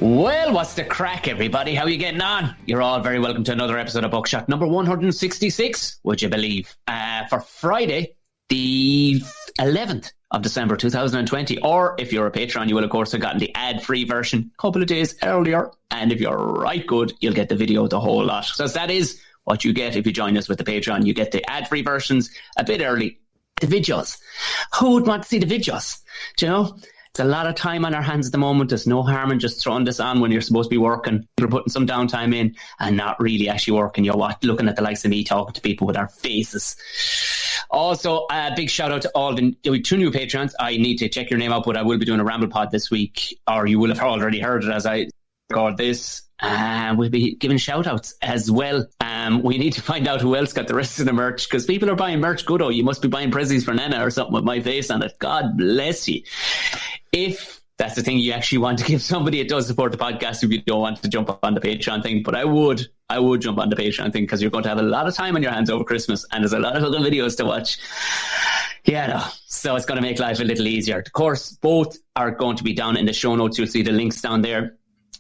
Well, what's the crack, everybody? How are you getting on? You're all very welcome to another episode of Buckshot, number 166, would you believe? For Friday, the 11th of December 2020. Or if you're a Patreon, you will, of course, have gotten the ad-free version a couple of days earlier. And if you're right good, you'll get the video the whole lot. So that is what you get if you join us with the Patreon. You get the ad-free versions a bit early. The videos. Who would want to see the videos? Do you know? It's a lot of time on our hands at the moment. There's no harm in just throwing this on when you're supposed to be working. You're putting some downtime in and not really actually working. You're looking at the likes of me talking to people with our faces. Also, a big shout out to all the 2 new Patreons. I need to check your name out, but I will be doing a Ramble Pod this week, or you will have already heard it as I record this. We'll be giving shout outs as well. We need to find out who else got the rest of the merch, because people are buying merch. Gordo, you must be buying prezzies for Nana or something with my face on it. God bless you. If that's the thing you actually want to give somebody, it does support the podcast if you don't want to jump on the Patreon thing. But I would jump on the Patreon thing, because you're going to have a lot of time on your hands over Christmas and there's a lot of other videos to watch. Yeah, no. So it's going to make life a little easier. Of course, both are going to be down in the show notes. You'll see the links down there.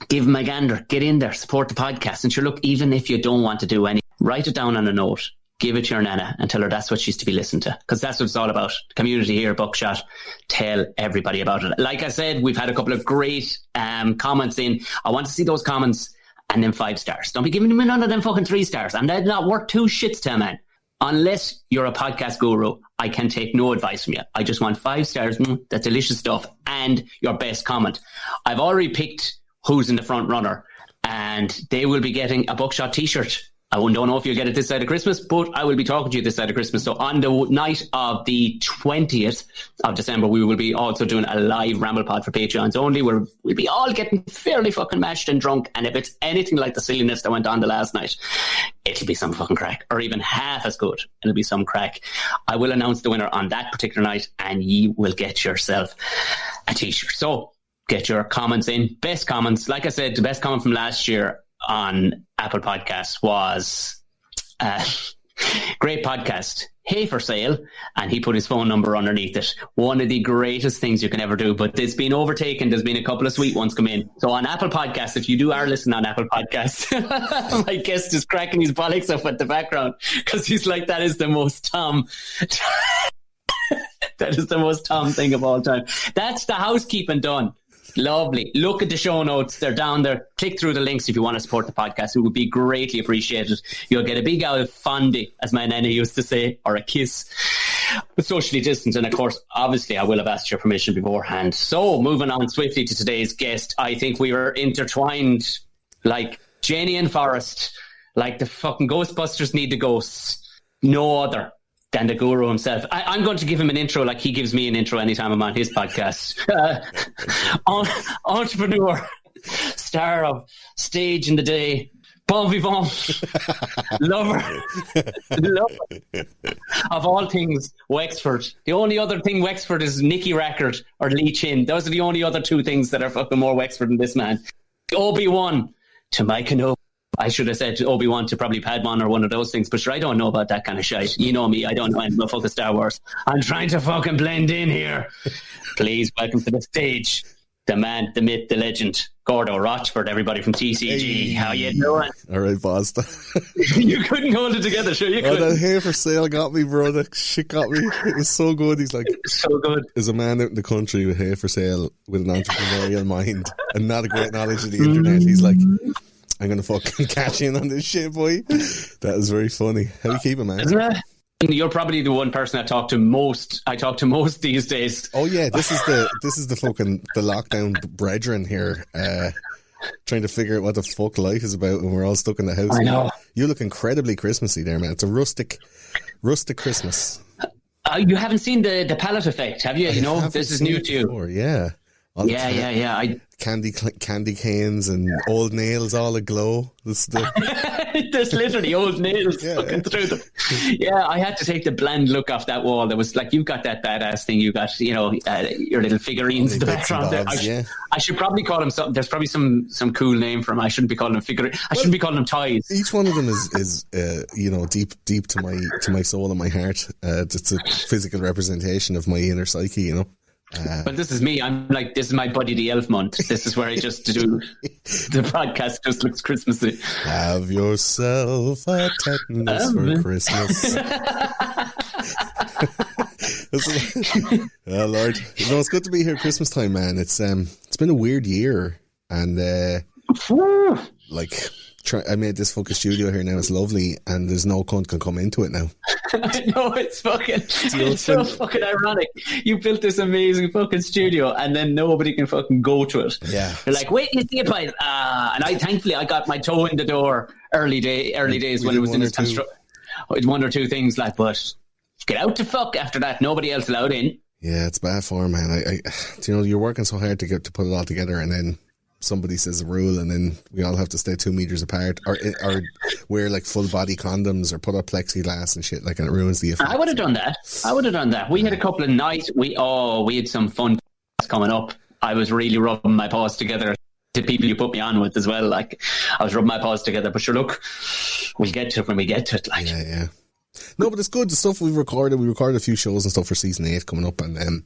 Give them a gander. Get in there. Support the podcast. And sure, look, even if you don't want to do any, write it down on a note. Give it to your Nana and tell her that's what she's to be listened to, because that's what it's all about. The community here, Buckshot. Tell everybody about it. Like I said, we've had a couple of great comments in. I want to see those comments and then 5 stars. Don't be giving me none of them fucking 3 stars. And they're not worth 2 shits to a man. Unless you're a podcast guru, I can take no advice from you. I just want 5 stars. That's delicious stuff. And your best comment. I've already picked who's in the front runner, and they will be getting a Buckshot t-shirt. I don't know if you'll get it this side of Christmas, but I will be talking to you this side of Christmas. So on the night of the 20th of December, we will be also doing a live Ramble Pod for Patreons only, where we'll be all getting fairly fucking mashed and drunk. And if it's anything like the silliness that went on the last night, it'll be some fucking crack, or even half as good. It'll be some crack. I will announce the winner on that particular night, and you will get yourself a t-shirt. So get your comments in. Best comments. Like I said, the best comment from last year on Apple Podcasts was great podcast, hey for sale, and he put his phone number underneath it. One of the greatest things you can ever do, but it's been overtaken. There's been a couple of sweet ones come in. So on Apple Podcasts, if you are listening on Apple Podcasts, my guest is cracking his bollocks up at the background, because he's like, that is the most Tom that is the most Tom thing of all time. That's the housekeeping done. Lovely. Look at the show notes. They're down there. Click through the links if you want to support the podcast. It would be greatly appreciated. You'll get a big old fondy, as my nana used to say, or a kiss, but socially distanced. And of course, obviously, I will have asked your permission beforehand. So moving on swiftly to today's guest, I think we were intertwined like Jenny and Forrest, like the fucking Ghostbusters need the ghosts. No other than the guru himself. I'm going to give him an intro like he gives me an intro anytime I'm on his podcast. Entrepreneur, star of Stage in the Day, bon vivant, lover of all things Wexford. The only other thing Wexford is Nicky Rackard or Lee Chin. Those are the only other 2 things that are fucking more Wexford than this man. Obi-Wan to Mike Kenobi. I should have said Obi-Wan to probably Padman or one of those things, but sure, I don't know about that kind of shit. You know me, I don't know anything about fucking Star Wars. I'm trying to fucking blend in here. Please welcome to the stage the man, the myth, the legend, Gordo, Rochford, everybody from TCG. Hey. How you doing? All right, boss. You couldn't hold it together, sure you couldn't. That hey for sale got me, bro. That shit got me. It was so good. He's like, so good. There's a man out in the country with hay for sale with an entrepreneurial mind and not a great knowledge of the internet. He's like, I'm going to fucking cash in on this shit, boy. That is very funny. How do you keep it, man? Isn't it? You're probably the one person I talk to most these days. Oh yeah, this is the fucking the lockdown brethren here, trying to figure out what the fuck life is about, and we're all stuck in the house. I know. You look incredibly Christmassy there, man. It's a rustic Christmas. You haven't seen the palette effect, have you? You know, this is new to you. Before, yeah. Yeah. Candy canes and old nails all aglow. There's literally old nails looking through them. Yeah, I had to take the bland look off that wall. There was like, you've got that badass thing. You got, your little figurines in the background there. I should probably call them something. There's probably some cool name for them. I shouldn't be calling them figurines. I shouldn't be calling them toys. Each one of them is deep to my soul and my heart. It's a physical representation of my inner psyche, you know. But this is me. I'm like, this is my Buddy the Elf month. This is where I just do the podcast. Just looks Christmassy. Have yourself a tetanus for Christmas. Oh Lord, it's good to be here Christmas time, man. It's been a weird year, and I made this fucking studio here now. It's lovely, and there's no cunt can come into it now. I know, it's so fucking ironic. You built this amazing fucking studio, and then nobody can fucking go to it. Yeah, you're like, wait, you see it, and thankfully I got my toe in the door early days when it was in its construction. One or two things like, but get out to fuck after that. Nobody else allowed in. Yeah, it's bad form, man. You're working so hard to put it all together, and then somebody says a rule, and then we all have to stay 2 meters apart, or wear like full body condoms, or put up plexiglass and shit, and it ruins the effect. I would have done that. We had a couple of nights. We had some fun coming up. I was really rubbing my paws together. The people you put me on with as well. I was rubbing my paws together. But sure, look, we'll get to it when we get to it. Yeah. No, but it's good. The stuff we recorded a few shows and stuff for season 8 coming up, and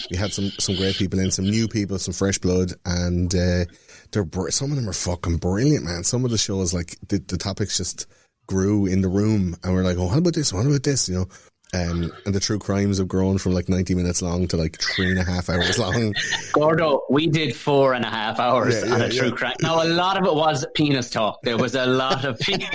we had some great people in, some new people, some fresh blood, and some of them are fucking brilliant, man. Some of the shows, like the topics just grew in the room, and we're like, oh, what about this, and the true crimes have grown from 90 minutes long to 3.5 hours long. Gordo, we did 4.5 hours on a true crime. Now, a lot of it was penis talk. There was a lot of penis.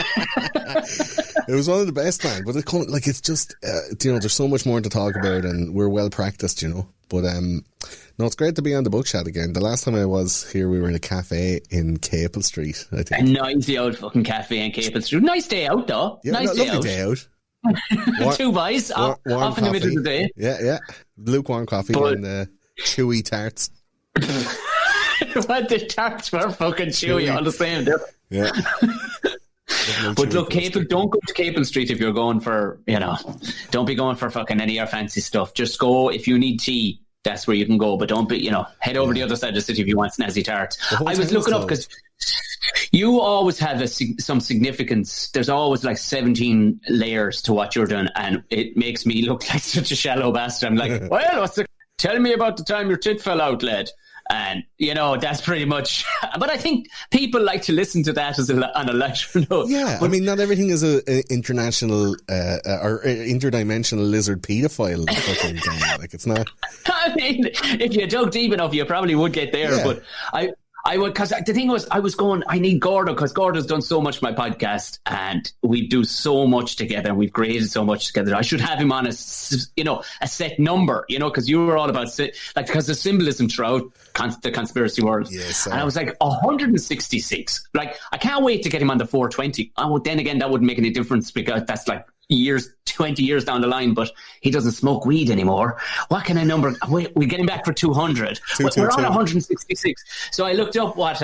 It was one of the best, man. But it's just, there's so much more to talk about, and we're well practiced, But no, it's great to be on the Bookshot again. The last time I was here, we were in a cafe in Capel Street, I think. A nice old fucking cafe in Capel Street. Nice day out, though. Yeah, lovely day out. 2 buys off in the middle of the day. Yeah. Lukewarm coffee and chewy tarts. What, the tarts were fucking chewy all the same. Yeah. But look, don't go to Capel Street if you're going for, don't be going for fucking any of your fancy stuff. Just go if you need tea. That's where you can go, but don't be, head over the other side of the city if you want snazzy tarts. I was looking up because you always have some significance. There's always 17 layers to what you're doing, and it makes me look like such a shallow bastard. I'm like, well, tell me about the time your tit fell out, lad. And, that's pretty much... But I think people like to listen to that on a lighter note. Yeah, but, not everything is an international or interdimensional lizard paedophile fucking thing. It's not... if you dug deep enough, you probably would get there. Yeah. But I would... Because the thing was, I need Gordo, because Gordo's done so much for my podcast, and we do so much together, and we've created so much together. I should have him on a set number, because you were all about... because the symbolism throughout the conspiracy world. Yes, and I was like, 166. I can't wait to get him on the 420. Oh, then again, that wouldn't make any difference, because that's 20 years down the line, but he doesn't smoke weed anymore. What kind of number? We're getting back for 200. We're on 166. So I looked up what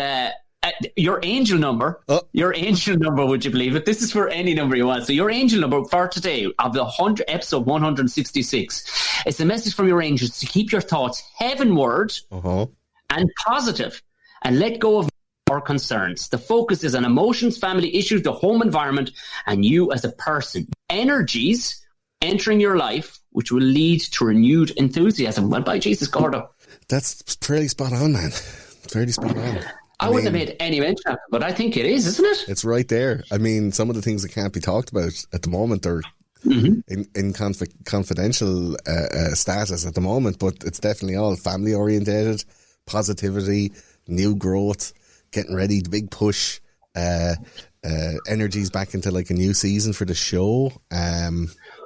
your angel number. Your angel number, would you believe it? This is for any number you want. So your angel number for today of the episode 166. It's a message from your angels to keep your thoughts heavenward and positive, and let go of our concerns. The focus is on emotions, family issues, the home environment, and you as a person. Energies entering your life, which will lead to renewed enthusiasm. Well, by Jesus, Gordo. That's fairly spot on, man. Fairly spot on. I wouldn't have made any mention of it, but I think it is, isn't it? It's right there. Some of the things that can't be talked about at the moment are in confidential status at the moment, but it's definitely all family orientated, positivity, new growth, getting ready, the big push, energies back into a new season for the show.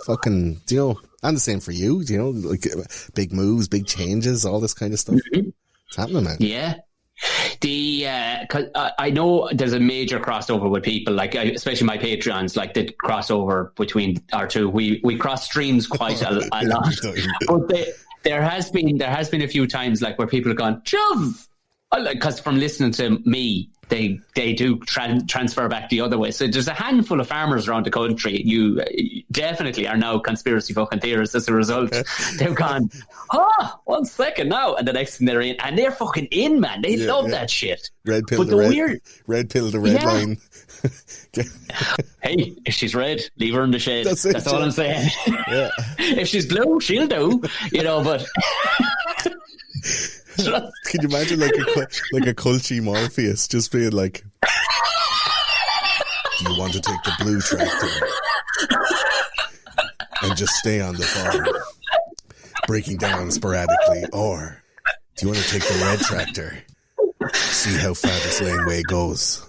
Fucking, and the same for you, big moves, big changes, all this kind of stuff. It's happening, man. Yeah. Cause I know there's a major crossover with people, especially my Patreons, the crossover between our two. We cross streams quite a lot. But there has been a few times where people have gone, Shove! Because from listening to me, they do transfer back the other way. So there's a handful of farmers around the country. You definitely are now conspiracy fucking theorists as a result. They've gone, 1 second now, and the next thing they're in, and they're fucking in, man. They love that shit. Red pill, red pill, the red line. Hey, if she's red, leave her in the shade. That's all I'm saying. Yeah. If she's blue, she'll do. But. Can you imagine like a culty Morpheus just being like, do you want to take the blue tractor and just stay on the farm, breaking down sporadically, or do you want to take the red tractor, see how far this laneway goes?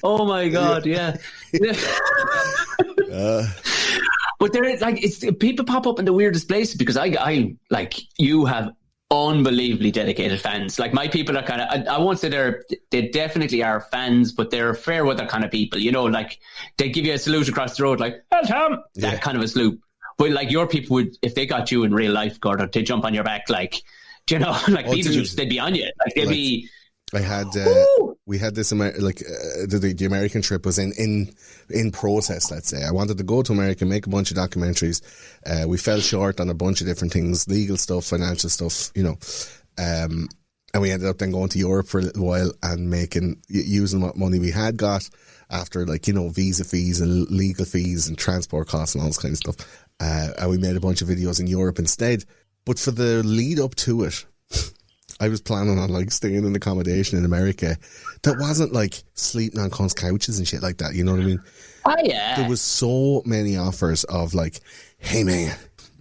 Oh my God, yeah. But there is like people pop up in the weirdest places because I like you have unbelievably dedicated fans. Like my people are kind of I won't say they definitely are fans, but they're fair weather kind of people. You know, like they give you a salute across the road, like "Hey Tom," that kind of a salute. But like your people would, if they got you in real life, Gordo, they jump on your back like, you know, like Beetlejuice, they'd be on you. Like they'd be. I had we had this the American trip was in process. Let's say I wanted to go to America, make a bunch of documentaries. We fell short on a bunch of different things, legal stuff, financial stuff, you know. And we ended up then going to Europe for a little while and using what money we had got after, like, you know, visa fees and legal fees and transport costs and all this kind of stuff. And we made a bunch of videos in Europe instead. But for the lead up to it, I was planning on like staying in accommodation in America that wasn't like sleeping on cunts' couches and shit like that. You know what I mean? Oh yeah. There was so many offers of like, hey man,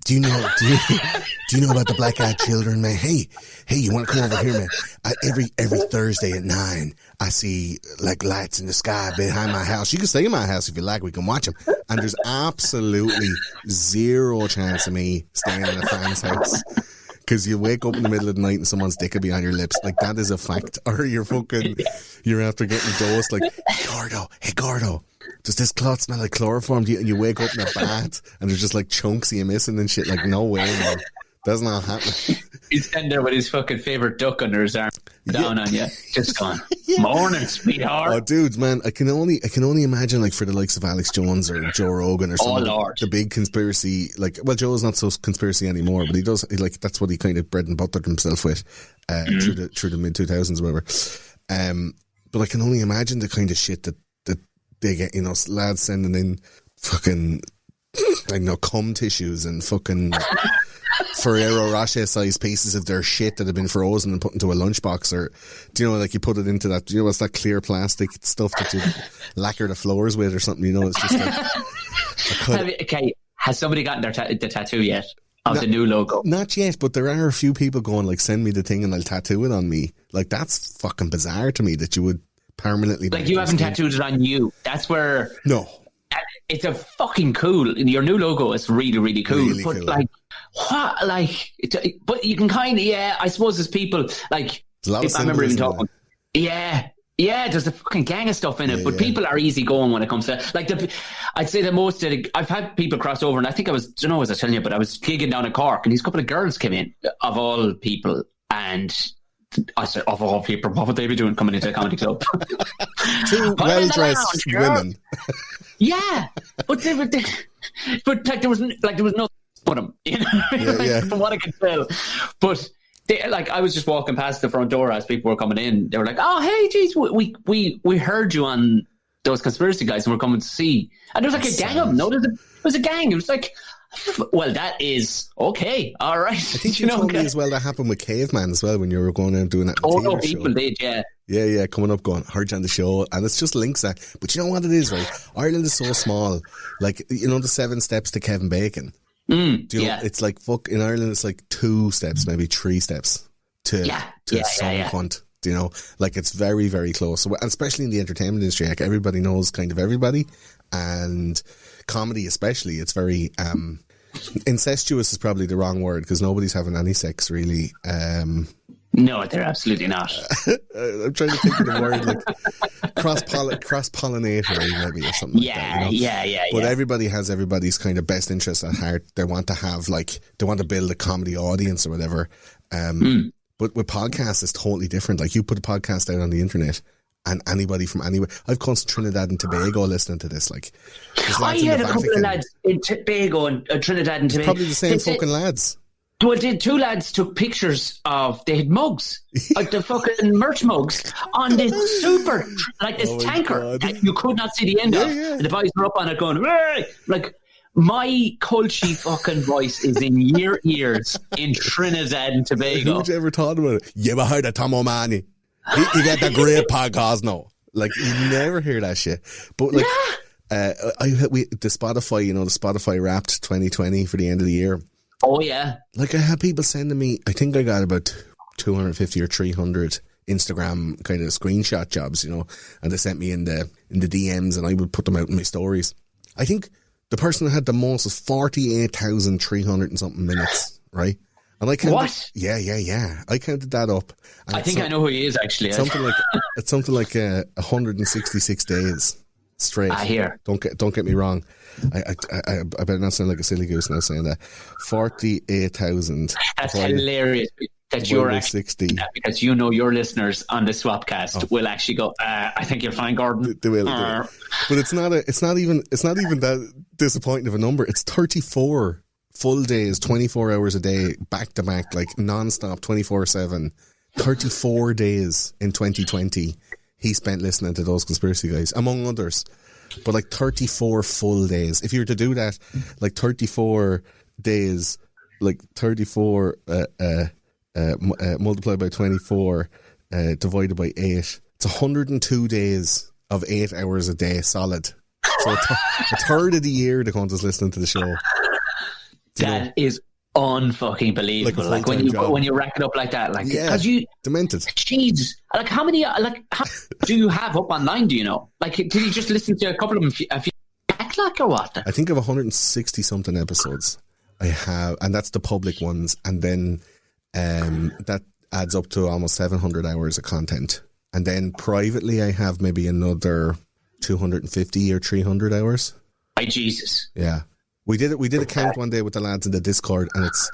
do you know about the black-eyed children, man? Hey, you want to come over here, man? Every Thursday at 9, I see like lights in the sky behind my house. You can stay in my house if you like. We can watch them. And there's absolutely zero chance of me staying in a fan's house. Because you wake up in the middle of the night and someone's dick will be on your lips. Like, that is a fact. Or you're after getting dosed. Like, hey, Gordo, does this cloth smell like chloroform? And you wake up in a bath and there's just like chunks of you missing and shit. Like, no way, man. That's not happening. He's standing there with his fucking favourite duck under his arm, down on you, just going, morning, sweetheart. Oh, dudes, man, I can only imagine, like, for the likes of Alex Jones or Joe Rogan or something, the big conspiracy, like, well, Joe's not so conspiracy anymore, but that's what he kind of bread and buttered himself with through the mid 2000s or whatever. But I can only imagine the kind of shit that they get, you know, lads sending in fucking, I don't know, cum tissues and fucking Ferrero Rocher sized pieces of their shit that have been frozen and put into a lunchbox, or do you know, like, you put it into that, you know, what's that clear plastic stuff that you lacquer the floors with or something, you know? It's just like okay, has somebody gotten the tattoo yet of the new logo? Not yet, but there are a few people going like, send me the thing and I'll tattoo it on me. Like, that's fucking bizarre to me that you would permanently, like, you haven't tattooed it on you. That's where no, it's a fucking cool, your new logo is really, really cool. Really but cool. Like, what, like, but you can kind of, I suppose there's people, like, if I remember even talking, there's a fucking gang of stuff in it, but people are easy going when it comes to, like, I'd say the most, I've had people cross over, and I think I was telling you, but I was gigging down at Cork, and these couple of girls came in, of all people, and I said, of all people, what would they be doing coming into a comedy club? Two well-dressed women. Yeah, but but like there was no but them, you know, from what I could tell. But they, like, I was just walking past the front door as people were coming in. They were like, "Oh, hey, geez, we heard you on those conspiracy guys, and we're coming to see." And there was like a gang of them. No, there was a gang. It was like, well, that is okay, all right. I think you told me as well that happened with Caveman as well when you were going out doing that. No, people did, yeah. Yeah, coming up going, heard you on the show, and it's just links that. But you know what it is, right? Ireland is so small. Like, you know, the 7 steps to Kevin Bacon. Do you know, it's like, in Ireland, it's like 2 steps, maybe 3 steps to some cunt. Do you know? Like, it's very, very close. So, and especially in the entertainment industry, like, everybody knows kind of everybody, and comedy especially, it's very incestuous is probably the wrong word, because nobody's having any sex really. No, they're absolutely not. I'm trying to think of the word, like cross-pollinator maybe, or something like that. You know? Yeah. But everybody has everybody's kind of best interest at heart. They want to have, like, they want to build a comedy audience or whatever. But with podcasts, it's totally different. Like, you put a podcast out on the internet, and anybody from anywhere. I've come to Trinidad and Tobago listening to this. Like, I had a couple of lads in Tobago and Trinidad and Tobago. Probably the same fucking lads. Well, 2 lads took pictures of, they had mugs, like the fucking merch mugs, on this super, like this tanker that you could not see the end of. And the boys were up on it going, hey! Like, My culty fucking voice is in your ears in Trinidad and Tobago. Who'd you ever thought about it? You ever heard of Tom O'Mani? He got the great podcast now. Like, you never hear that shit. But like, the Spotify, the Spotify Wrapped 2020 for the end of the year. Oh yeah. Like, I had people sending me, I think I got about 250 or 300 Instagram kind of screenshot jobs, and they sent me in the DMs, and I would put them out in my stories. I think the person that had the most was 48,300 and something minutes, right? And I counted, what? Yeah. I counted that up. I think I know who he is, actually. It's something like 166 days straight. I hear. Don't get me wrong. I better not sound like a silly goose now saying that. 48,000. That's hilarious. That you're actually 60. Because your listeners on the Swapcast will actually go, I think you're fine, Gordon. They will. But it's not even that disappointing of a number. It's 34 full days, 24 hours a day, back to back, like non-stop, 24/7. 34 days in 2020 he spent listening to those conspiracy guys, among others. But like 34 full days. If you were to do that, like 34 days, like 34 multiplied by 24 divided by 8, it's 102 days of 8 hours a day solid. So a third of the year the cunt is listening to the show. That is unfucking believable. Like when you rack it up like that, like, because you demented. Jeez, like how many do you have up online? Do you know? Like, did you just listen to a couple of them a few back, like, or what? I think of 160 something episodes I have, and that's the public ones, and then that adds up to almost 700 hours of content. And then privately I have maybe another 250 or 300 hours. My Jesus. Yeah. We did a count one day with the lads in the Discord, and it's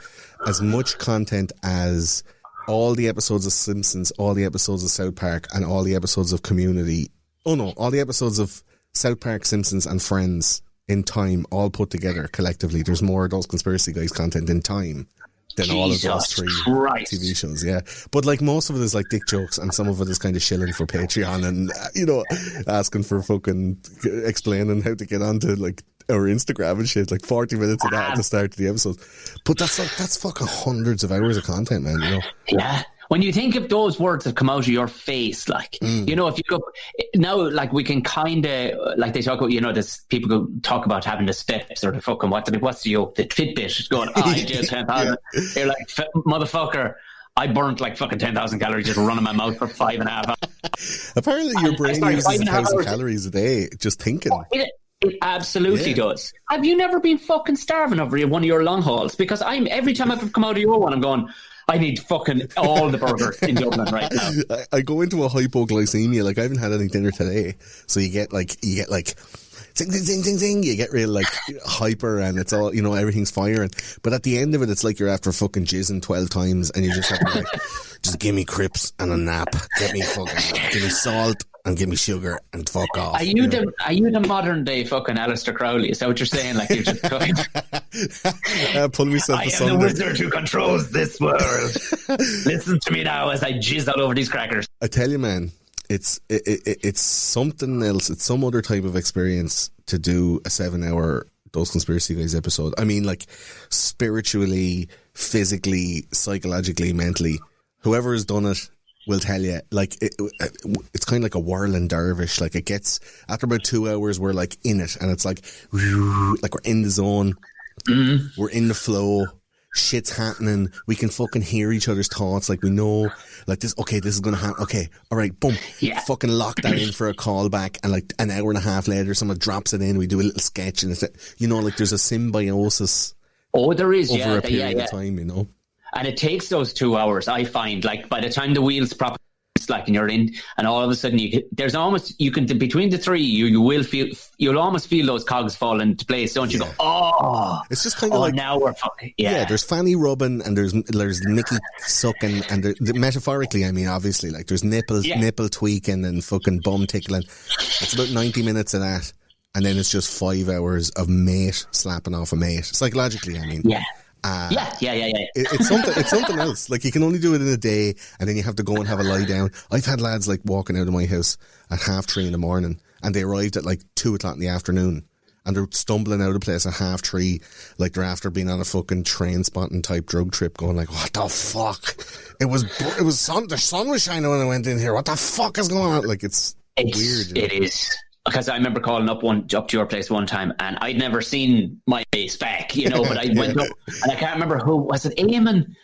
as much content as all the episodes of Simpsons, all the episodes of South Park, and all the episodes of Community. Oh no, all the episodes of South Park, Simpsons, and Friends in time, all put together collectively. There's more of those conspiracy guys content in time than all of those 3 TV shows, yeah. But like, most of it is like dick jokes, and some of it is kind of shilling for Patreon and asking for fucking explaining how to get onto like our Instagram and shit. Like 40 minutes of that at the start of the episode. But that's fucking hundreds of hours of content, man. Yeah. When you think of those words that come out of your face, like, if you go now, like, we can kind of, like, they talk about, this people go talk about having the steps or the fucking what's the yoke, the Fitbit going, I just 10,000. You're like, motherfucker, I burnt like fucking 10,000 calories just running my mouth for 5.5 hours. Apparently your brain uses 1,000 calories a day just thinking. It absolutely does. Have you never been fucking starving over one of your long hauls? Because every time I've come out of your one, I'm going, I need fucking all the burgers in Dublin right now. I go into a hypoglycemia. Like, I haven't had any dinner today, so you get like zing, zing, zing, zing, zing. You get real like hyper, and it's all, everything's firing. But at the end of it, it's like you're after fucking jizzing 12 times, and you just have to like, just give me crips and a nap. Give me salt and give me sugar and fuck off. Are you the modern day fucking Aleister Crowley? Is that what you're saying? Like, you're just going, pull myself I am the wizard who controls this world. Listen to me now as I jizz all over these crackers. I tell you, man, it's something else. It's some other type of experience to do a 7-hour Those Conspiracy Guys episode. I mean, like, spiritually, physically, psychologically, mentally, whoever has done it will tell you, like, it's kind of like a whirling dervish. Like, it gets, after about 2 hours, we're like in it, and it's like we're in the zone. We're in the flow. Shit's happening. We can fucking hear each other's thoughts. Like, we know, like, this is going to happen. Okay, all right, boom. Yeah. Fucking lock that in for a call back, and like an hour and a half later, someone drops it in. We do a little sketch, and it's, like, there's a symbiosis. Oh, there is, over a period of time, And it takes those 2 hours, I find. Like, by the time the wheels properly, like, and you're in, and all of a sudden between the three, you'll almost feel those cogs fall into place, don't you? Go, it's just kind of like, now we're fucking, there's fanny rubbing, and there's Mickey sucking, and metaphorically, I mean, obviously, like, there's nipple tweaking and fucking bum tickling. It's about 90 minutes of that, and then it's just 5 hours of mate slapping off a mate, psychologically, I mean. It's something else. Like, you can only do it in a day, and then you have to go and have a lie down. I've had lads like walking out of my house at 3:30 in the morning, and they arrived at like 2:00 in the afternoon, and they're stumbling out of place at 3:30, like they're after being on a fucking train spotting type drug trip, going like, what the fuck? It was the sun was shining when I went in here. What the fuck is going on? Like it's weird. It is. Because I remember calling up to your place one time, and I'd never seen my face back, but I went up, and I can't remember who was it. Eamon?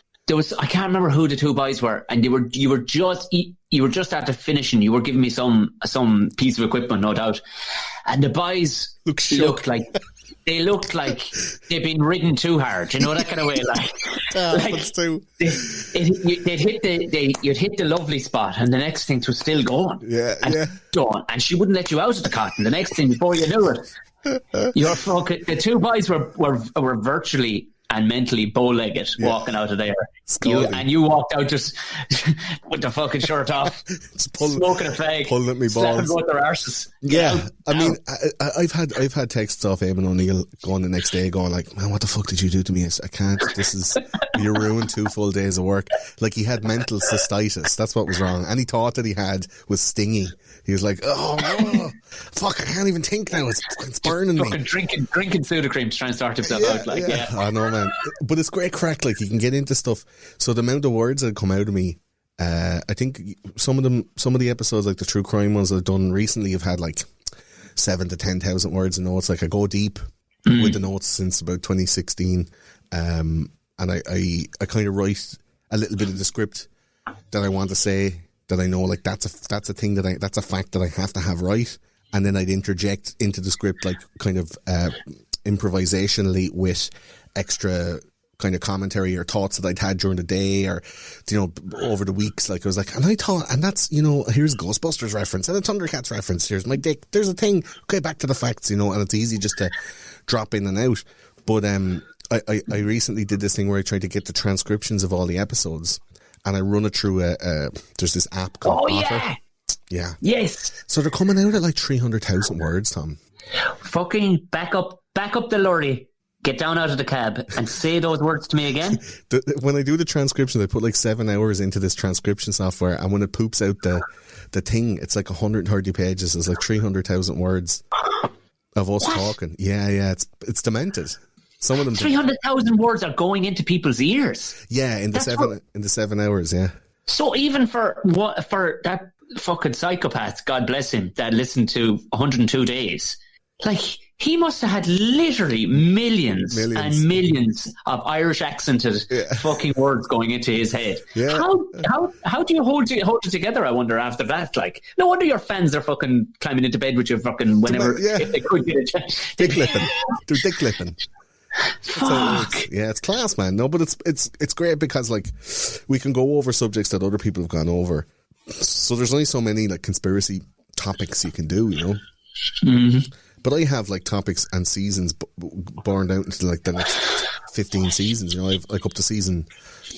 I can't remember who the two boys were, and you were just after finishing. You were giving me some piece of equipment, no doubt, and the boys looked like they'd been ridden too hard, that kind of way. You'd hit the lovely spot, and the next thing was still going. Done, and she wouldn't let you out of the cotton. The next thing, before you knew it, the two boys were virtually and mentally bow-legged walking out of there. You walked out just with the fucking shirt off, smoking a fag, pulling at me balls, slapping both their arses. Yeah, I mean, I've had texts off Eamon O'Neill going the next day, going like, "Man, what the fuck did you do to me? I can't. You ruined 2 full days of work." Like he had mental cystitis. That's what was wrong, and he thought that he was stingy. He was like, "Oh no, fuck! I can't even think now. It's burning me." Drinking Sudocreme to try and start himself out. I know, man. But it's great crack. Like you can get into stuff. So the amount of words that come out of me, I think some of the episodes, like the true crime ones I've done recently, have had like 7,000 to 10,000 words of notes. Like I go deep with the notes since about 2016, and I kind of write a little bit of the script that I want to say, that I know like that's a thing that's a fact that I have to have right, and then I'd interject into the script like kind of improvisationally with extra kind of commentary or thoughts that I'd had during the day or over the weeks. Like I was like, and I thought, and that's here's Ghostbusters reference and a Thundercats reference, here's my dick, there's a thing, okay, back to the facts, and it's easy just to drop in and out. But I recently did this thing where I tried to get the transcriptions of all the episodes, and I run it through there's this app called Otter. Yeah. Yes. So they're coming out at like 300,000 words, Tom. Fucking back up the lorry. Get down out of the cab and say those words to me again. When I do the transcription, I put like 7 hours into this transcription software, and when it poops out the thing, it's like 130 pages. It's like 300,000 words of us talking. Yeah, it's demented. Some of them 300,000 words are going into people's ears. Yeah, in the 7 hours. Yeah. So even for that fucking psychopath, God bless him, that listened to 102 days, like he must have had literally millions and millions of Irish accented fucking words going into his head. Yeah. How do you hold it together, I wonder, after that? Like, no wonder your fans are fucking climbing into bed with you fucking whenever if they could get a chance. Dick lipping. They're dick lipping. Fuck. It's class, man. No, but it's great because like we can go over subjects that other people have gone over. So there's only so many like conspiracy topics you can do, Mm-hmm. But I have like topics and seasons burned out into like the next 15 seasons. I've like up to season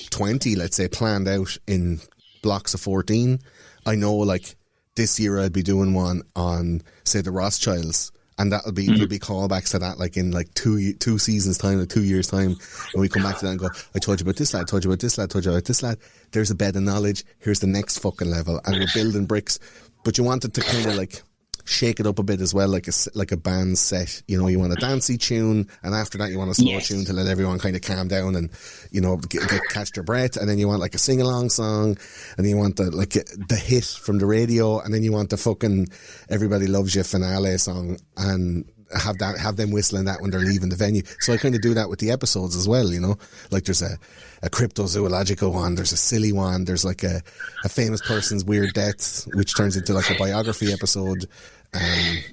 20, let's say, planned out in blocks of 14. I know like this year I'd be doing one on, say, the Rothschilds. And there'll be callbacks to that, like in like two seasons time, like 2 years time, and we come back to that and go, I told you about this lad, I told you about this lad, I told you about this lad. There's a bed of knowledge. Here's the next fucking level, and we're building bricks. But you want it to kind of like shake it up a bit as well, like a band set. You want a dancey tune, and after that you want a slow tune to let everyone kind of calm down and catch their breath. And then you want like a sing along song, and then you want the hit from the radio, and then you want the fucking Everybody Loves You finale song, and have them whistling that when they're leaving the venue. So I kind of do that with the episodes as well. Like there's a cryptozoological one, there's a silly one, there's like a famous person's weird death, which turns into like a biography episode. I'm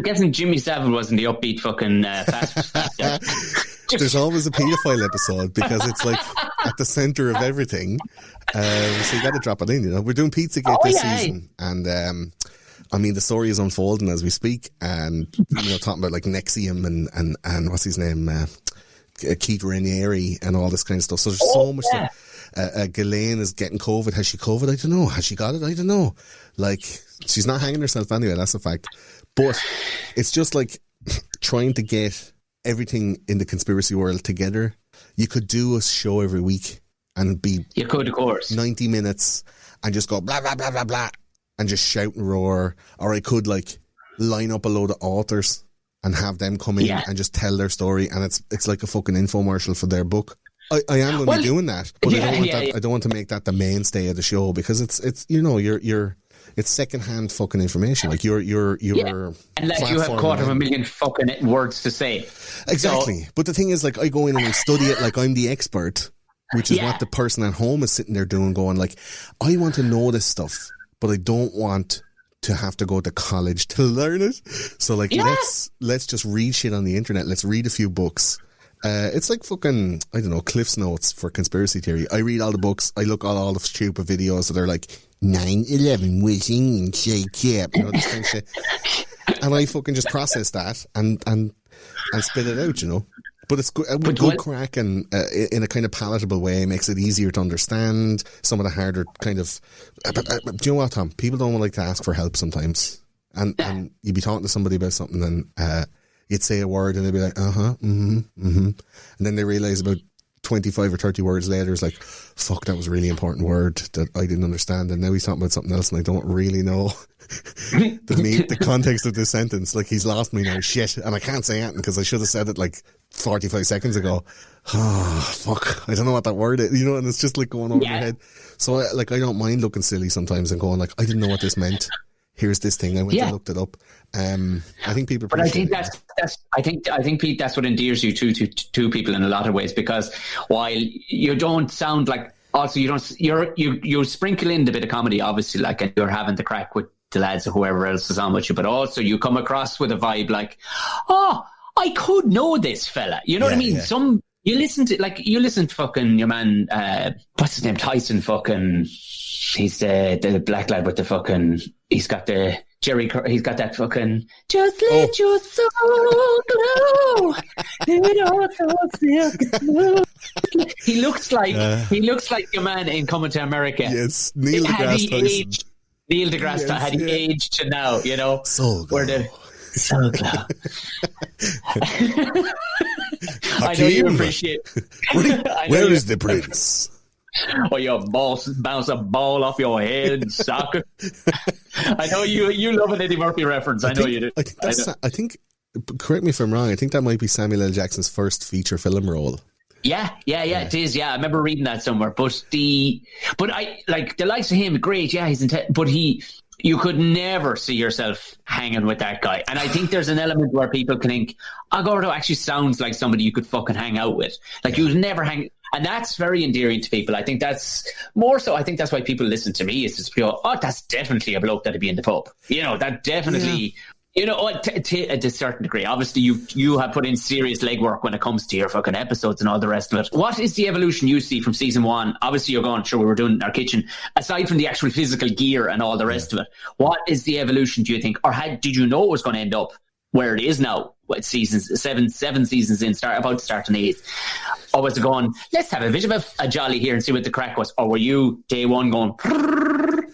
guessing Jimmy Savile wasn't the upbeat fucking fast. There's always a paedophile episode because it's like at the centre of everything. So you got to drop it in. We're doing Pizzagate this season, and I mean the story is unfolding as we speak, and talking about like Nexium and what's his name, Keith Raniere and all this kind of stuff. So there's so much stuff. Ghislaine is getting COVID. Has she COVID? I don't know. Has she got it? I don't know. Like, she's not hanging herself anyway, that's a fact. But it's just like trying to get everything in the conspiracy world together. You could do a show every week and be... You could, of course. 90 minutes and just go blah, blah, blah, blah, blah, and just shout and roar. Or I could like line up a load of authors and have them come in and just tell their story, and it's like a fucking infomercial for their book. I am going to be doing that, but I don't want to make that the mainstay of the show, because it's you know, it's secondhand fucking information. Like your unless you have 250,000 fucking words to say. Exactly. But the thing is, like, I go in and I study it like I'm the expert, which is what the person at home is sitting there doing, going like, I want to know this stuff, but I don't want to have to go to college to learn it. So like, let's just read shit on the internet. Let's read a few books. It's like fucking, I don't know, Cliff's Notes for conspiracy theory. I read all the books. I look at all the stupid videos that are like 9/11 wishing and shake up, you know, this kind of shit. And I fucking just process that and spit it out, you know. But it's good crack, and in a kind of palatable way, makes it easier to understand some of the harder kind of. Do you know what, Tom? People don't like to ask for help sometimes, and you'd be talking to somebody about something, and you'd say a word, and they'd be like, and then they realise about 25 or 30 words later, it's like, fuck, that was a really important word that I didn't understand, and now he's talking about something else, and I don't really know the context of this sentence. Like, he's lost me now, shit, and I can't say anything because I should have said it like 45 seconds ago. Oh, fuck, I don't know what that word is, you know, and it's just like going over my head. So I don't mind looking silly sometimes and going like, I didn't know what this meant. Here's this thing, I went and looked it up. I think people, but I think I think Pete, that's what endears you to people in a lot of ways, because while you don't sound like, also you sprinkle in a bit of comedy, obviously, like, and you're having the crack with the lads or whoever else is on with you, but also you come across with a vibe like, oh, I could know this fella, you know what I mean? You listen to fucking your man, what's his name, Tyson, fucking, he's the black lad with the fucking, he's got the he's got that fucking, just let your soul glow. He looks like your man in Coming to America. Yes, Neil deGrasse Tyson. Neil deGrasse Tyson, had he aged to now, you know? Soul glow. Soul glow. I know you appreciate. Where is the prince? Or your boss bounce a ball off your head, soccer. I know you love an Eddie Murphy reference. I know you do. I think, correct me if I'm wrong, I think that might be Samuel L. Jackson's first feature film role. Yeah, it is. Yeah, I remember reading that somewhere. But I like the likes of him. Great, yeah, you could never see yourself hanging with that guy. And I think there's an element where people can think, Gordo actually sounds like somebody you could fucking hang out with. Like, you'd never hang. And that's very endearing to people. I think that's more so. I think that's why people listen to me, is just go, oh, that's definitely a bloke that'd be in the pub. You know, that definitely, you know, to a certain degree. Obviously, you have put in serious legwork when it comes to your fucking episodes and all the rest of it. What is the evolution you see from season one? Obviously, you're going, sure, we were doing in our kitchen. Aside from the actual physical gear and all the rest of it, what is the evolution, do you think? Or did you know it was going to end up where it is now? What, seasons, seven seasons in, about to start on 8th? Or was it going, let's have a bit of a jolly here and see what the crack was? Or were you day one going,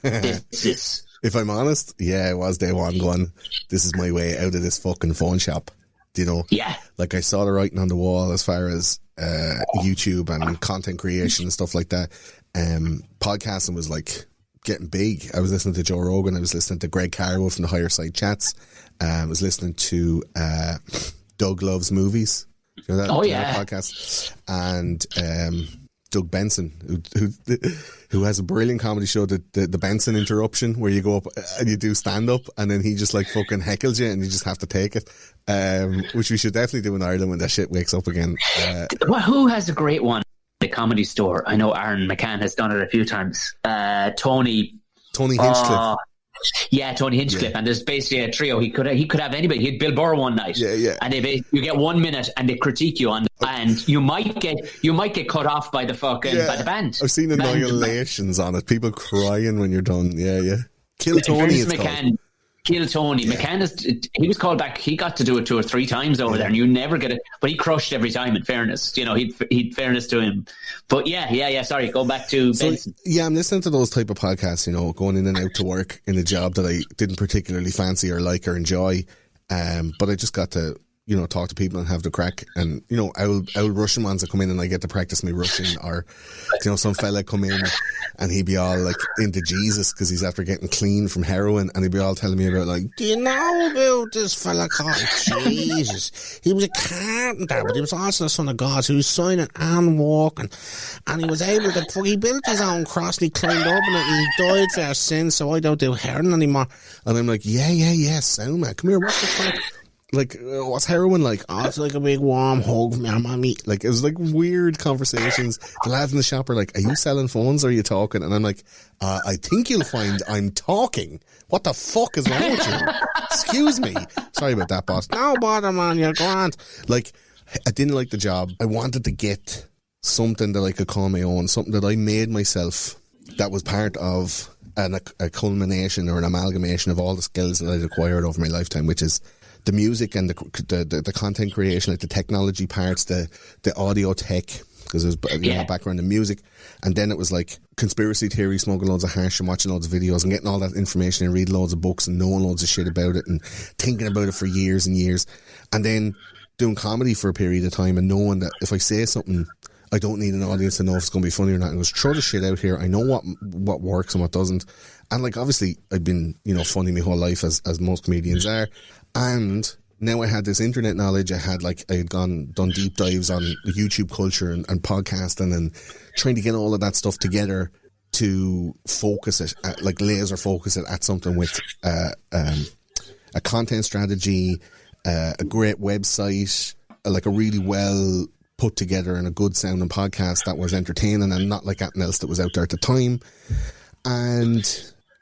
this is... If I'm honest, yeah, it was day one going, this is my way out of this fucking phone shop. Do you know? Yeah. Like, I saw the writing on the wall as far as YouTube and content creation and stuff like that. Podcasting was like getting big. I was listening to Joe Rogan. I was listening to Greg Carroll from the Higher Side Chats. I was listening to Doug Loves Movies. You know that, that podcast? And Doug Benson, who has a brilliant comedy show, the Benson Interruption, where you go up and you do stand up, and then he just like fucking heckles you, and you just have to take it. Which we should definitely do in Ireland when that shit wakes up again. Who has a great one? The Comedy Store. I know Aaron McCann has done it a few times. Tony Hinchcliffe. Yeah, Tony Hinchcliffe, and there's basically a trio. He could have anybody. He had Bill Burr one night, and you get 1 minute, and they critique you on, and you might get cut off by the fucking by the band. I've seen annihilations on it. People crying when you're done. Yeah. Kill Tony. It's called. Kill Tony. McCann he was called back. He got to do it 2 or 3 times over there, and you never get it. But he crushed every time. In fairness, you know, he'd fairness to him. But yeah. Sorry, go back to Benson. Yeah, I'm listening to those type of podcasts. You know, going in and out to work in a job that I didn't particularly fancy or like or enjoy. But I just got to talk to people and have the crack. And, old Russian ones that come in and I get to practice my Russian, or, some fella come in and he'd be all like into Jesus because he's after getting clean from heroin, and he'd be all telling me about, like, do you know about this fella called Jesus? He was a carpenter, but he was also the son of God, so he was signing and walking, and he was able to, he built his own cross and he climbed up in it and he died for our sins, so I don't do heroin anymore. And I'm like, yeah, sound man, come here, what's the crack? Like, what's heroin like? Oh, it's like a big warm hug from your mommy. Like, it was like weird conversations. The lads in the shop are like, are you selling phones or are you talking? And I'm like, I think you'll find I'm talking. What the fuck is wrong with you? Excuse me. Sorry about that, boss. No bother, man, you're grand. Like, I didn't like the job. I wanted to get something that I could call my own, something that I made myself, that was part of a culmination or an amalgamation of all the skills that I'd acquired over my lifetime, which is the music and the content creation, like the technology parts, the audio tech, because there's background in music, and then it was like conspiracy theory, smoking loads of hash and watching loads of videos and getting all that information and reading loads of books and knowing loads of shit about it and thinking about it for years and years, and then doing comedy for a period of time and knowing that if I say something, I don't need an audience to know if it's going to be funny or not. And just throw the shit out here. I know what works and what doesn't. And like, obviously, I've been, funny my whole life, as most comedians are. And now I had this internet knowledge. I had done deep dives on the YouTube culture and podcasting and trying to get all of that stuff together to focus it, laser focus it at something with a content strategy, a great website, like a really well put together and a good sounding podcast that was entertaining and not like anything else that was out there at the time. And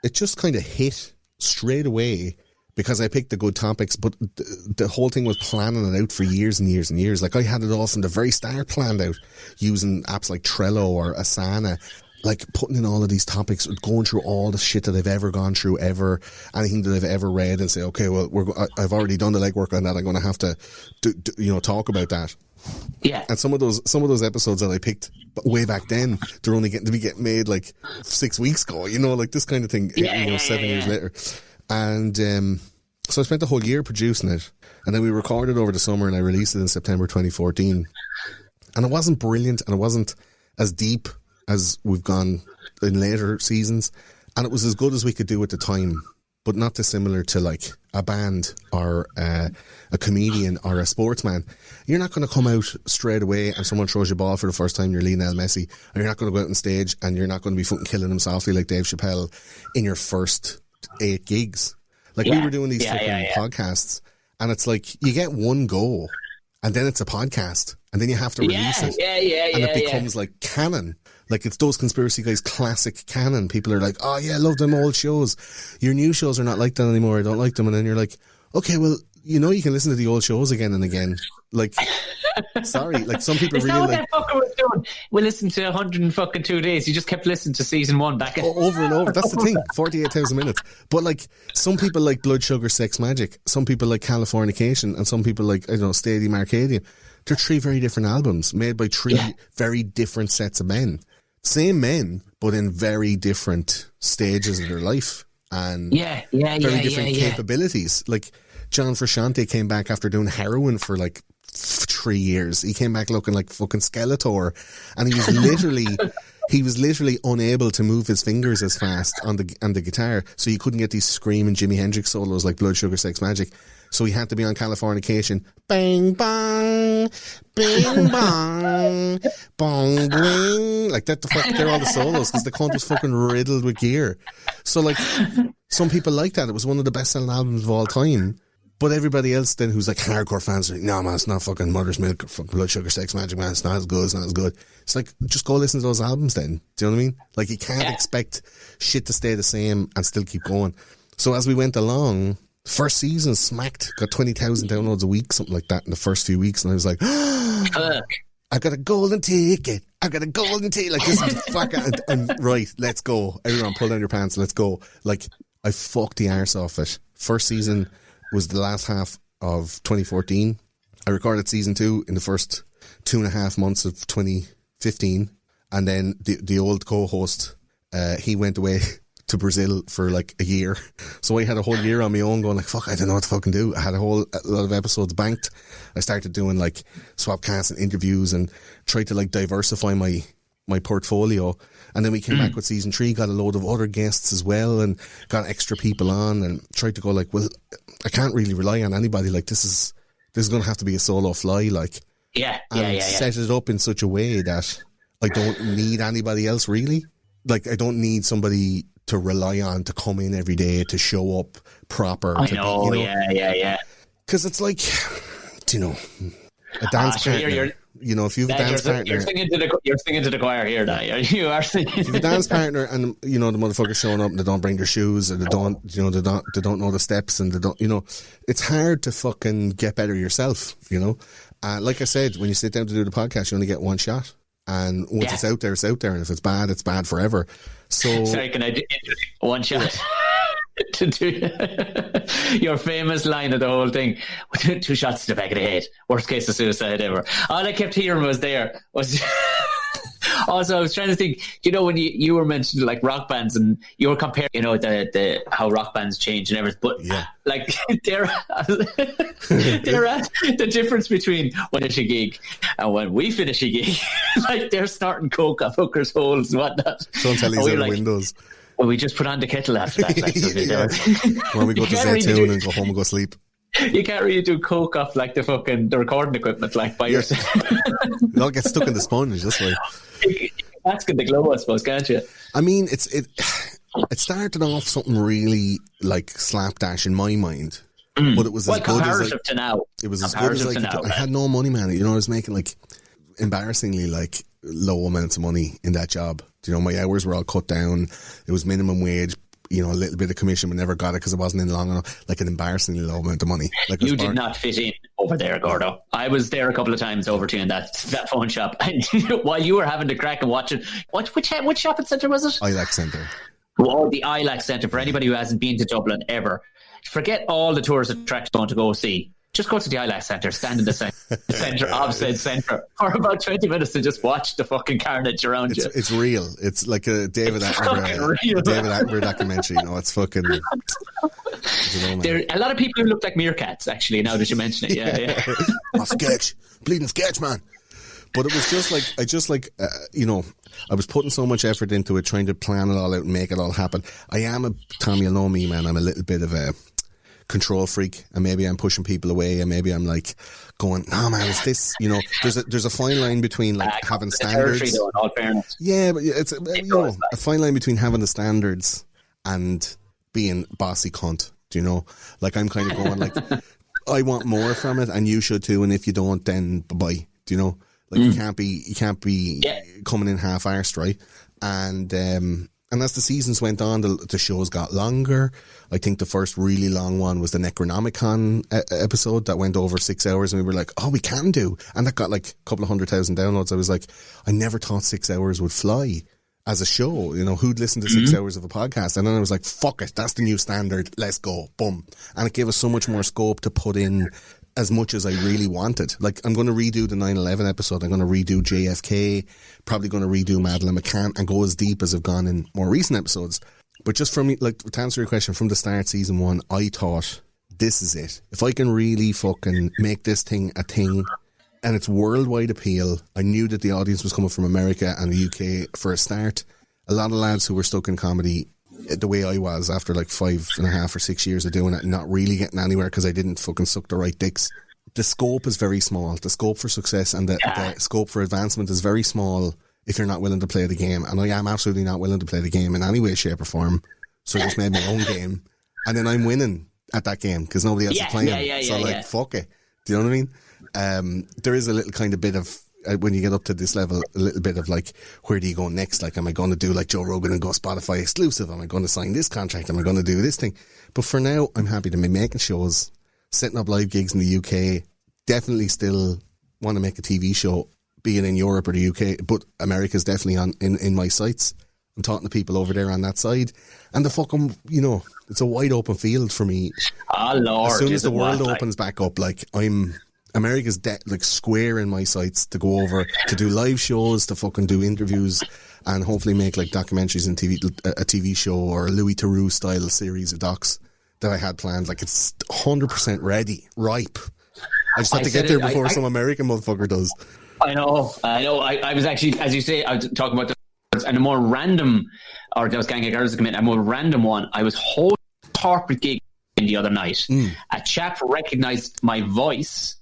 it just kind of hit straight away because I picked the good topics, but the whole thing was planning it out for years and years and years. Like, I had it all from the very start planned out using apps like Trello or Asana, like putting in all of these topics, going through all the shit that I've ever gone through, anything that I've ever read, and say, okay, well, I've already done the legwork on that. I'm going to have to, talk about that. Yeah. And some of those episodes that I picked way back then, they're only getting to be made like 6 weeks ago, like this kind of thing, 7 years later. And so I spent the whole year producing it, and then we recorded over the summer and I released it in September 2014. And it wasn't brilliant and it wasn't as deep as we've gone in later seasons, and it was as good as we could do at the time, but not dissimilar to like a band or a comedian or a sportsman. You're not going to come out straight away and someone throws you a ball for the first time, you're Lionel Messi, or you're not going to go out on stage and you're not going to be fucking killing them softly like Dave Chappelle in your first 8 gigs. Like, we were doing these podcasts, and it's like you get one go and then it's a podcast and then you have to release it. And it becomes like canon. Like, it's those conspiracy guys' classic canon. People are like, oh yeah, I love them old shows. Your new shows are not like that anymore. I don't like them. And then you're like, okay, well, you can listen to the old shows again and again. Like, sorry, like some people it's really not like. What that fucker was doing. We listened to 102 days. You just kept listening to season 1 back over and over. That's the thing. 48,000 minutes. But like, some people like Blood Sugar Sex Magic. Some people like Californication, and some people like, Stadium Arcadia. They're 3 very different albums made by 3 very different sets of men. Same men, but in very different stages of their life and very different capabilities. Like, John Frusciante came back after doing heroin for like 3 years. He came back looking like fucking Skeletor, and he was literally unable to move his fingers as fast on the guitar, so you couldn't get these screaming Jimi Hendrix solos like Blood Sugar Sex Magic. So he had to be on Californication. Bang, bang, bing, bang, bong, bling. Like that, they're all the solos because the cunt was fucking riddled with gear. So like, some people like that. It was one of the best-selling albums of all time. But everybody else then who's like hardcore fans are like, no man, it's not fucking Mother's Milk or fucking Blood Sugar Sex Magic, man. It's not as good. It's like, just go listen to those albums then. Do you know what I mean? Like, you can't expect shit to stay the same and still keep going. So as we went along, first season smacked, got 20,000 downloads a week, something like that in the first few weeks. And I was like, I got a golden ticket. Like, this is fucking, right, let's go. Everyone pull down your pants, let's go. Like, I fucked the arse off it. First season was the last half of 2014. I recorded season 2 in the first 2.5 months of 2015. And then the old co-host, he went away to Brazil for like a year. So I had a whole year on my own going like, fuck, I don't know what to fucking do. I had a lot of episodes banked. I started doing like swapcasts and interviews and tried to like diversify my portfolio. And then we came back with season 3, got a load of other guests as well and got extra people on and tried to go like, well, I can't really rely on anybody. Like this is going to have to be a solo fly. Like, set it up in such a way that I don't need anybody else really. Like I don't need somebody to rely on to come in every day to show up proper. I know, yeah. Because it's like, you know, a dance partner. You know, if you have a dance partner, you're singing to the choir here now. You are singing. If you have a dance partner, and you know the motherfuckers showing up and they don't bring their shoes, or they don't know the steps, and they don't, you know, it's hard to fucking get better yourself. You know, like I said, when you sit down to do the podcast, you only get one shot. And once it's out there, and if it's bad forever. So, sorry, can I do one shot? To do your famous line of the whole thing: 2 shots to the back of the head. Worst case of suicide ever. All I kept hearing was also, I was trying to think, you know, when you were mentioning like rock bands and you were comparing, you know, the how rock bands change and everything, but like they're the difference between when we finish a gig and when we finish a gig, like they're starting coke off hookers' holes and whatnot. Don't tell these out windows. Well, we just put on the kettle after that. Like, When we go to Zaytoon and go home and go sleep. You can't really do coke off like the recording equipment like by yourself. It all gets stuck in the sponge, that's why. That's good, the glow, I suppose, can't you? I mean, it started off something really like slapdash in my mind, but it was as good as to now. It was as good as I had no money, man. You know, I was making like embarrassingly like low amounts of money in that job. You know, my hours were all cut down. It was minimum wage. You know, a little bit of commission, but never got it because I wasn't in long enough. Like an embarrassingly low amount of money. Like you did not fit in over there, Gordo. I was there a couple of times over to you in that phone shop, and while you were having to crack and watch it, which shopping centre was it? ILAC Centre. Oh, the ILAC Centre. For anybody who hasn't been to Dublin ever, forget all the tourist attractions going to go see. Just go to the ILAC Centre, stand in the centre of said centre for about 20 minutes to just watch the fucking carnage around you. It's real. It's like a David Attenborough documentary. You know, it's fucking. There are a lot of people who look like meerkats, actually, now that you mention it. Yeah. Oh, sketch. Bleeding sketch, man. But it was just like, you know, I was putting so much effort into it, trying to plan it all out and make it all happen. Tom, you'll know me, man, I'm a little bit of a control freak, and maybe I'm pushing people away, and maybe I'm like going, no man, it's this, you know, there's a fine line between like having standards. Though, in all fairness. Yeah, but it's you know, a fine line between having the standards and being bossy cunt. Do you know? Like I'm kind of going like, I want more from it, and you should too. And if you don't, then bye. Do you know? Like you can't be coming in half-arsed, right? And as the seasons went on, the shows got longer. I think the first really long one was the Necronomicon episode that went over 6 hours, and we were like, oh, we can do. And that got like a couple of 100,000 downloads. I was like, I never thought 6 hours would fly as a show. You know, who'd listen to 6 hours of a podcast? And then I was like, fuck it, that's the new standard. Let's go. Boom. And it gave us so much more scope to put in as much as I really wanted. Like, I'm going to redo the 9/11 episode. I'm going to redo JFK, probably going to redo Madeleine McCann, and go as deep as I've gone in more recent episodes. But just from, like, to answer your question, from the start, season 1, I thought, this is it. If I can really fucking make this thing a thing, and it's worldwide appeal, I knew that the audience was coming from America and the UK for a start. A lot of lads who were stuck in comedy the way I was after like 5.5 or 6 years of doing it and not really getting anywhere because I didn't fucking suck the right dicks. The scope is very small. The scope for success and the scope for advancement is very small if you're not willing to play the game. And I am absolutely not willing to play the game in any way, shape or form. So I just made my own game. And then I'm winning at that game because nobody else is playing. Fuck it. Do you know what I mean? There is a little kind of bit of, when you get up to this level, a little bit of like, where do you go next? Like, am I going to do like Joe Rogan and go Spotify exclusive? Am I going to sign this contract? Am I going to do this thing? But for now, I'm happy to be making shows, setting up live gigs in the UK. Definitely still want to make a TV show, be it in Europe or the UK, but America's definitely in my sights. I'm talking to people over there on that side. And the fucking, you know, it's a wide open field for me. Oh, Lord. As soon as the world opens back up, like, I'm America's like square in my sights to go over to do live shows, to fucking do interviews, and hopefully make like documentaries and a TV show or a Louis Theroux style series of docs that I had planned. Like it's 100% ready, ripe. I just have to get there before some American motherfucker does. I know. I was actually, as you say, I was talking about and a more random, or those gang of girls that come in, a more random one. I was holding a corporate gig the other night. A chap recognised my voice.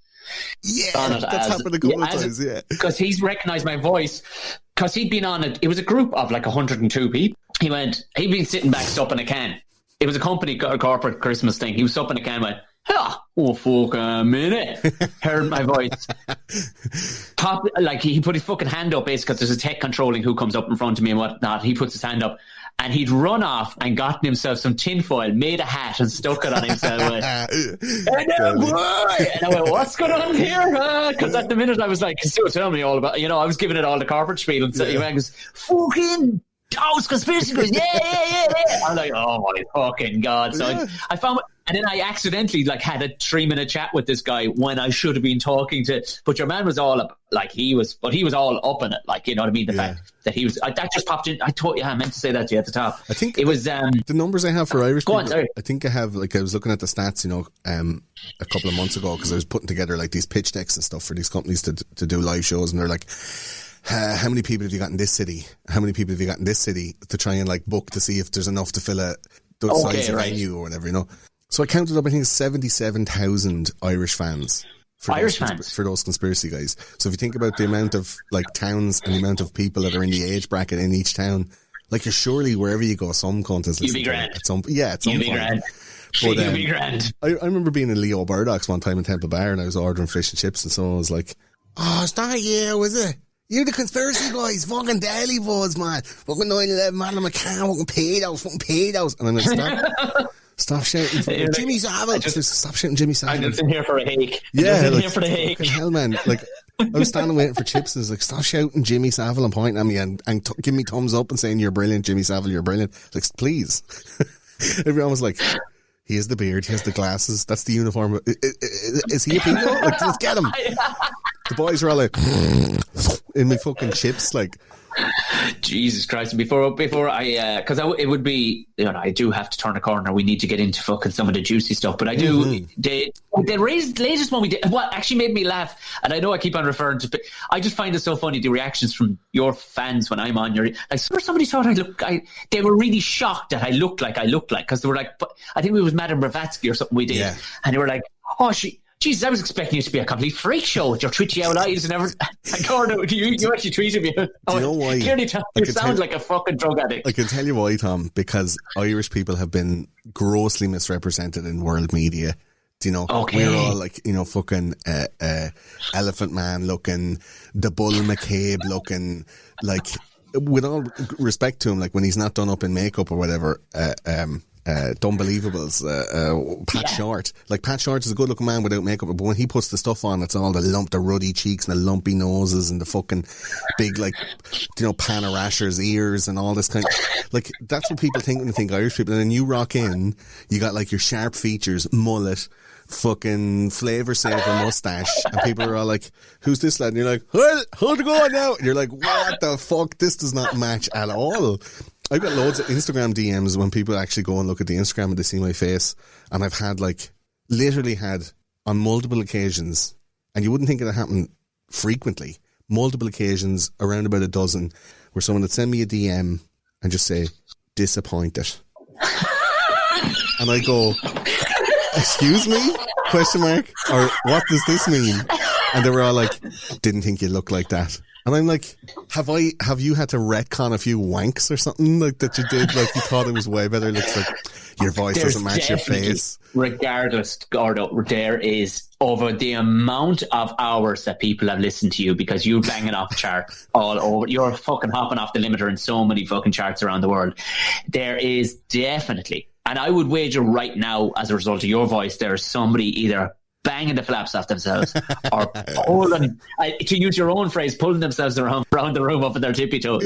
Yeah, that's happened a couple of times, yeah. Because he's recognised my voice, because he'd been on it was a group of like 102 people. He'd been sitting back supping a can. It was a company corporate Christmas thing. He was supping a can, went, oh, fuck a minute. Heard my voice. He put his fucking hand up, basically, because there's a tech controlling who comes up in front of me and whatnot. He puts his hand up, and he'd run off and gotten himself some tinfoil, made a hat, and stuck it on himself. And I went, what's going on here? Because at the minute I was like, tell me all about, I was giving it all the corporate spiel, and so he goes, fucking those conspiracy guys, yeah. I'm like, oh my fucking God. So I found, and then I accidentally had a 3-minute chat with this guy when I should have been talking to, but your man was all up, he was all up in it, you know what I mean? The fact that he was, that just popped in. I meant to say that to you at the top. I think it was, the numbers I have for Irish people, sorry. I think I have, I was looking at the stats, a couple of months ago, because I was putting together these pitch decks and stuff for these companies to do live shows, and they're like, how many people have you got in this city? How many people have you got in this city, to try and book to see if there's enough to fill a size of venue or whatever, So I counted up, I think, 77,000 Irish fans. For those conspiracy guys. So if you think about the amount of towns and the amount of people that are in the age bracket in each town, you're surely, wherever you go, some cunt is listening. You'd be grand. At some point. Grand. But, you'd be grand. I remember being in Leo Burdock's one time in Temple Bar, and I was ordering fish and chips, and someone was like, "Oh, it's not you, is it? You're the conspiracy guys, fucking Daily Buzz, man. Fucking 9/11, man, I'm a can, fucking pedos. And I'm like, stop shouting Jimmy Savile. Stop shouting Jimmy Savile. I'm just in here for a hake. Here for the hake. Fucking hell, man. I was standing waiting for chips, and I was like, stop shouting Jimmy Savile and pointing at me and give me thumbs up and saying, you're brilliant, Jimmy Savile, you're brilliant. Please. Everyone was like, he has the beard, he has the glasses, that's the uniform. Is he a pedo? Let's get him. The boys were all in my fucking chips, Jesus Christ! Before I, because it would be, I do have to turn a corner. We need to get into fucking some of the juicy stuff, but I do. Mm-hmm. The latest one we did, what actually made me laugh, and I know I keep on referring to, but I just find it so funny, the reactions from your fans when I'm on your. Somebody thought they were really shocked that I looked like, because they were like, I think it was Madame Blavatsky or something we did, and they were like, oh, Jesus, I was expecting you to be a complete freak show with your twitchy out eyes and everything. Gordo, you actually tweeted me. Do you know why? Clearly, you sound like a fucking drug addict. I can tell you why, Tom. Because Irish people have been grossly misrepresented in world media. Do you know? Okay. We're all fucking Elephant Man looking, the Bull McCabe looking, with all respect to him, when he's not done up in makeup or whatever, Dunbelievables, Pat Short. Pat Short is a good looking man without makeup, but when he puts the stuff on, it's all the ruddy cheeks and the lumpy noses and the fucking big, Panarasher's ears and all this kind of, that's what people think when they think Irish people. And then you rock in, you got your sharp features, mullet, fucking Flavor Saver mustache, and people are all like, who's this lad? And you're like, hold it going now. And you're like, what the fuck? This does not match at all. I've got loads of Instagram DMs when people actually go and look at the Instagram and they see my face, and I've had literally had on multiple occasions, and you wouldn't think it happened frequently, multiple occasions, around about a dozen, where someone would send me a DM and just say, disappointed. And I go, excuse me? Question mark? Or what does this mean? And they were all like, didn't think you looked like that. And I'm like, have you had to retcon a few wanks or something that you did? You thought it was way better. It looks like your voice doesn't match your face. Regardless, Gordo, there is over the amount of hours that people have listened to you because you're banging off a chart all over. You're fucking hopping off the limiter in so many fucking charts around the world. There is definitely, and I would wager right now, as a result of your voice, there's somebody either banging the flaps off themselves or pulling, to use your own phrase, pulling themselves around around the room up in their tippy toes,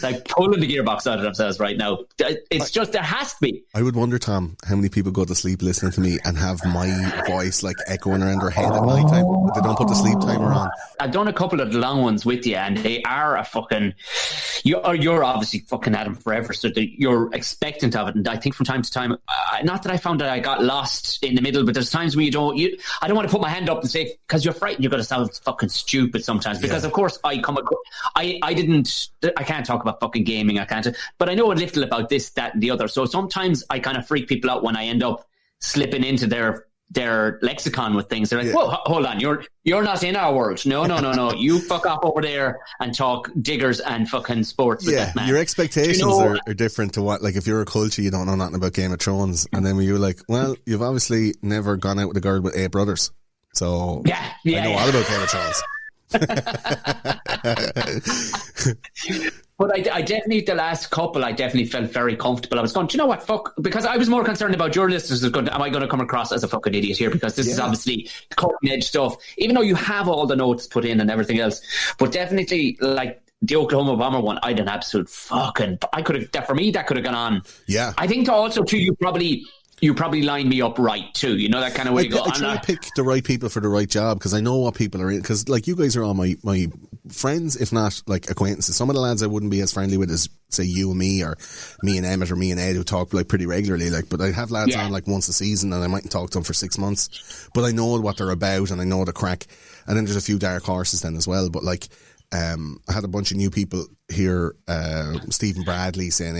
like pulling the gearbox out of themselves right now. It's just, there has to be. I would wonder, Tom, how many people go to sleep listening to me and have my voice like echoing around their head at night time. They don't put the sleep timer on. I've done a couple of the long ones with you, and they are a fucking... You're obviously fucking at them forever, so you're expectant of it. And I think from time to time, not that I found that I got lost in the middle, but there's times where I don't want to put my hand up and say, because you're frightened, you're going to sound fucking stupid sometimes. Because of course I can't talk about fucking gaming, I can't, but I know a little about this, that, and the other. So sometimes I kind of freak people out when I end up slipping into their lexicon with things. They're like, whoa, hold on, you're not in our world. No. You fuck off over there and talk diggers and fucking sports with that man. Your expectations are different to what, like, if you're a culture, you don't know nothing about Game of Thrones, and then when you're like, well, you've obviously never gone out with a girl with 8 brothers, so I know all about Game of Thrones. But I definitely, the last couple, I definitely felt very comfortable. I was going, do you know what, fuck, because I was more concerned about your listeners. Am I going to come across as a fucking idiot here? Because this is obviously cutting edge stuff, even though you have all the notes put in and everything else. But definitely, like the Oklahoma bomber one, I had an absolute fucking, for me, that could have gone on. Yeah. I think also too, you probably line me up right too, you know, that kind of way. I try to pick the right people for the right job, because I know what people are in. Because like, you guys are all my friends, if not like acquaintances. Some of the lads I wouldn't be as friendly with as, say, you and me, or me and Emmett, or me and Ed, who talk like pretty regularly. Like, but I have lads on like once a season, and I mightn't talk to them for 6 months. But I know what they're about, and I know the crack. And then there's a few dark horses then as well. But like, I had a bunch of new people here. Stephen Bradley saying,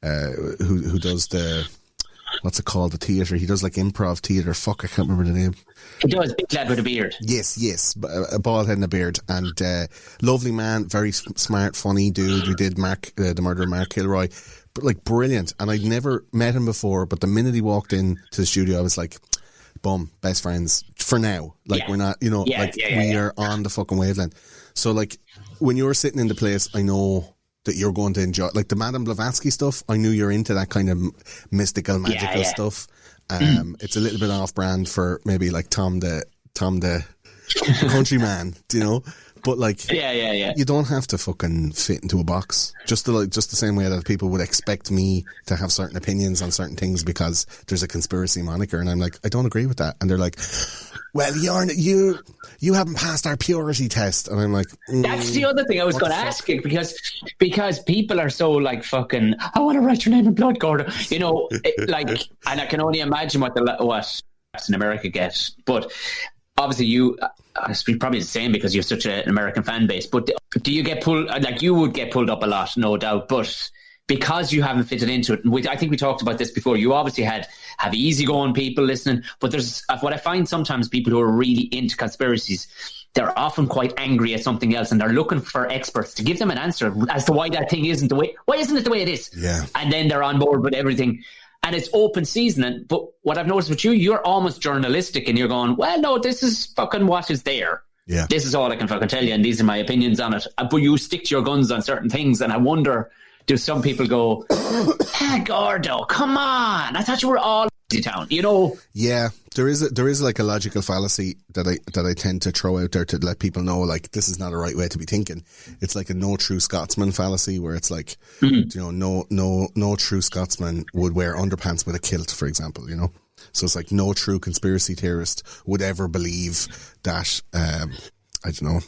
who does the, what's it called, the theatre? He does like improv theatre. Fuck, I can't remember the name. He does, big lad with a beard. Yes, a bald head and a beard. And lovely man, very smart, funny dude. We did the murder of Mark Kilroy. But like, brilliant. And I'd never met him before, but the minute he walked in to the studio, I was like, boom, best friends for now. Like, we're not, you know, we are on the fucking wavelength. So like, when you're sitting in the place, I know that you're going to enjoy, like the Madame Blavatsky stuff. I knew you're into that kind of mystical, magical stuff. It's a little bit off brand for maybe like Tom the countryman, you know. But like, you don't have to fucking fit into a box. Just the same way that people would expect me to have certain opinions on certain things because there's a conspiracy moniker, and I'm like, I don't agree with that. And they're like, well, you haven't passed our purity test, and I'm like, that's the other thing I was going to ask you, because people are so like, fucking, I want to write your name in blood, Gordo, you know, like, and I can only imagine what in America gets, but obviously it's probably the same because you have such an American fan base. But do you get pulled? Like, you would get pulled up a lot, no doubt. But because you haven't fitted into it, I think we talked about this before. You obviously have easygoing people listening, but there's what I find sometimes, people who are really into conspiracies, they're often quite angry at something else, and they're looking for experts to give them an answer as to why that thing isn't the way. Why isn't it the way it is? Yeah. And then they're on board with everything. And it's open season. But what I've noticed with you, you're almost journalistic, and you're going, well, no, this is fucking what is there. Yeah. This is all I can fucking tell you, and these are my opinions on it. But you stick to your guns on certain things, and I wonder, do some people go, Gordo, come on, I thought you were all town, you know? Yeah, there is like a logical fallacy that I tend to throw out there to let people know, like, this is not a right way to be thinking. It's like a no true Scotsman fallacy, where it's like, you know, no true Scotsman would wear underpants with a kilt, for example, you know? So it's like, no true conspiracy theorist would ever believe that, I don't know,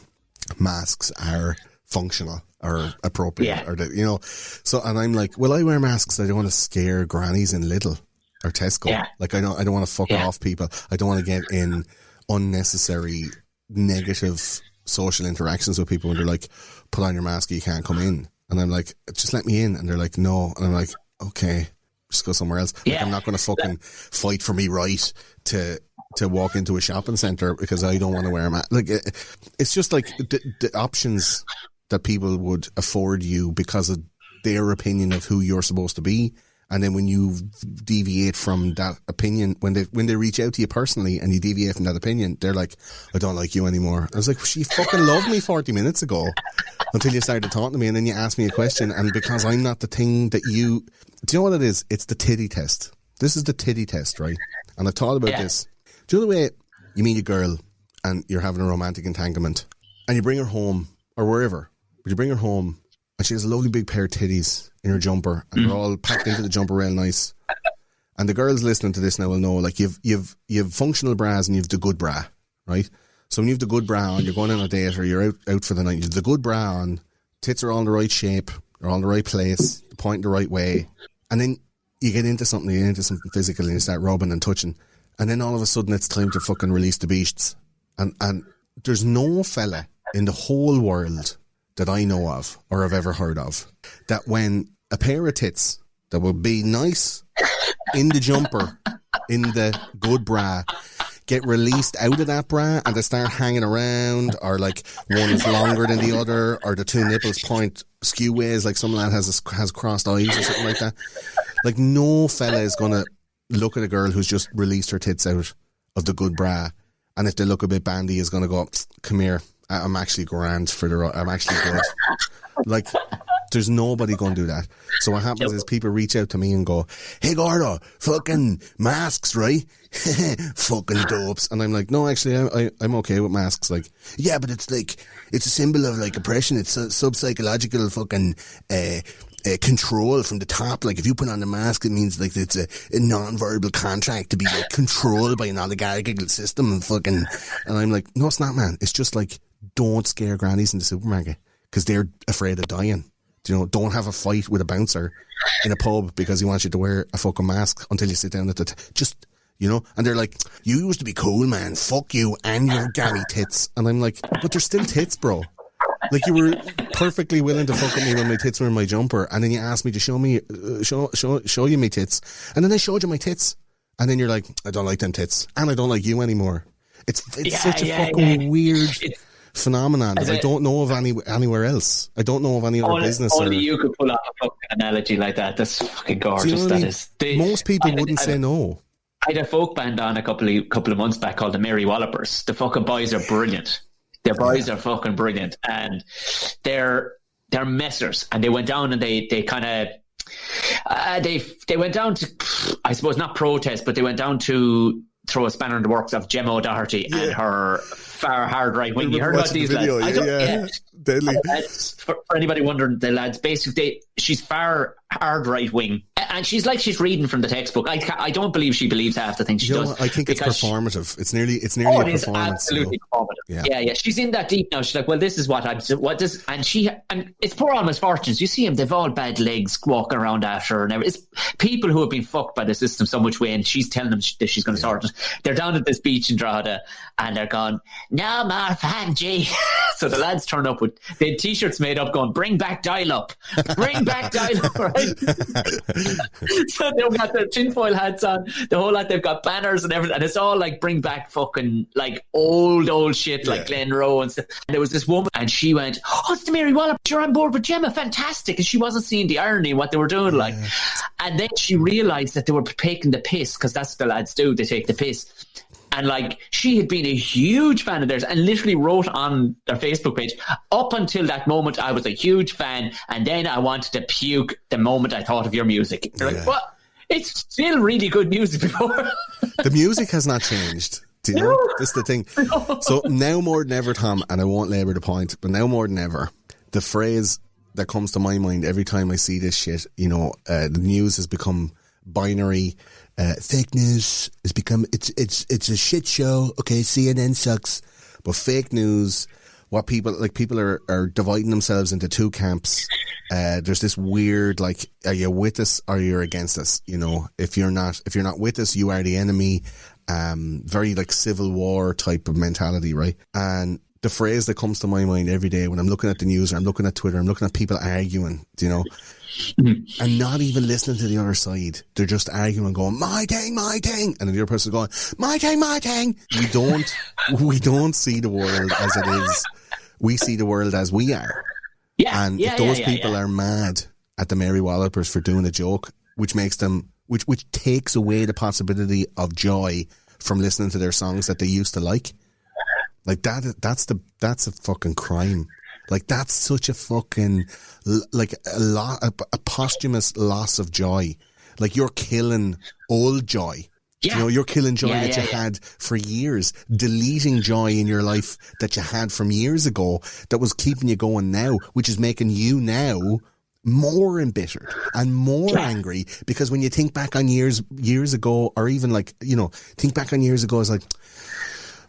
masks are functional or appropriate, or that, you know. So, and I'm like, well, I wear masks. I don't want to scare grannies in Lidl or Tesco. Yeah. Like, I don't want to fuck off people. I don't want to get in unnecessary negative social interactions with people when they're like, put on your mask, you can't come in. And I'm like, just let me in. And they're like, no. And I'm like, okay, just go somewhere else. Like, I'm not going to fucking fight for me right to walk into a shopping centre because I don't want to wear a mask. Like, it's just like the options that people would afford you because of their opinion of who you're supposed to be. And then when you deviate from that opinion, when they reach out to you personally and you deviate from that opinion, they're like, I don't like you anymore. I was like, she fucking loved me 40 minutes ago until you started talking to me, and then you asked me a question, and because I'm not the thing that you... Do you know what it is? It's the titty test. This is the titty test, right? And I've thought about this. Do you know the way you meet a girl and you're having a romantic entanglement and you bring her home or wherever, but you bring her home and she has a lovely big pair of titties in her jumper and they're all packed into the jumper real nice. And the girls listening to this now will know, like, you've functional bras and you've the good bra, right? So when you've the good bra on, you're going on a date or you're out for the night, you've the good bra on, tits are all in the right shape, they're all in the right place, the point the right way, and then you get into something physical and you start rubbing and touching, and then all of a sudden it's time to fucking release the beasts. And there's no fella in the whole world that I know of or have ever heard of that when a pair of tits that will be nice in the jumper, in the good bra, get released out of that bra and they start hanging around, or like one is longer than the other, or the two nipples point skew ways, like some lad has crossed eyes or something like that. Like, no fella is going to look at a girl who's just released her tits out of the good bra, and if they look a bit bandy, is going to go, come here, I'm actually grand I'm actually good. Like, there's nobody going to do that. So what happens is people reach out to me and go, hey Gordo, fucking masks, right? Fucking dopes. And I'm like, no, actually, I'm okay with masks. Like, yeah, but it's like, it's a symbol of like oppression. It's a sub-psychological fucking control from the top. Like, if you put on the mask, it means like it's a non-verbal contract to be like controlled by an oligarchical system and fucking. And I'm like, no, it's not, man. It's just like, don't scare grannies in the supermarket because they're afraid of dying. You know, don't have a fight with a bouncer in a pub because he wants you to wear a fucking mask until you sit down at the just, you know, and they're like, you used to be cool, man, fuck you and your gammy tits. And I'm like, but they're still tits, bro. Like, you were perfectly willing to fuck with me when my tits were in my jumper, and then you asked me to show you my tits, and then I showed you my tits, and then you're like, I don't like them tits, and I don't like you anymore. It's such a fucking weird phenomenon that I don't know of anywhere else. I don't know of any other business. Only you could pull off a fucking analogy like that. That's fucking gorgeous. That is. Most people wouldn't say no. I had a folk band on a couple of months back called the Merry Wallopers. The fucking boys are brilliant. Their boys are fucking brilliant, and they're messers. And they went down and they kind of they went down to, I suppose, not protest, but they went down to throw a spanner in the works of Gemma O'Doherty and her far hard right wing. You heard about these video, lads? Deadly. For anybody wondering, the lads, basically, she's far hard right wing, and she's reading from the textbook. I don't believe she believes half the things she does. I think it's performative. It's nearly a performance. Absolutely performative. Yeah. She's in that deep now. She's like, well, this is and it's poor Alma's fortunes. You see them; they've all bad legs walking around after her, and everything. It's people who have been fucked by the system some which way, and she's telling them that she's going to sort it. They're down at this beach in Drogheda, and they're going, no more fan G. So the lads turn up with they had t-shirts made up going, bring back dial-up, right? So they've got their tinfoil hats on, the whole lot, they've got banners and everything, and it's all like bring back fucking like old shit like Glen Rowe and stuff. And there was this woman, and she went, oh, it's the Mary Wallop, you're on board with Gemma, fantastic. And she wasn't seeing the irony in what they were doing, like. And then she realised that they were taking the piss, because that's what the lads do, they take the piss. And like, she had been a huge fan of theirs and literally wrote on their Facebook page, up until that moment I was a huge fan, and then I wanted to puke the moment I thought of your music. You're like, what? It's still really good music before. The music has not changed. Do you know? That's the thing. So now more than ever, Tom, and I won't labour the point, but now more than ever, the phrase that comes to my mind every time I see this shit, you know, the news has become binary. Fake news has become it's a shit show. Okay, CNN sucks, but fake news. What people are dividing themselves into two camps. There's this weird, like, are you with us or you're against us? You know, if you're not with us, you are the enemy. Very like Civil War type of mentality, right? And the phrase that comes to my mind every day when I'm looking at the news or I'm looking at Twitter, I'm looking at people arguing, you know, and not even listening to the other side. They're just arguing, going, my thing. And then the other person's going, my thing. We don't see the world as it is. We see the world as we are. If those people are mad at the Mary Wallopers for doing a joke, which makes them, which takes away the possibility of joy from listening to their songs that they used to like that's a fucking crime. Like, that's such a fucking, like, a posthumous loss of joy. Like, you're killing old joy You know, you're killing joy that you had for years, deleting joy in your life that you had from years ago that was keeping you going now, which is making you now more embittered and more angry, because when you think back on years ago, or even like, you know, think back on years ago, it's like,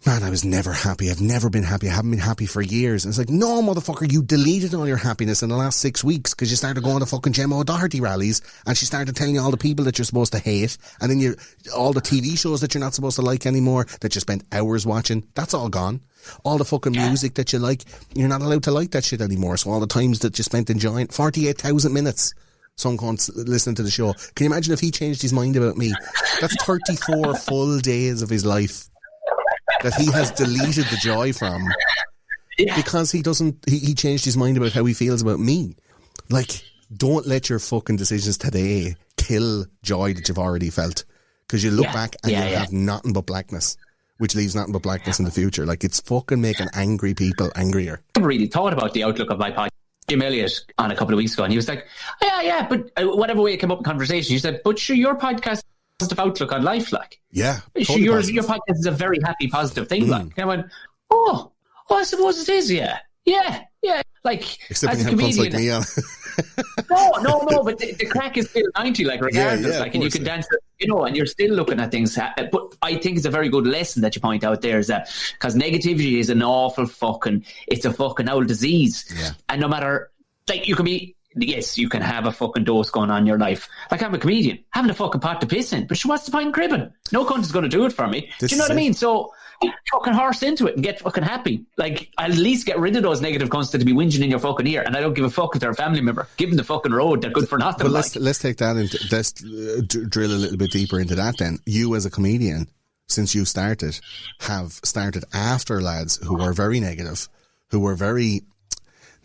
man, I was never happy. I've never been happy. I haven't been happy for years. And it's like, no, motherfucker, you deleted all your happiness in the last 6 weeks because you started going to fucking Gemma O'Doherty rallies, and she started telling you all the people that you're supposed to hate, and then all the TV shows that you're not supposed to like anymore, that you spent hours watching, that's all gone. All the fucking music that you like, you're not allowed to like that shit anymore. So all the times that you spent enjoying 48,000 minutes, some cunts listening to the show. Can you imagine if he changed his mind about me? That's 34 full days of his life that he has deleted the joy from because he changed his mind about how he feels about me. Like, don't let your fucking decisions today kill joy that you've already felt, because you look back and you have nothing but blackness, which leaves nothing but blackness in the future. Like, it's fucking making angry people angrier. I haven't really thought about the outlook of my podcast. Jim Elliott on a couple of weeks ago, and he was like, but whatever way it came up in conversation, he said, but sure, your podcast positive outlook on life, like. Yeah. Totally your podcast is a very happy, positive thing, like. And I went, I suppose it is, yeah. Like, except as a like comedian. me on. no, but the crack is still 90, like, regardless, like, and you can dance, you know, and you're still looking at things. But I think it's a very good lesson that you point out there, is that, because negativity is an awful it's a fucking old disease. Yeah. And no matter, like, you can be, yes, you can have a fucking dose going on in your life. Like, I'm a comedian, having a fucking pot to piss in, but what's the point in cribbing? No cunt is going to do it for me. Do you know what I mean? So, fucking horse into it and get fucking happy. Like, I'll at least get rid of those negative cunts that to be whinging in your fucking ear, and I don't give a fuck if they're a family member. Give them the fucking road, they're good for nothing. Well, let's take that into, let's drill a little bit deeper into that then. You as a comedian, since you started, have started after lads who were very negative, who were very,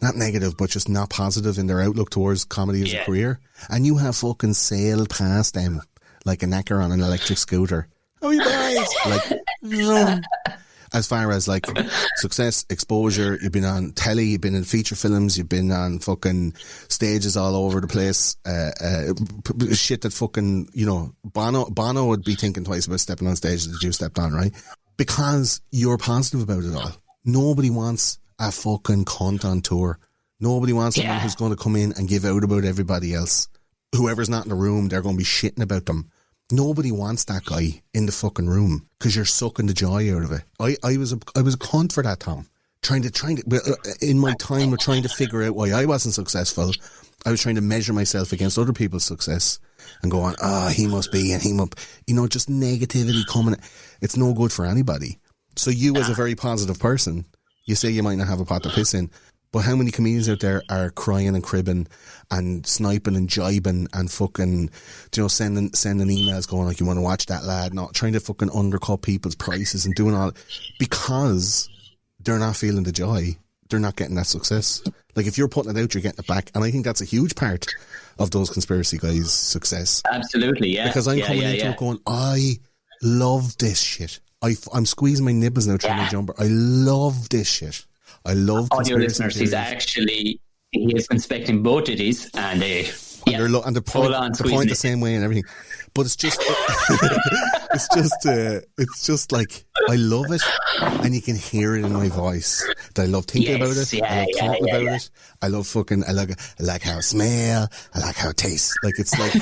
not negative, but just not positive in their outlook towards comedy as a career. And you have fucking sailed past them like a knacker on an electric scooter. Oh, you guys! Like, as far as like success, exposure, you've been on telly, you've been in feature films, you've been on fucking stages all over the place. Shit that fucking, you know, Bono would be thinking twice about stepping on stage that you stepped on, right? Because you're positive about it all. Nobody wants a fucking cunt on tour. Nobody wants someone who's going to come in and give out about everybody else. Whoever's not in the room, they're going to be shitting about them. Nobody wants that guy in the fucking room, because you're sucking the joy out of it. I was a cunt for that, Tom. Trying to in my time of trying to figure out why I wasn't successful, I was trying to measure myself against other people's success and go on, he must be, and he must, you know, just negativity coming. It's no good for anybody. So you, as a very positive person, you say you might not have a pot to piss in, but how many comedians out there are crying and cribbing and sniping and jibing and fucking, you know, sending emails going like, you want to watch that lad, not trying to fucking undercut people's prices and doing all, because they're not feeling the joy. They're not getting that success. Like, if you're putting it out, you're getting it back. And I think that's a huge part of those conspiracy guys' success. Absolutely, yeah. Because I'm coming into it going, I love this shit. I'm squeezing my nipples now trying to jump. I love this shit. I love audio listeners. He is inspecting both of these, and they and the point the same way and everything. But it's just it's just like, I love it, and you can hear it in my voice that I love thinking about it. I love talking about it. I love fucking. I like how it smells. I like how it tastes. Like, it's like.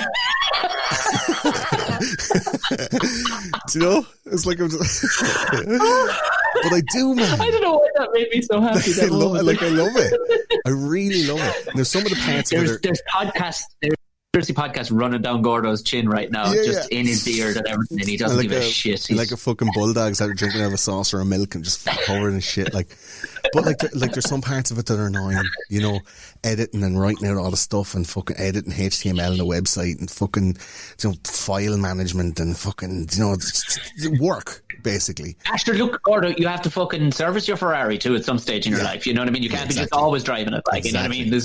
Do you know? It's like I'm just. But I do, man. I don't know why that made me so happy. I love it. I really love it. There's some of the parts there's podcasts running down Gordo's chin right now, in his beard and everything, and he doesn't give a shit. He's like a fucking bulldog's out drinking out of a saucer of milk and just covered in shit. But there's some parts of it that are annoying, you know, editing and writing out all the stuff and fucking editing HTML on the website and fucking, you know, file management and fucking, you know, work. Basically. Actually, look, Gordo, you have to fucking service your Ferrari too at some stage in your life. You know what I mean? You can't be just always driving it. Like, you know what I mean? You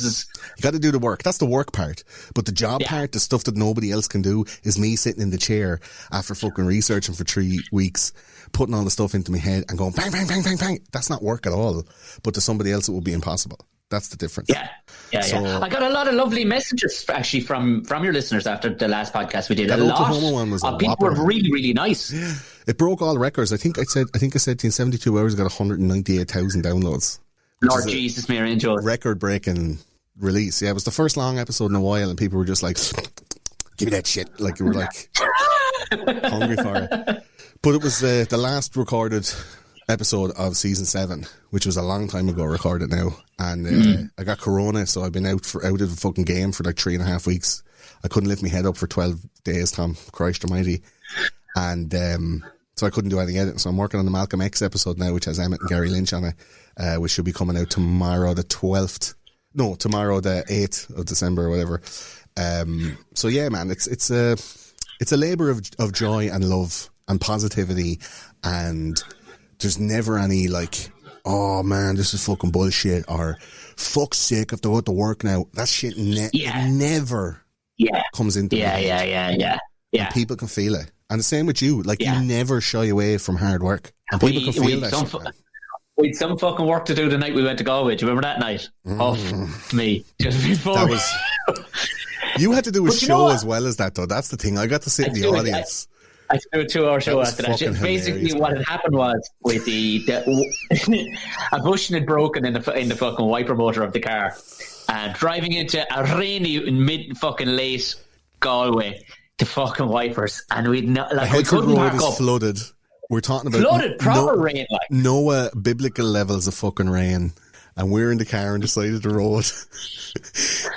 got to do the work. That's the work part. But the job part, the stuff that nobody else can do, is me sitting in the chair after fucking researching for 3 weeks, putting all the stuff into my head and going bang, bang, bang, bang, bang. That's not work at all. But to somebody else, it would be impossible. That's the difference. Yeah. I got a lot of lovely messages actually from your listeners after the last podcast we did. That Oklahoma one was people were really, really nice. Yeah. It broke all the records. I think I said in 72 hours it got 198,000 downloads. Lord Jesus, Mary and Joe. Record-breaking release. Yeah, it was the first long episode in a while, and people were just like, "Give me that shit!" Like you were like hungry for it. But it was the last recorded episode of season 7, which was a long time ago recorded now, and I got corona, so I've been out of the fucking game for like 3.5 weeks. I couldn't lift my head up for 12 days, Tom. Christ almighty. And so I couldn't do any editing, so I'm working on the Malcolm X episode now, which has Emmett and Gary Lynch on it, which should be coming out tomorrow the 8th of December or whatever. So yeah, man, it's a labour of joy and love and positivity, and there's never any like, oh man, this is fucking bullshit, or fuck's sake, I have to go to work now. That shit never comes into my head. Yeah. And people can feel it. And the same with you. Like, you never shy away from hard work. And people can feel that shit, man. We had some fucking work to do the night we went to Galway. Do you remember that night? Me. Just before. You had to do a show as well as that, though. That's the thing. I got to sit in the audience. I had to do a 2-hour show after that. Basically, what had happened was with a bushing had broken in the fucking wiper motor of the car, and driving into a rainy mid fucking late Galway, the fucking wipers, and we couldn't park up. Flooded. We're talking about flooded, proper rain, like no biblical levels of fucking rain. And we're in the car on the side of the road,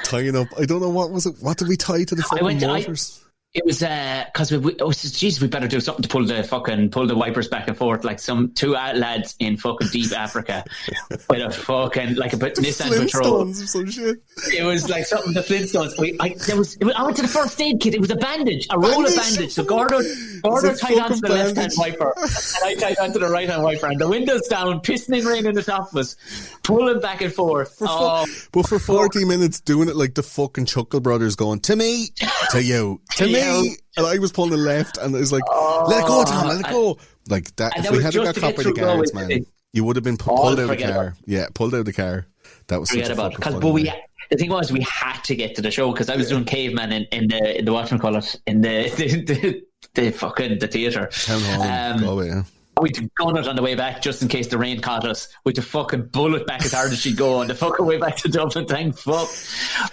tying up. I don't know what was it. What did we tie to the fucking motors? It was because we better do something to pull the wipers back and forth, like some two lads in fucking deep Africa with a fucking like a Nissan Patrol. Or some shit. It was like something the Flintstones. I went to the first aid kit. It was a bandage, a roll of bandage. So Gordo tied onto the left hand wiper, and I tied onto the right hand wiper, and the windows down, pissing rain in the top of us, pulling back and forth. But for 40 minutes doing it like the fucking Chuckle Brothers, going to me, to you, to me. And I was pulling the left, and it was like, let it go, Tom, let it go. Like that. If we hadn't got caught by the guards, man, you would have been pulled out of the car. Yeah, pulled out of the car. That was forget about it. Because the thing was, we had to get to the show because I was doing Caveman in the whatchamacallit in the fucking the theatre. Town hall. Galway, yeah. We'd gone it on the way back just in case the rain caught us. With the fucking bullet back as hard as she'd go on the fucking way back to Dublin. Thank fuck.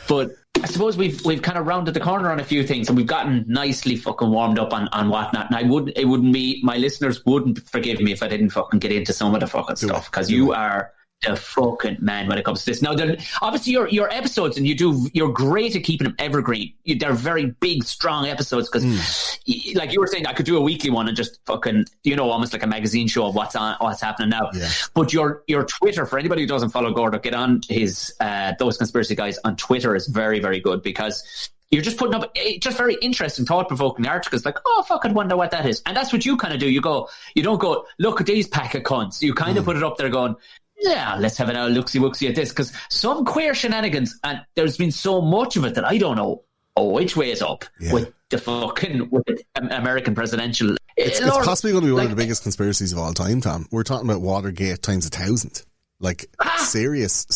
But I suppose we've kind of rounded the corner on a few things, and we've gotten nicely fucking warmed up on whatnot. And it wouldn't be, my listeners wouldn't forgive me if I didn't fucking get into some of the fucking stuff, because you are the fucking man when it comes to this. Now, obviously your episodes, and you're great at keeping them evergreen. They're very big, strong episodes because, like you were saying, I could do a weekly one and just fucking, almost like a magazine show of what's happening now. Yeah. But your Twitter, for anybody who doesn't follow Gordo, get on his Those Conspiracy Guys on Twitter, is very, very good, because you're just putting up just very interesting, thought-provoking articles like, oh, fuck, I wonder what that is. And that's what you kind of do. You don't go, look at these pack of cunts. You kind of put it up there going, yeah, let's have an old looksy-wooksy at this, because some queer shenanigans, and there's been so much of it that I don't know which way is up with the American presidential. It's possibly going to be one of the biggest conspiracies of all time, Tom. We're talking about Watergate times 1,000. Like, serious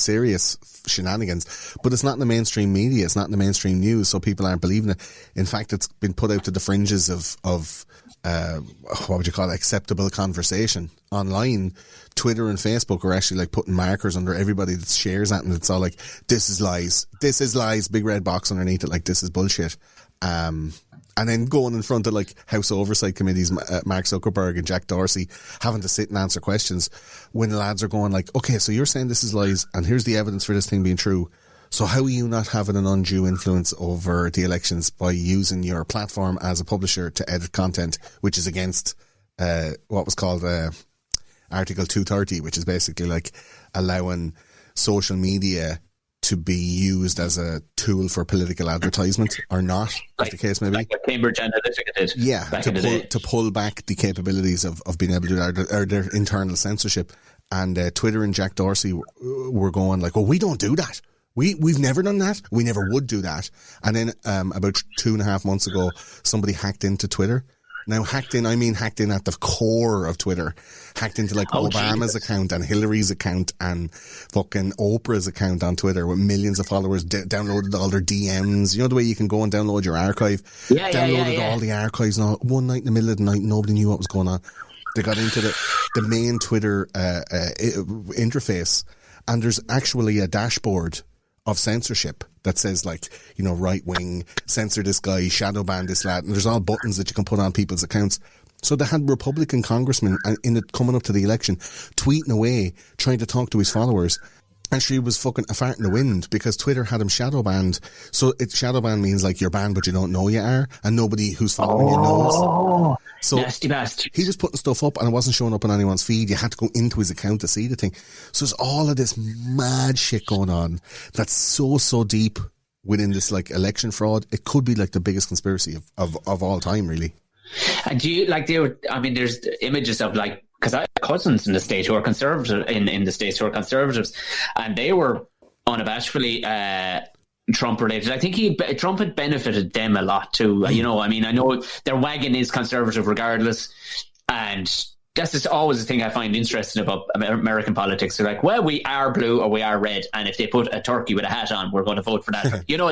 shenanigans. But it's not in the mainstream media. It's not in the mainstream news, so people aren't believing it. In fact, it's been put out to the fringes of what would you call it, acceptable conversation online. Twitter and Facebook are actually like putting markers under everybody that shares that, and it's all like, this is lies, big red box underneath it, like, this is bullshit. And then going in front of like House Oversight Committees, Mark Zuckerberg and Jack Dorsey, having to sit and answer questions when the lads are going like, okay, so you're saying this is lies, and here's the evidence for this thing being true. So how are you not having an undue influence over the elections by using your platform as a publisher to edit content, which is against what was called Article 230, which is basically like allowing social media to be used as a tool for political advertisement or not, like, as the case may be. Like what Cambridge Analytica did. Yeah, to pull back the capabilities of being able to do that, or their internal censorship. And Twitter and Jack Dorsey were going like, well, we don't do that. We've never done that. We never would do that. And then about 2.5 months ago, somebody hacked into Twitter Now, hacked in at the core of Twitter. Hacked into like Obama's account and Hillary's account and fucking Oprah's account on Twitter with millions of followers, downloaded all their DMs. You know the way you can go and download your archive? Downloaded all the archives and all. One night in the middle of the night, nobody knew what was going on. They got into the main Twitter interface, and there's actually a dashboard of censorship that says, like, you know, right wing, censor this guy, shadow ban this lad, and there's all buttons that you can put on people's accounts. So they had Republican congressmen coming up to the election tweeting away, trying to talk to his followers, and she was fucking a fart in the wind because Twitter had him shadow banned. So shadow ban means like you're banned but you don't know you are, and nobody who's following you knows. So nasty bastard. He was putting stuff up and it wasn't showing up on anyone's feed. You had to go into his account to see the thing. So there's all of this mad shit going on that's so deep within this like election fraud. It could be like the biggest conspiracy of all time, really. And do you like there's images of like, because I have cousins in the state who are conservative in the states who are conservatives, and they were unabashedly Trump related. I think Trump had benefited them a lot too. You know, I mean, I know their wagon is conservative regardless, and that's just always the thing I find interesting about American politics. They're like, well, we are blue or we are red, and if they put a turkey with a hat on, we're going to vote for that. You know,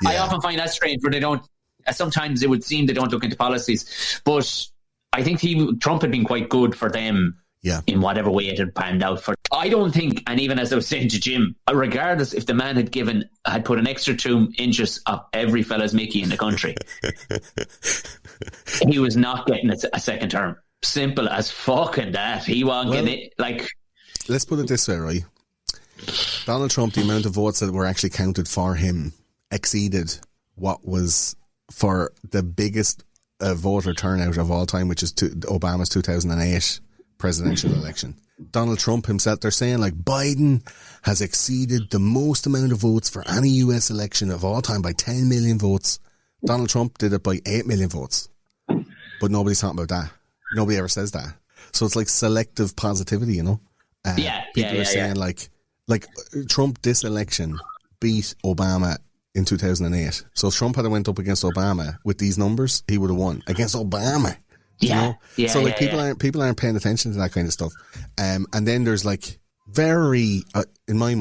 I often find that strange where they don't. Sometimes it would seem they don't look into policies, but I think Trump had been quite good for them. Yeah. In whatever way it had panned out for. I don't think, and even as I was saying to Jim, regardless if the man had put an extra 2 inches of every fella's Mickey in the country, he was not getting a second term. Simple as fucking that. He wasn't getting it. Like, let's put it this way, right? Donald Trump, the amount of votes that were actually counted for him exceeded what was for the biggest voter turnout of all time, which is Obama's 2008 presidential election. Donald Trump himself, they're saying like Biden has exceeded the most amount of votes for any US election of all time by 10 million votes. Donald Trump did it by 8 million votes. But nobody's talking about that. Nobody ever says that. So it's like selective positivity, you know? People are saying like Trump this election beat Obama in 2008. So if Trump had went up against Obama with these numbers, he would have won against Obama. People aren't paying attention to that kind of stuff. And then there's like very, in my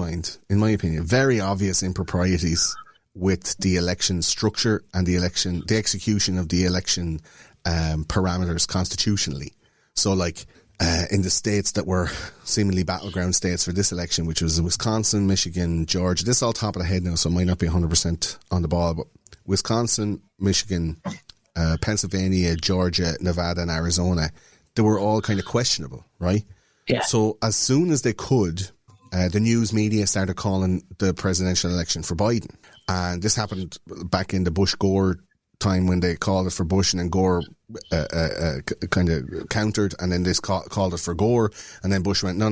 opinion, very obvious improprieties with the election structure and the execution of the election parameters constitutionally. So like in the states that were seemingly battleground states for this election, which was Wisconsin, Michigan, Georgia. This is all top of the head now, so it might not be 100% on the ball, but Wisconsin, Michigan, Pennsylvania, Georgia, Nevada, and Arizona, they were all kind of questionable, right? Yeah. So as soon as they could, the news media started calling the presidential election for Biden. And this happened back in the Bush-Gore time when they called it for Bush, and then Gore kind of countered, and then this called it for Gore, and then Bush went, no,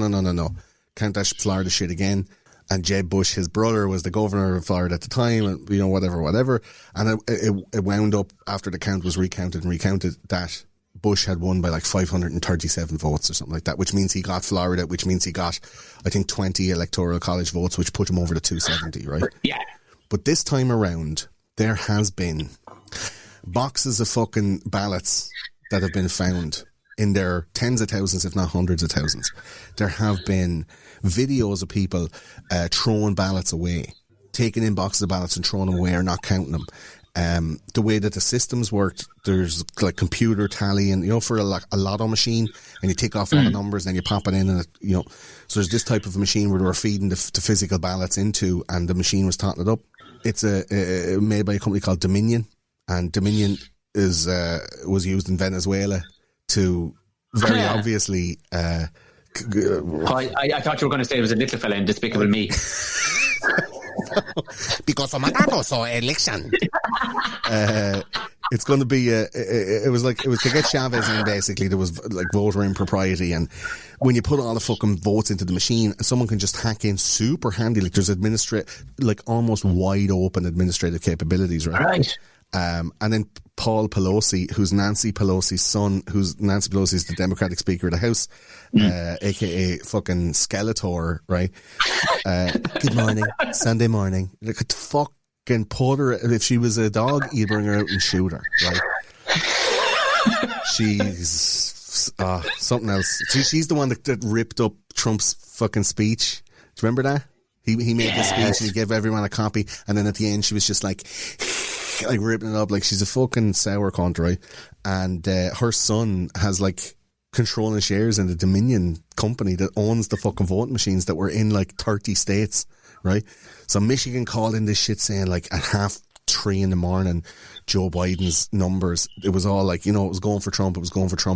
can't that Florida shit again. And Jeb Bush, his brother, was the governor of Florida at the time, and, you know, whatever. And it wound up, after the count was recounted, that Bush had won by like 537 votes or something like that, which means he got Florida, which means he got, I think, 20 electoral college votes, which put him over the 270, right? Yeah. But this time around, there has been boxes of fucking ballots that have been found in their tens of thousands, if not hundreds of thousands. There have been videos of people throwing ballots away, taking in boxes of ballots and throwing them away or not counting them. The way that the systems worked, there's like computer tally, and, you know, for a lotto machine, and you take off all the numbers and then you pop it in, and you know, so there's this type of machine where they were feeding the physical ballots into, and the machine was totting it up. It's made by a company called Dominion, and Dominion was used in Venezuela to very obviously. I thought you were going to say it was a little fella in Despicable Me. Because of Matamoso election. It's going to be it was to get Chavez in. Basically, there was like voter impropriety, and when you put all the fucking votes into the machine, someone can just hack in super handy. Like there's almost wide open administrative capabilities, right? And then Paul Pelosi, who's Nancy Pelosi's son, Nancy Pelosi's the Democratic Speaker of the House, aka fucking Skeletor, right? Good morning, Sunday morning. Like, could fucking put her, if she was a dog, you'd bring her out and shoot her, right? She's something else. She's the one that ripped up Trump's fucking speech. Do you remember that? He made the speech and he gave everyone a copy, and then at the end she was just like ripping it up. Like, she's a fucking sour cunt, right? And her son has like controlling shares in the Dominion company that owns the fucking voting machines that were in like 30 states, right? So Michigan called in this shit saying like at 3:30 in the morning, Joe Biden's numbers, it was all like, it was going for Trump,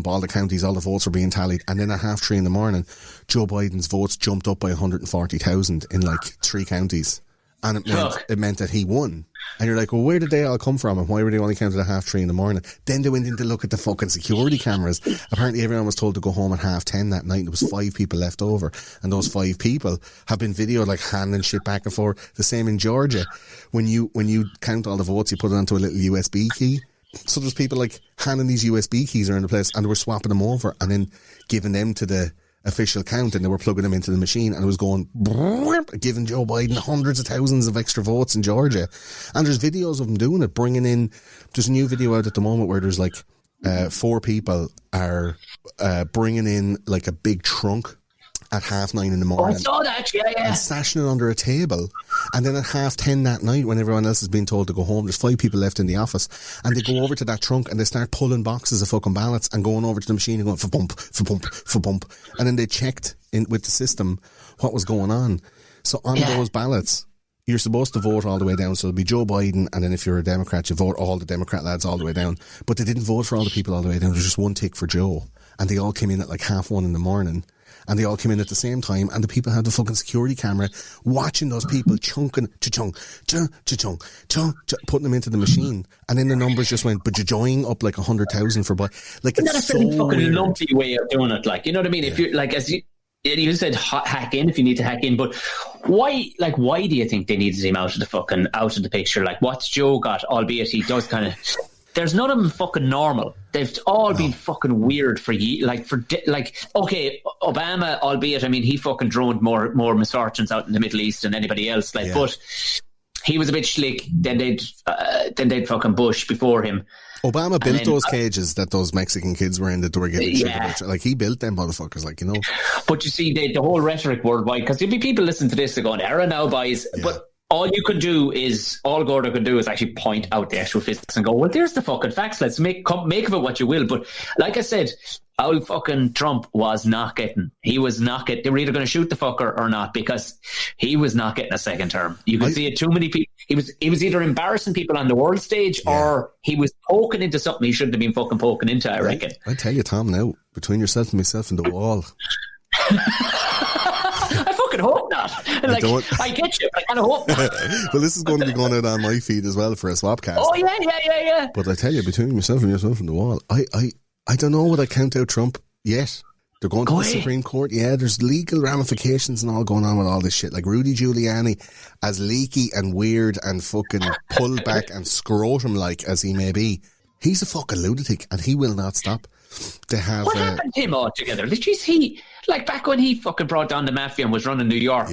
all the counties, all the votes were being tallied, and then at 3:30 in the morning, Joe Biden's votes jumped up by 140,000 in like 3 counties, and it meant that he won. And you're like, well, where did they all come from, and why were they only counted at 3:30 in the morning? Then they went in to look at the fucking security cameras. Apparently everyone was told to go home at 10:30 that night, and there was 5 people left over, and those 5 people have been videoed like handing shit back and forth. The same in Georgia. When you count all the votes, you put it onto a little USB key. So there's people like handing these USB keys around the place, and they were swapping them over and then giving them to the official count, and they were plugging them into the machine, and it was going giving Joe Biden hundreds of thousands of extra votes in Georgia. And there's videos of them doing it, bringing in, there's a new video out at the moment where there's like 4 people are bringing in like a big trunk at 9:30 in the morning. I saw that, yeah. And stashing it under a table. And then at 10:30 that night, when everyone else has been told to go home, there's 5 people left in the office, and they go over to that trunk and they start pulling boxes of fucking ballots and going over to the machine and going for bump. And then they checked in with the system what was going on. So on those ballots, you're supposed to vote all the way down. So it'll be Joe Biden, and then if you're a Democrat, you vote all the Democrat lads all the way down. But they didn't vote for all the people all the way down. There's just one tick for Joe. And they all came in at like 1:30 in the morning. And they all came in at the same time, and the people had the fucking security camera watching those people chunking, putting them into the machine, and then the numbers just went bajoing up like 100,000 for like. Isn't that it's a pretty so fucking weird. lumpy way of doing it? Like, you know what I mean? If you're like, as you said, hack in if you need to hack in, but why do you think they needed him out of the picture? Like, what's Joe got? Albeit he does kind of. There's none of them fucking normal. They've all been fucking weird for years. Okay, Obama, albeit, I mean, he fucking droned more misfortunes out in the Middle East than anybody else. But he was a bit slick. Then they'd fucking Bush before him. Obama built those cages that those Mexican kids were in that they were getting shit about. Like, he built them motherfuckers, like, But you see, the whole rhetoric worldwide, because there'll be people listening to this, they're going, "Era now, boys." Yeah. But all Gordo can do is actually point out the actual physics and go, well, there's the fucking facts. Let's make of it what you will. But like I said, old fucking Trump was not getting. They were either going to shoot the fucker or not, because he was not getting a second term. You can see it. Too many people. He was either embarrassing people on the world stage, or he was poking into something he shouldn't have been fucking poking into, I reckon. I tell you, Tom, now, between yourself and myself and the wall. I fucking hope not. I get you, but I kind of hope not. Well, this is going to be going out on my feed as well for a swapcast. Oh, yeah. But I tell you, between yourself and the wall, I don't know would I count out Trump yet. They're going to the Supreme Court. Yeah, there's legal ramifications and all going on with all this shit. Like Rudy Giuliani, as leaky and weird and fucking pulled back and scrotum-like as he may be, he's a fucking lunatic, and he will not stop. What happened to him altogether? Like back when he fucking brought down the mafia and was running New York,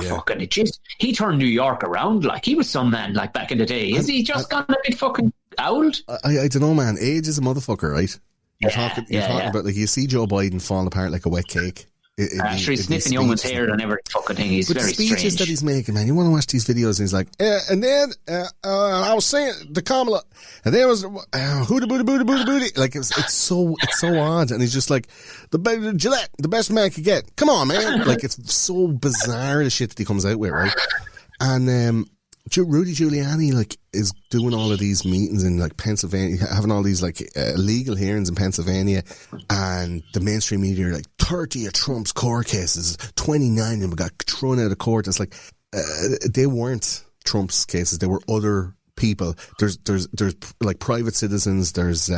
he turned New York around. Like, he was some man, like, back in the day. Is he just gone a bit fucking old? I don't know, man. Age is a motherfucker, right? You're talking about, like, you see Joe Biden falling apart like a wet cake. He's sniffing young's hair and every fucking thing. He's very strange. The speeches that he's making, man, you want to watch these videos, and he's like, and then I was saying to Kamala, and there was hooty booty. Like, it's so odd, and he's just like, Gillette, the best man could get. Come on, man. Like, it's so bizarre, the shit that he comes out with, right? And Rudy Giuliani, like, is doing all of these meetings in, like, Pennsylvania, having all these, like, legal hearings in Pennsylvania, and the mainstream media are like, 30 of Trump's court cases, 29 of them got thrown out of court. It's like, they weren't Trump's cases, they were other people. There's like private citizens, there's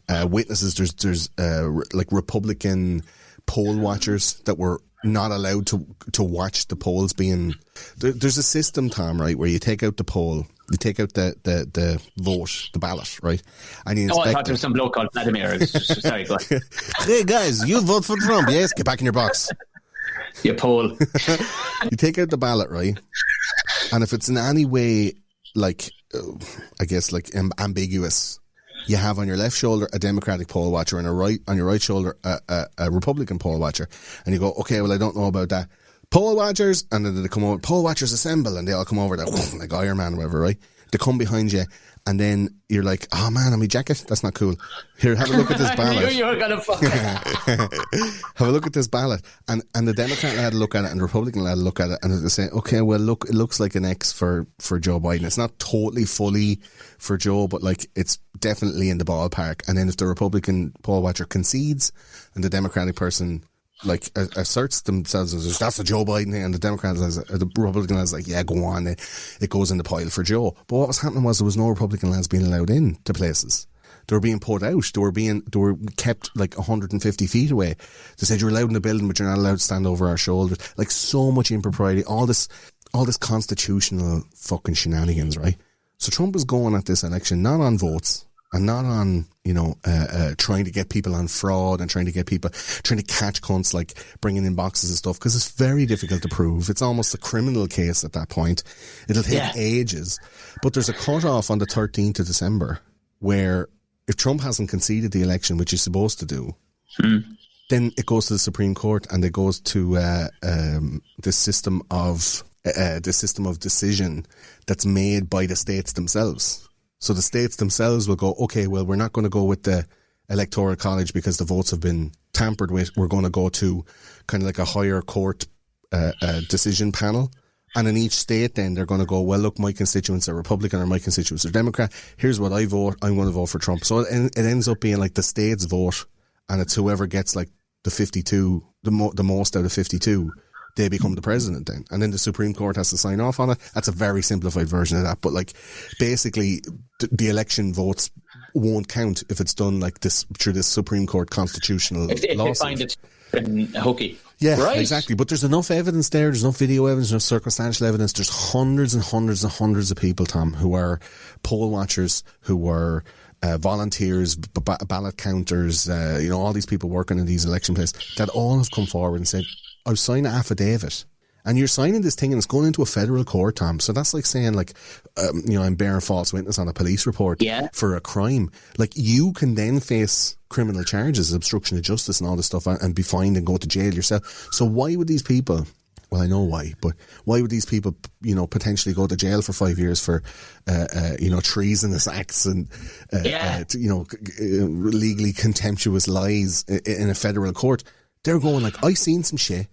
witnesses, there's like Republican poll watchers that were not allowed to watch the polls being. There's a system, Tom, right, where you take out the poll, you take out the vote, the ballot, right, and you inspect. I thought there was some bloke called Vladimir. Sorry, go on. Hey guys, you vote for Trump? Yes, get back in your box. You poll. You take out the ballot, right, and if it's in any way, like, I guess, like ambiguous, you have on your left shoulder a Democratic poll watcher and on your right shoulder a Republican poll watcher. And you go, okay, well, I don't know about that. Poll watchers, and then they come over, poll watchers assemble, and they all come over, like Iron Man or whatever, right? They come behind you, and then you're like, oh man, on my jacket? That's not cool. Here, have a look at this ballot. I knew you were going to fuck Have a look at this ballot. And the Democrat lad look at it, and the Republican lad look at it, and they say, okay, well, look, it looks like an X for Joe Biden. It's not totally fully for Joe, but like it's definitely in the ballpark. And then if the Republican poll watcher concedes, and the Democratic person like asserts themselves as that's a Joe Biden thing, and the Democrats, the Republican lads like, yeah, go on, it goes in the pile for Joe. But what was happening was there was no Republican lads being allowed in to places. They were being put out. They were kept like 150 feet away. They said you're allowed in the building, but you're not allowed to stand over our shoulders. Like so much impropriety, all this constitutional fucking shenanigans, right? So Trump is going at this election not on votes. And not on, trying to get people on fraud and trying to catch cunts, like bringing in boxes and stuff, because it's very difficult to prove. It's almost a criminal case at that point. It'll take ages. But there's a cut-off on the 13th of December where if Trump hasn't conceded the election, which he's supposed to do, then it goes to the Supreme Court and it goes to this system of decision that's made by the states themselves. So the states themselves will go, okay, well, we're not going to go with the Electoral College because the votes have been tampered with. We're going to go to kind of like a higher court decision panel. And in each state, then they're going to go, well, look, my constituents are Republican or my constituents are Democrat. Here's what I vote. I'm going to vote for Trump. So it ends up being like the states vote, and it's whoever gets like the 52, the most out of 52. They become the president then. And then the Supreme Court has to sign off on it. That's a very simplified version of that. But like, basically, the election votes won't count if it's done like this through this Supreme Court constitutional if they find it hooky. Yeah, right. Exactly. But there's enough evidence there. There's enough video evidence, there's circumstantial evidence. There's hundreds and hundreds and hundreds of people, Tom, who are poll watchers, who are volunteers, ballot counters, all these people working in these election places that all have come forward and said, I've signed an affidavit. And you're signing this thing and it's going into a federal court, Tom. So that's like saying like, I'm bearing false witness on a police report for a crime. Like you can then face criminal charges, obstruction of justice and all this stuff and be fined and go to jail yourself. So why would these people, well, I know why, but why would these people, potentially go to jail for 5 years for, treasonous acts and, legally contemptuous lies in a federal court? They're going like, I seen some shit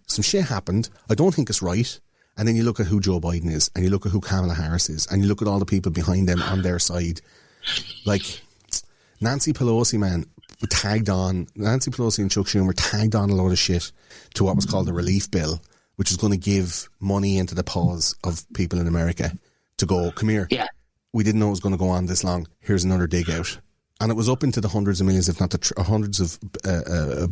happened, I don't think it's right. And then you look at who Joe Biden is, and you look at who Kamala Harris is, and you look at all the people behind them on their side. Like, Nancy Pelosi, man, Nancy Pelosi and Chuck Schumer tagged on a load of shit to what was called the relief bill, which is going to give money into the paws of people in America to go, come here. Yeah. We didn't know it was going to go on this long. Here's another dig out. And it was up into the hundreds of millions, if not the hundreds of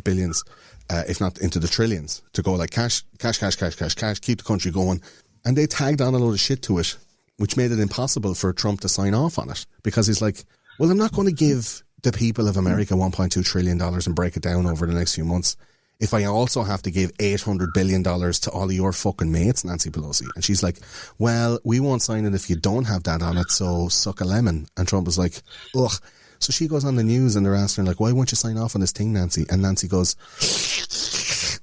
billions, if not into the trillions, to go like cash, keep the country going. And they tagged on a load of shit to it, which made it impossible for Trump to sign off on it. Because he's like, well, I'm not going to give the people of America $1.2 trillion and break it down over the next few months if I also have to give $800 billion to all of your fucking mates, Nancy Pelosi. And she's like, well, we won't sign it if you don't have that on it, so suck a lemon. And Trump was like, ugh. So she goes on the news and they're asking her, like, why won't you sign off on this thing, Nancy? And Nancy goes,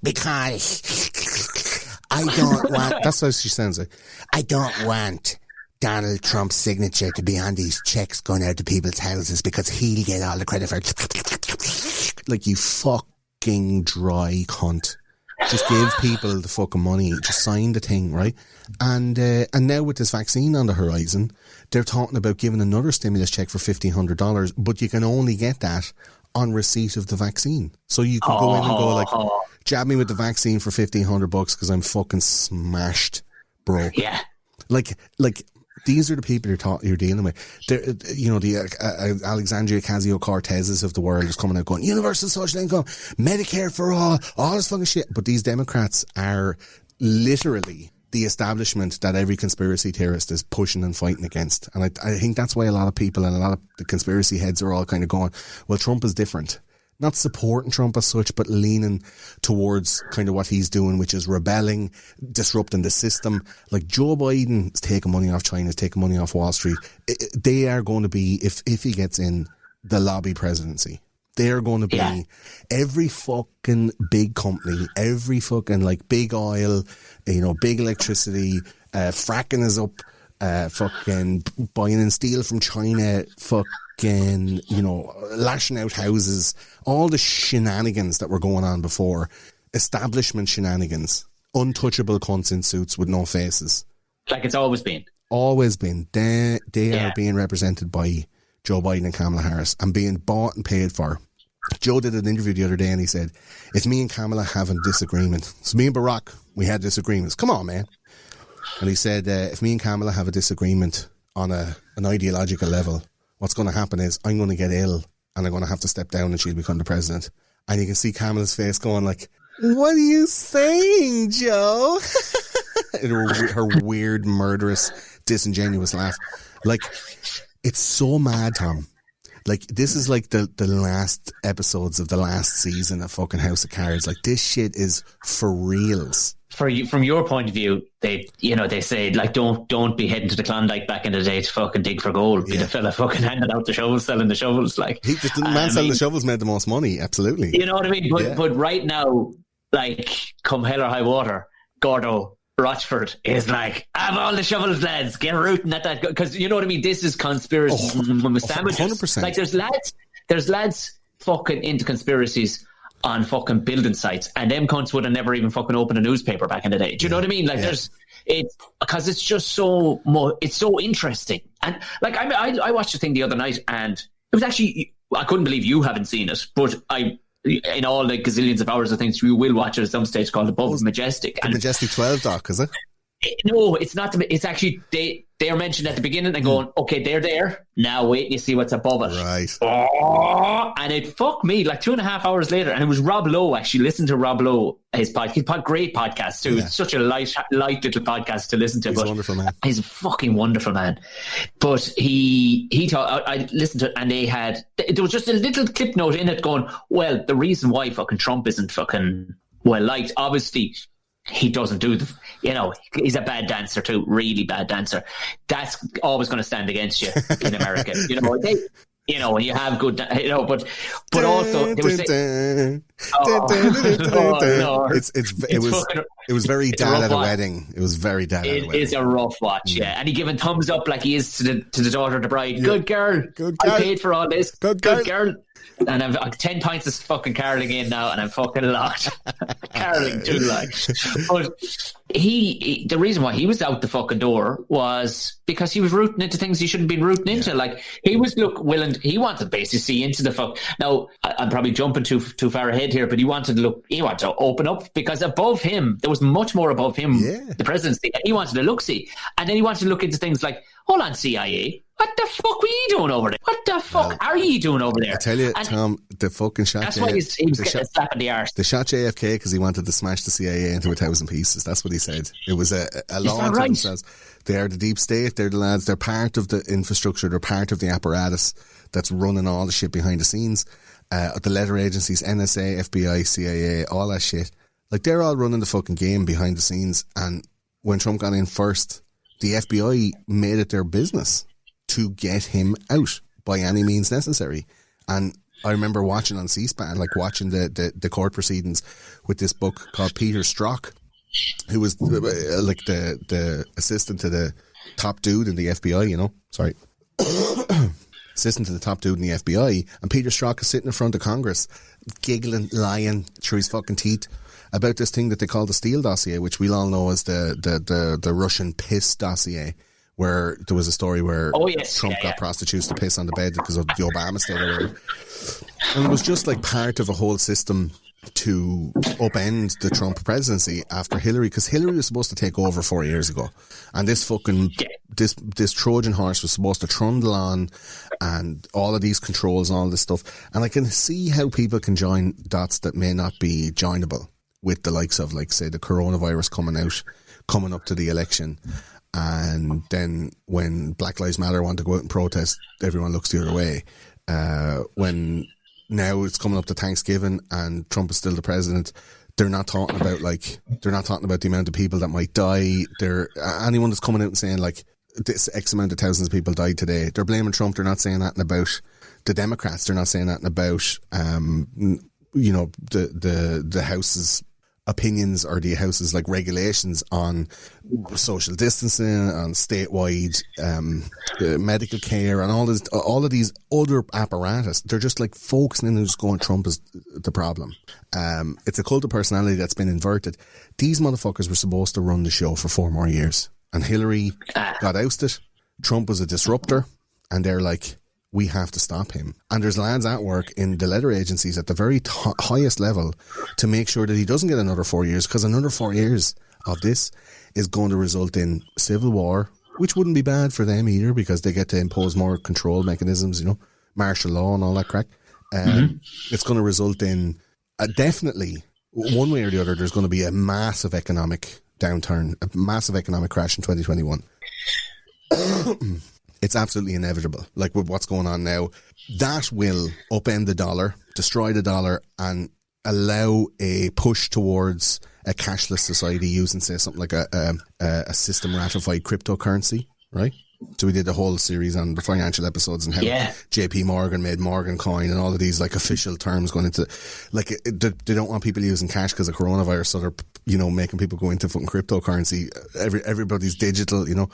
because I don't want, that's how she sounds like, I don't want Donald Trump's signature to be on these checks going out to people's houses because he'll get all the credit for it. Like, you fucking dry cunt. Just give people the fucking money. Just sign the thing, right? And now with this vaccine on the horizon, they're talking about giving another stimulus check for $1,500, but you can only get that on receipt of the vaccine. So you can go in and go like, jab me with the vaccine for $1,500 because I'm fucking smashed, bro. Yeah. Like these are the people you're dealing with. The Alexandria Ocasio-Cortezes of the world is coming out going, universal social income, Medicare for all this fucking shit. But these Democrats are literally the establishment that every conspiracy theorist is pushing and fighting against. And I think that's why a lot of people and a lot of the conspiracy heads are all kind of going, well, Trump is different. Not supporting Trump as such, but leaning towards kind of what he's doing, which is rebelling, disrupting the system. Like Joe Biden is taking money off China, is taking money off Wall Street. They are going to be, if he gets in, the lobby presidency. They're going to be every fucking big company, every fucking like big oil, big electricity, fracking is up, fucking buying in steel from China, fucking, lashing out houses, all the shenanigans that were going on before, establishment shenanigans, untouchable cunts in suits with no faces. Like it's always been. Always been. They are being represented by Joe Biden and Kamala Harris and being bought and paid for. Joe did an interview the other day and he said, if me and Kamala have a disagreement, so me and Barack, we had disagreements. Come on, man. And he said, if me and Kamala have a disagreement on an ideological level, what's going to happen is I'm going to get ill and I'm going to have to step down and she'll become the president. And you can see Kamala's face going like, what are you saying, Joe? her weird, murderous, disingenuous laugh. Like, it's so mad, Tom. Like, this is like the last episodes of the last season of fucking House of Cards. Like, this shit is for reals. For you, from your point of view, they say, like, don't be heading to the Klondike back in the day to fucking dig for gold. Be the fella fucking handing out the shovels, selling the shovels. Like, the man selling the shovels made the most money, absolutely. You know what I mean? But right now, like, come hell or high water, Gordo, Rochford is like, have all the shovels, lads, get rooting at that. Because you know what I mean? This is conspiracy sandwiches. 100%. Like, there's lads fucking into conspiracies on fucking building sites, and them cunts would have never even fucking opened a newspaper back in the day. Do you know what I mean? Like, because it's just so it's so interesting. And like, I watched the thing the other night, and it was actually, I couldn't believe you haven't seen it, but in all the gazillions of hours of things, you will watch it at some stage, called Above Majestic. The Majestic 12 doc, is it? No, it's not. It's actually, they are mentioned at the beginning and going, okay, they're there. Now wait and you see what's above it. Right. Oh, and it fucked me like 2.5 hours later. And it was Rob Lowe, actually. Listen to Rob Lowe, his podcast. Great podcast too. Yeah. It's such a light little podcast to listen to. He's a wonderful man. He's a fucking wonderful man. But he taught, I listened to it, and there was just a little clip note in it going, well, the reason why fucking Trump isn't fucking well liked, obviously, he doesn't do he's a bad dancer too, really bad dancer. That's always going to stand against you in America. When you have good, but also they were saying, it was very dad at a wedding. It was very dad at a wedding. It is a rough watch, yeah. And he giving thumbs up like he is to the daughter of the bride. Yeah. Good girl. I paid for all this. Good girl. And I've 10 pints of fucking caroling in now, and I'm fucking locked. Caroling too, like. But the reason why he was out the fucking door was because he was rooting into things he shouldn't be rooting into. Like, he was willing. He wanted to basically see into the fuck. Now, I'm probably jumping too far ahead here, but he wanted to open up, because above him there was much more above him, the presidency, and he wanted to look-see, and then he wanted to look into things like, hold on, CIA. What the fuck were you doing over there? What the fuck are you doing over there? I tell you, Tom, the fucking shot. That's why he was getting a slap in the arse. They shot JFK because he wanted to smash the CIA into 1,000 pieces. That's what he said. It was a law to themselves. They are the deep state. They're the lads. They're part of the infrastructure. They're part of the apparatus that's running all the shit behind the scenes. The letter agencies, NSA, FBI, CIA, all that shit. Like, they're all running the fucking game behind the scenes. And when Trump got in first, the FBI made it their business to get him out by any means necessary. And I remember watching on C-SPAN, like watching the court proceedings with this book called Peter Strzok, who was like the assistant to the top dude in the FBI, Sorry. Assistant to the top dude in the FBI. And Peter Strzok is sitting in front of Congress, giggling, lying through his fucking teeth about this thing that they call the Steele dossier, which we'll all know as the Russian piss dossier, where there was a story where Trump got prostitutes to piss on the bed because of the Obama state or whatever. And it was just like part of a whole system to upend the Trump presidency after Hillary, because Hillary was supposed to take over 4 years ago. And this fucking, this Trojan horse was supposed to trundle on, and all of these controls and all this stuff. And I can see how people can join dots that may not be joinable with the likes of, like, say, the coronavirus coming up to the election. And then when Black Lives Matter want to go out and protest, everyone looks the other way. When now it's coming up to Thanksgiving and Trump is still the president, they're not talking about the amount of people that might die. Anyone that's coming out and saying, like, this X amount of thousands of people died today, they're blaming Trump. They're not saying that about the Democrats. They're not saying nothing about, you know, the House's opinions or the House's like regulations on social distancing, on statewide medical care, and all of these other apparatus. They're just like focusing in and just going, Trump is the problem. It's a cult of personality that's been inverted. These motherfuckers were supposed to run the show for 4 more years, and Hillary got ousted. Trump was a disruptor, and they're like, we have to stop him. And there's lads at work in the letter agencies at the very highest level to make sure that he doesn't get another 4 years, because another 4 years of this is going to result in civil war, which wouldn't be bad for them either, because they get to impose more control mechanisms, you know, martial law and all that crack. It's going to result in definitely, one way or the other, there's going to be a massive economic downturn, a massive economic crash in 2021. It's absolutely inevitable. Like with what's going on now, that will upend the dollar, destroy the dollar, and allow a push towards a cashless society using, say, something like a system ratified cryptocurrency, right? So we did the whole series on the financial episodes and how JP Morgan made Morgan coin and all of these like official terms going into, like, they don't want people using cash because of coronavirus, so they're, you know, making people go into fucking cryptocurrency. Everybody's digital, you know.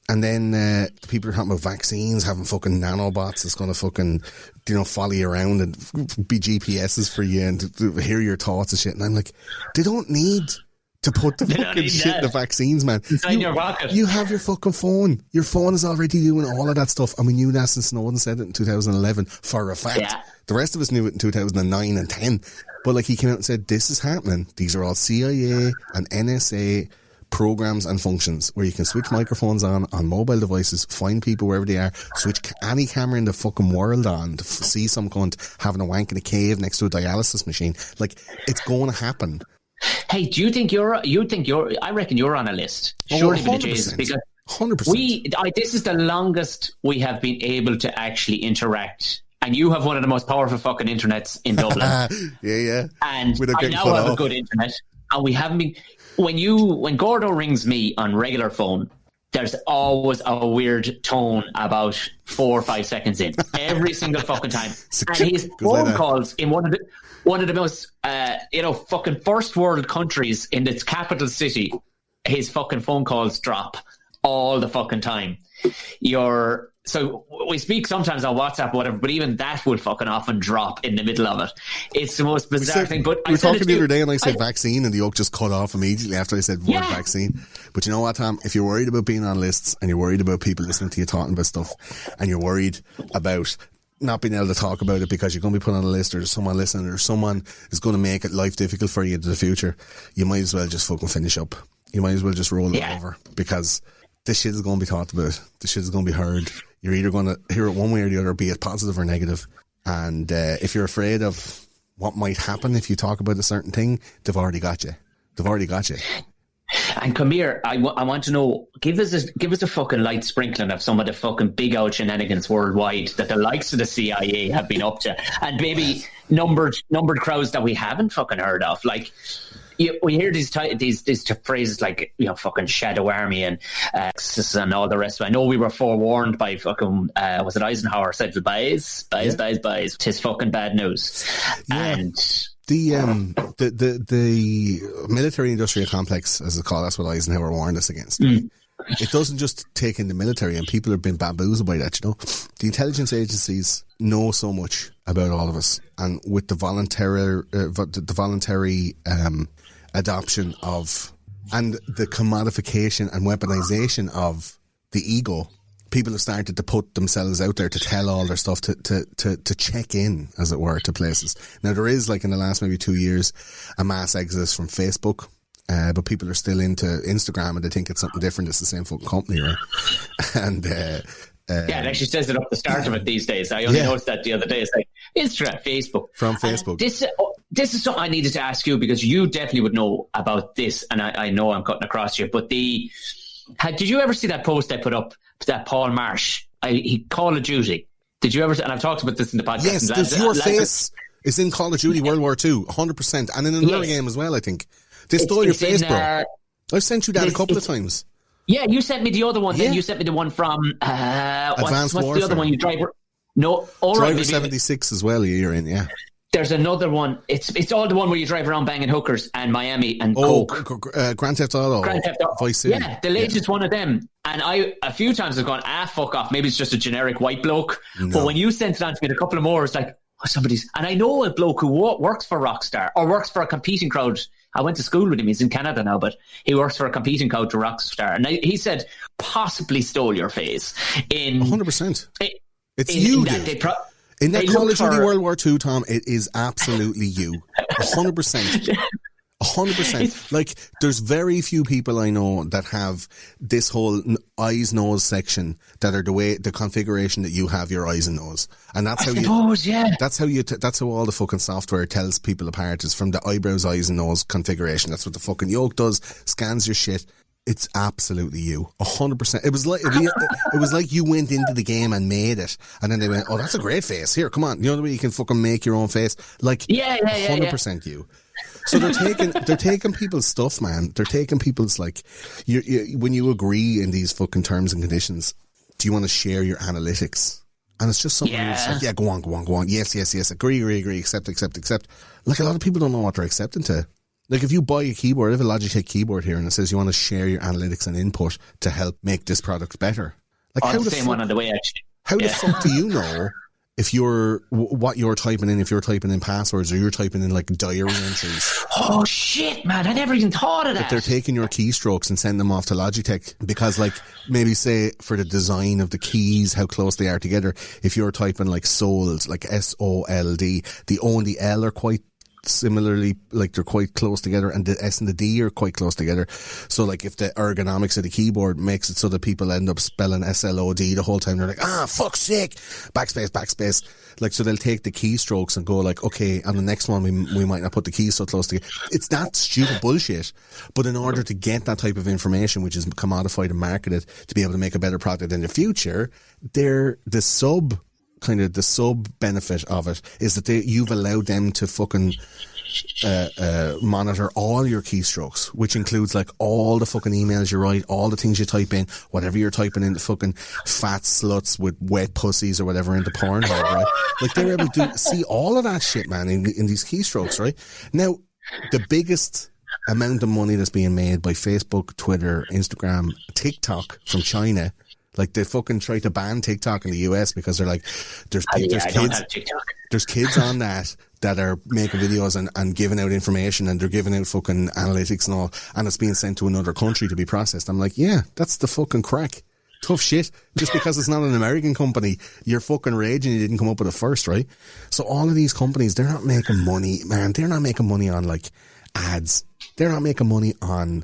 And then people are talking about vaccines, having fucking nanobots that's going to fucking, you know, follow you around and be GPSs for you and to hear your thoughts and shit. And I'm like, they don't need to put the fucking shit in the vaccines, man. Inside your pocket. You have your fucking phone. Your phone is already doing all of that stuff. I mean, you, Nassim Snowden, said it in 2011 for a fact. Yeah. The rest of us knew it in 2009 and 10. But like, he came out and said, this is happening. These are all CIA and NSA programs and functions where you can switch microphones on mobile devices, find people wherever they are, switch any camera in the fucking world on to see some cunt having a wank in a cave next to a dialysis machine. Like, it's going to happen. Hey, do you think I reckon you're on a list. Surely with the Jays, because 100%. This is the longest we have been able to actually interact. And you have one of the most powerful fucking internets in Dublin. yeah. And I now have a good internet. And we haven't been... When Gordo rings me on regular phone, there's always a weird tone about 4 or 5 seconds in. Every single fucking time. And his phone calls in one of the most, fucking first world countries in its capital city, his fucking phone calls drop all the fucking time. So we speak sometimes on WhatsApp or whatever, but even that will fucking often drop in the middle of it. It's the most bizarre thing. But we were talking the other day and I said vaccine and the yoke just cut off immediately after I said word vaccine. But you know what, Tom? If you're worried about being on lists and you're worried about people listening to you talking about stuff and you're worried about not being able to talk about it because you're going to be put on a list or there's someone listening or someone is going to make it life difficult for you into the future, you might as well just fucking finish up. You might as well just roll it over, because this shit is going to be talked about. This shit is going to be heard. You're either going to hear it one way or the other, be it positive or negative. And if you're afraid of what might happen if you talk about a certain thing, they've already got you. And come here, I want to know, give us a fucking light sprinkling of some of the fucking big old shenanigans worldwide that the likes of the CIA have been up to, and maybe numbered crowds that we haven't fucking heard of. Like, we hear these phrases like, you know, fucking shadow army and and all the rest of it. I know we were forewarned by fucking was it Eisenhower said buys. Tis fucking bad news. Yeah. And the military industrial complex, as it's called, that's what Eisenhower warned us against. It doesn't just take in the military, and people have been bamboozled by that, you know. The intelligence agencies know so much about all of us, and with the voluntary adoption of and the commodification and weaponization of the ego, people have started to put themselves out there to tell all their stuff, to check in, as it were, to places. Now, there is, like, in the last maybe 2 years, a mass exodus from Facebook, but people are still into Instagram and they think it's something different. It's the same fucking company, right? And it actually says it up the start of it these days. I only noticed that the other day. It's like Instagram, Facebook. From Facebook. This is something I needed to ask you, because you definitely would know about this, and I know I'm cutting across you, but did you ever see that post I put up, that Paul Marsh? He Call of Duty. Did you ever? And I've talked about this in the podcast. Yes, your face is in Call of Duty World War II, 100%, and in another game as well, I think. They stole your face, bro. I've sent you that a couple of times. Yeah, you sent me the other one. Then you sent me the one from Advanced what's Warfare. the other one you drive? No, all right. Driver 76 as well, you're in, yeah. There's another one. It's all the one where you drive around banging hookers and Miami and Coke. Grand Theft Auto. Grand Theft Auto. Vice City. Yeah, the latest one of them. And I, a few times have gone, fuck off. Maybe it's just a generic white bloke. No. But when you sent it on to me a couple of more, it's like, somebody's... And I know a bloke who works for Rockstar or works for a competing crowd. I went to school with him. He's in Canada now, but he works for a competing crowd to Rockstar. And he said, possibly stole your face. 100%. It's you, dude. In that Call of Duty World War II, Tom, it is absolutely you. 100%. 100%. Like, there's very few people I know that have this whole eyes, nose section that are the configuration that you have your eyes and nose. And that's that's how all the fucking software tells people apart, is from the eyebrows, eyes and nose configuration. That's what the fucking yoke does, scans your shit. It's absolutely you, 100%. It was like you went into the game and made it, and then they went, "Oh, that's a great face. Here, come on." You know the way you can fucking make your own face, like 100% you. So they're taking people's stuff, man. They're taking people's, like, when you agree in these fucking terms and conditions, do you want to share your analytics? And it's just something you're just like, yeah, go on. Yes. Agree. Accept. Like, a lot of people don't know what they're accepting to. Like, if you buy a keyboard, I have a Logitech keyboard here, and it says you want to share your analytics and input to help make this product better. Like, the same one on the way, actually. How the fuck do you know if what you're typing in, if you're typing in passwords or you're typing in, like, diary entries? Oh, shit, man. I never even thought of that. That they're taking your keystrokes and sending them off to Logitech because, like, maybe say for the design of the keys, how close they are together. If you're typing, like, sold, like SOLD, the O and the L are quite similarly, like, they're quite close together, and the S and the D are quite close together. So, like, if the ergonomics of the keyboard makes it so that people end up spelling SLOD the whole time, they're like, fuck's sake, backspace. Like, so they'll take the keystrokes and go, like, okay, on the next one we might not put the keys so close together. It's that stupid bullshit. But in order to get that type of information, which is commodified and marketed, to be able to make a better product in the future, the sub benefit of it is that you've allowed them to fucking monitor all your keystrokes, which includes, like, all the fucking emails you write, all the things you type in, whatever you're typing in, the fucking fat sluts with wet pussies or whatever into Pornhub, right? Like, they're able to see all of that shit, man, in these keystrokes, right? Now, the biggest amount of money that's being made by Facebook, Twitter, Instagram, TikTok from China. Like, they fucking try to ban TikTok in the US because they're like, there's kids on that are making videos and giving out information, and they're giving out fucking analytics and all, and it's being sent to another country to be processed. I'm like, yeah, that's the fucking crack. Tough shit. Just because it's not an American company, you're fucking raging you didn't come up with it first, right? So all of these companies, they're not making money, man. They're not making money on, like, ads. They're not making money on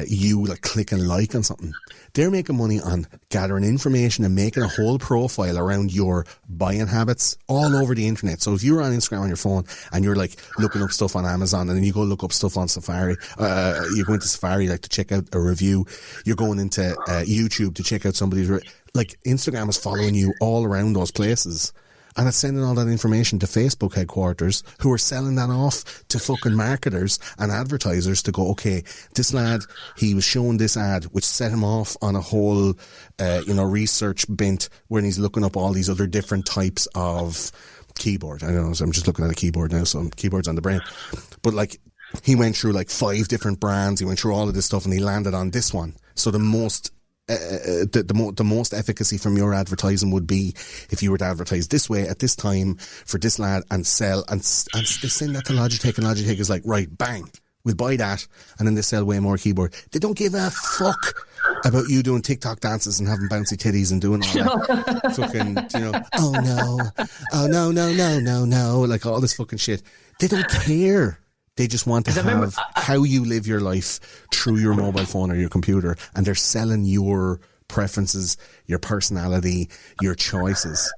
you, like, clicking like on something. They're making money on gathering information and making a whole profile around your buying habits all over the internet. So if you're on Instagram on your phone and you're, like, looking up stuff on Amazon, and then you go look up stuff on Safari, you go into Safari, like, to check out a review, you're going into YouTube to check out somebody's, like, Instagram is following you all around those places. And it's sending all that information to Facebook headquarters, who are selling that off to fucking marketers and advertisers to go, okay, this lad, he was showing this ad, which set him off on a whole, research bent when he's looking up all these other different types of keyboard. I don't know, so I'm just looking at a keyboard now, so keyboard's on the brain. But, like, he went through, like, 5 different brands, he went through all of this stuff, and he landed on this one. So the most efficacy from your advertising would be if you were to advertise this way at this time for this lad and sell, and they send that to Logitech, and Logitech is like, right, bang, we'll buy that, and then they sell way more keyboard. They don't give a fuck about you doing TikTok dances and having bouncy titties and doing all that fucking, oh no, like, all this fucking shit. They don't care. They just want to have how you live your life through your mobile phone or your computer, and they're selling your preferences, your personality, your choices.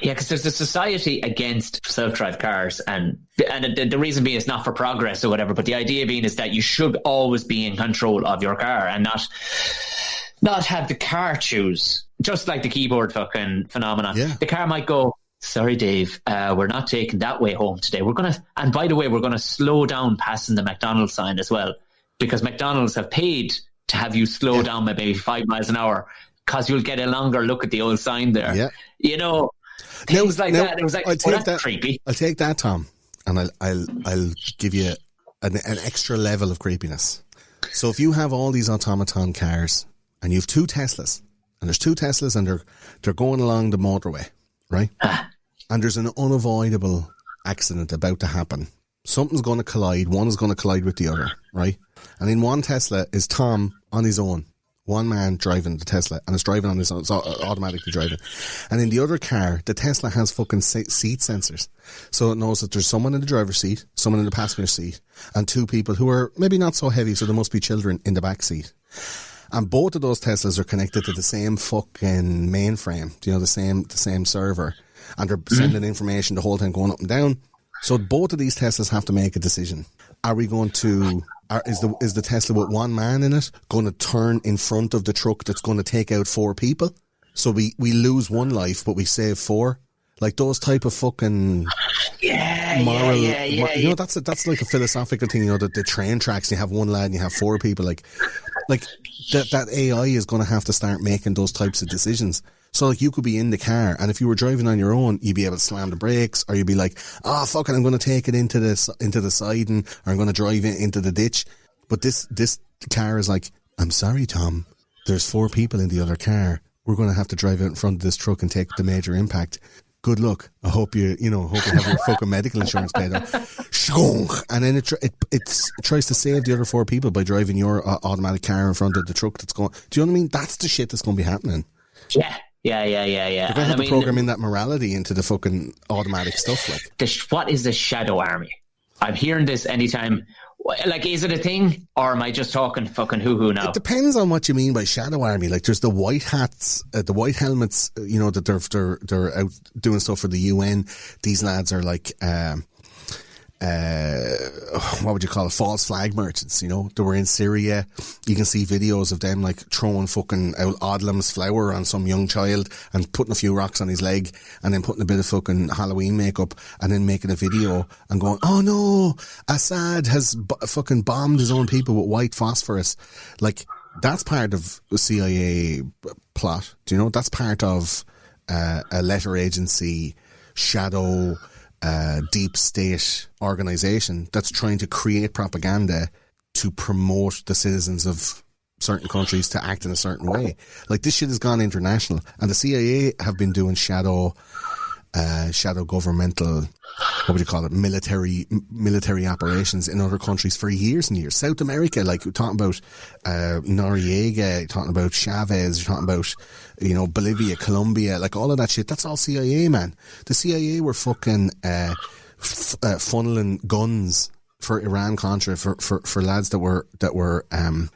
Yeah, because there's a society against self-drive cars, and the reason being is not for progress or whatever, but the idea being is that you should always be in control of your car and not have the car choose, just like the keyboard fucking phenomenon. Yeah. The car might go, sorry, Dave, we're not taking that way home today. And by the way, we're going to slow down passing the McDonald's sign as well, because McDonald's have paid to have you slow down by maybe 5 miles an hour, because you'll get a longer look at the old sign there. Yeah. Things like that. It was like, I'll take that's that. creepy. I'll take that, Tom, and I'll give you an extra level of creepiness. So if you have all these automaton cars and you have two Teslas, and there's two Teslas and they're going along the motorway, right? And there's an unavoidable accident about to happen. Something's going to collide. One is going to collide with the other, right? And in one Tesla is Tom on his own. One man driving the Tesla, and it's driving on his own. It's automatically driving. And in the other car, the Tesla has fucking seat sensors. So it knows that there's someone in the driver's seat, someone in the passenger seat, and two people who are maybe not so heavy, so there must be children in the back seat. And both of those Teslas are connected to the same fucking mainframe, the same server. And they're sending information the whole time going up and down. So both of these Teslas have to make a decision. Are we going to... Is the Tesla with one man in it going to turn in front of the truck that's going to take out four people? So we lose one life, but we save four? Like those type of fucking moral... That's like a philosophical thing, the train tracks, you have one lad and you have four people. Like that AI is going to have to start making those types of decisions. So like you could be in the car, and if you were driving on your own, you'd be able to slam the brakes, or you'd be like, fuck it, I'm going to take it into the siding, or I'm going to drive it into the ditch. But this car is like, I'm sorry, Tom, there's four people in the other car. We're going to have to drive out in front of this truck and take the major impact. Good luck. I hope you have your fucking medical insurance paid off. And then it tries to save the other four people by driving your automatic car in front of the truck that's going. Do you know what I mean? That's the shit that's going to be happening. Yeah. They're going to have to program in that morality into the fucking automatic stuff. Like, what is the shadow army? I'm hearing this anytime. Like, is it a thing, or am I just talking fucking hoo-hoo now? It depends on what you mean by shadow army. Like, there's the white hats, the white helmets. That they're out doing stuff for the UN. These lads are like, what would you call it? False flag merchants. They were in Syria. You can see videos of them like throwing fucking Odlum's flour on some young child and putting a few rocks on his leg, and then putting a bit of fucking Halloween makeup, and then making a video and going, oh no, Assad has fucking bombed his own people with white phosphorus. Like, that's part of the CIA plot. Do you know? That's part of a letter agency shadow deep state organization that's trying to create propaganda to promote the citizens of certain countries to act in a certain way. Like, this shit has gone international, and the CIA have been doing shadow governmental, what would you call it, military operations in other countries for years and years. South America, like, we're talking about Noriega, you're talking about Chavez, you're talking about Bolivia, Colombia, like all of that shit. That's all CIA, man. The CIA were fucking funneling guns for Iran-Contra for lads that were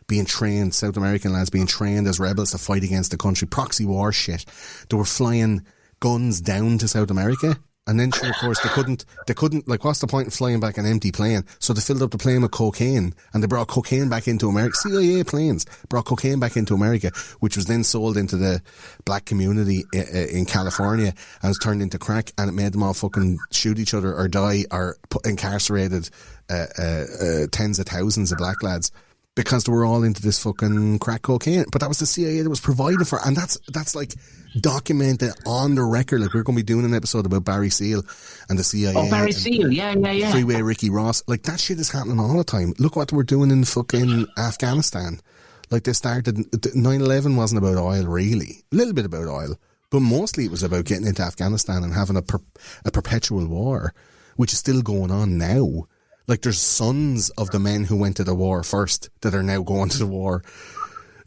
being trained, South American lads being trained as rebels to fight against the country. Proxy war shit. They were flying guns down to South America, and then of course they couldn't like, what's the point in flying back an empty plane? So they filled up the plane with cocaine, and they brought cocaine back into America. CIA planes brought cocaine back into America, which was then sold into the black community in California, and was turned into crack, and it made them all fucking shoot each other or die or incarcerated tens of thousands of black lads, because they were all into this fucking crack cocaine. But that was the CIA that was providing for, and that's like documented on the record. Like, we're going to be doing an episode about Barry Seal and the CIA. Oh, Barry Seal, yeah. Freeway Ricky Ross. Like, that shit is happening all the time. Look what we're doing in fucking Afghanistan. Like, they started, 9/11 wasn't about oil, really. A little bit about oil, but mostly it was about getting into Afghanistan and having a perpetual war, which is still going on now. Like, there's sons of the men who went to the war first that are now going to the war.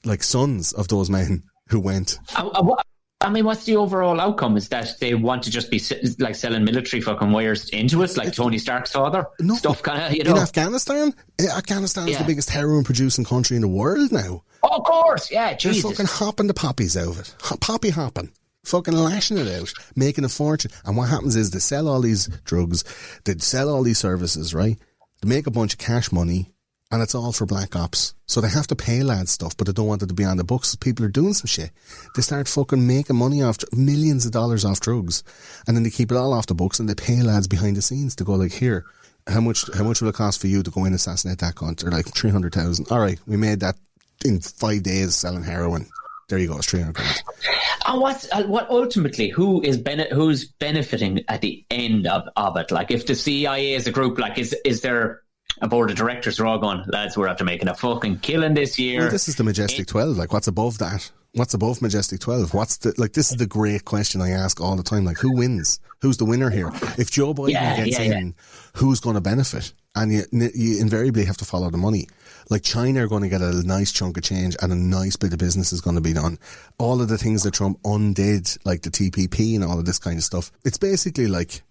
Like, sons of those men who went. I mean, what's the overall outcome? Is that they want to just be like selling military fucking wires into us, like Tony Stark's father? No, stuff kind of, In Afghanistan? Afghanistan is the biggest heroin producing country in the world now. Oh, of course, yeah, Jesus. They're fucking hopping the poppies out of it. Poppy hopping. Fucking lashing it out, making a fortune. And what happens is they sell all these drugs, they sell all these services, right? They make a bunch of cash money, and it's all for black ops. So they have to pay lads stuff, but they don't want it to be on the books. People are doing some shit. They start fucking making money off millions of dollars off drugs, and then they keep it all off the books, and they pay lads behind the scenes to go like, here, how much will it cost for you to go in and assassinate that cunt? Or like 300,000. All right, we made that in 5 days selling heroin. There you go. It's 300 grand. And what ultimately, who's benefiting at the end of it? Like, if the CIA is a group, like, is there a board of directors who are all going, lads, we're after making a fucking killing this year? Well, this is the Majestic 12. Like, what's above that? What's above Majestic 12? This is the great question I ask all the time. Like, who wins? Who's the winner here? If Joe Biden gets in, who's going to benefit? And you invariably have to follow the money. Like, China are going to get a nice chunk of change and a nice bit of business is going to be done. All of the things that Trump undid, like the TPP and all of this kind of stuff, it's basically like,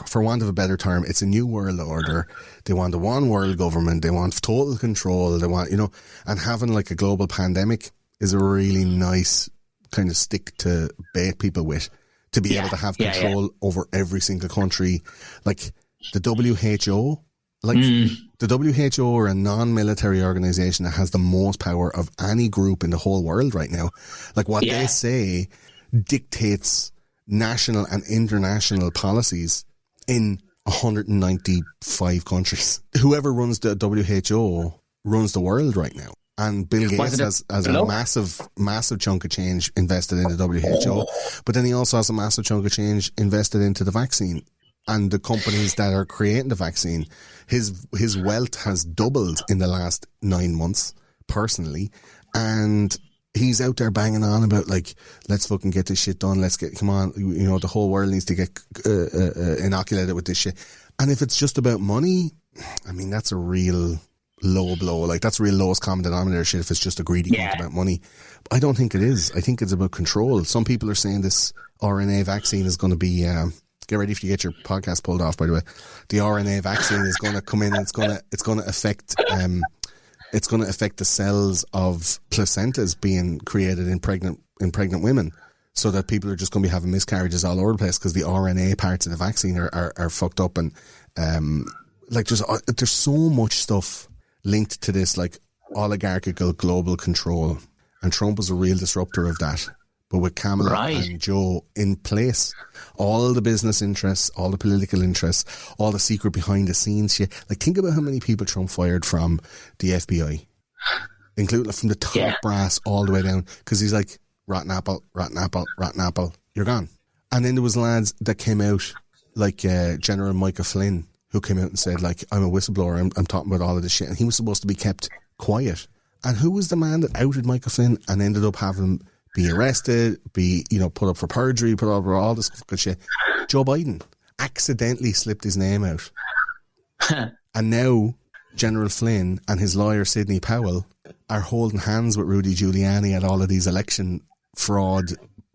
for want of a better term, it's a new world order. They want a one world government. They want total control. They want, and having like a global pandemic is a really nice kind of stick to bait people with, to be able to have control over every single country. Like the WHO, the WHO are a non-military organization that has the most power of any group in the whole world right now. Like what they say dictates national and international policies in 195 countries. Whoever runs the WHO runs the world right now. And Bill Gates has a massive chunk of change invested in the WHO, but then he also has a massive chunk of change invested into the vaccine and the companies that are creating the vaccine. His wealth has doubled in the last 9 months, personally, and he's out there banging on about, like, let's fucking get this shit done. Come on, the whole world needs to get inoculated with this shit. And if it's just about money, I mean, that's a real low blow. Like, that's real lowest common denominator shit if it's just a greedy cunt about money. I don't think it is. I think it's about control. Some people are saying this RNA vaccine is going to be, get ready if you get your podcast pulled off, by the way. The RNA vaccine is going to come in and it's going to affect the cells of placentas being created in pregnant women, so that people are just going to be having miscarriages all over the place because the RNA parts of the vaccine are fucked up. And like there's so much stuff linked to this, like oligarchical global control, and Trump was a real disruptor of that. But with Kamala and Joe in place, all the business interests, all the political interests, all the secret behind the scenes shit. Like, think about how many people Trump fired from the FBI, including from the top brass all the way down, because he's like, rotten apple, you're gone. And then there was lads that came out, like General Michael Flynn, who came out and said, like, I'm a whistleblower, I'm talking about all of this shit, and he was supposed to be kept quiet. And who was the man that outed Michael Flynn and ended up having him be arrested, be, put up for perjury, put up for all this fucking shit? Joe Biden accidentally slipped his name out. And now General Flynn and his lawyer Sidney Powell are holding hands with Rudy Giuliani at all of these election fraud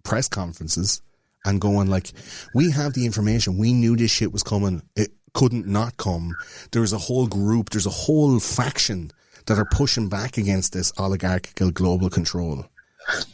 press conferences and going like, we have the information, we knew this shit was coming, it couldn't not come. There's a whole group, there's a whole faction that are pushing back against this oligarchical global control.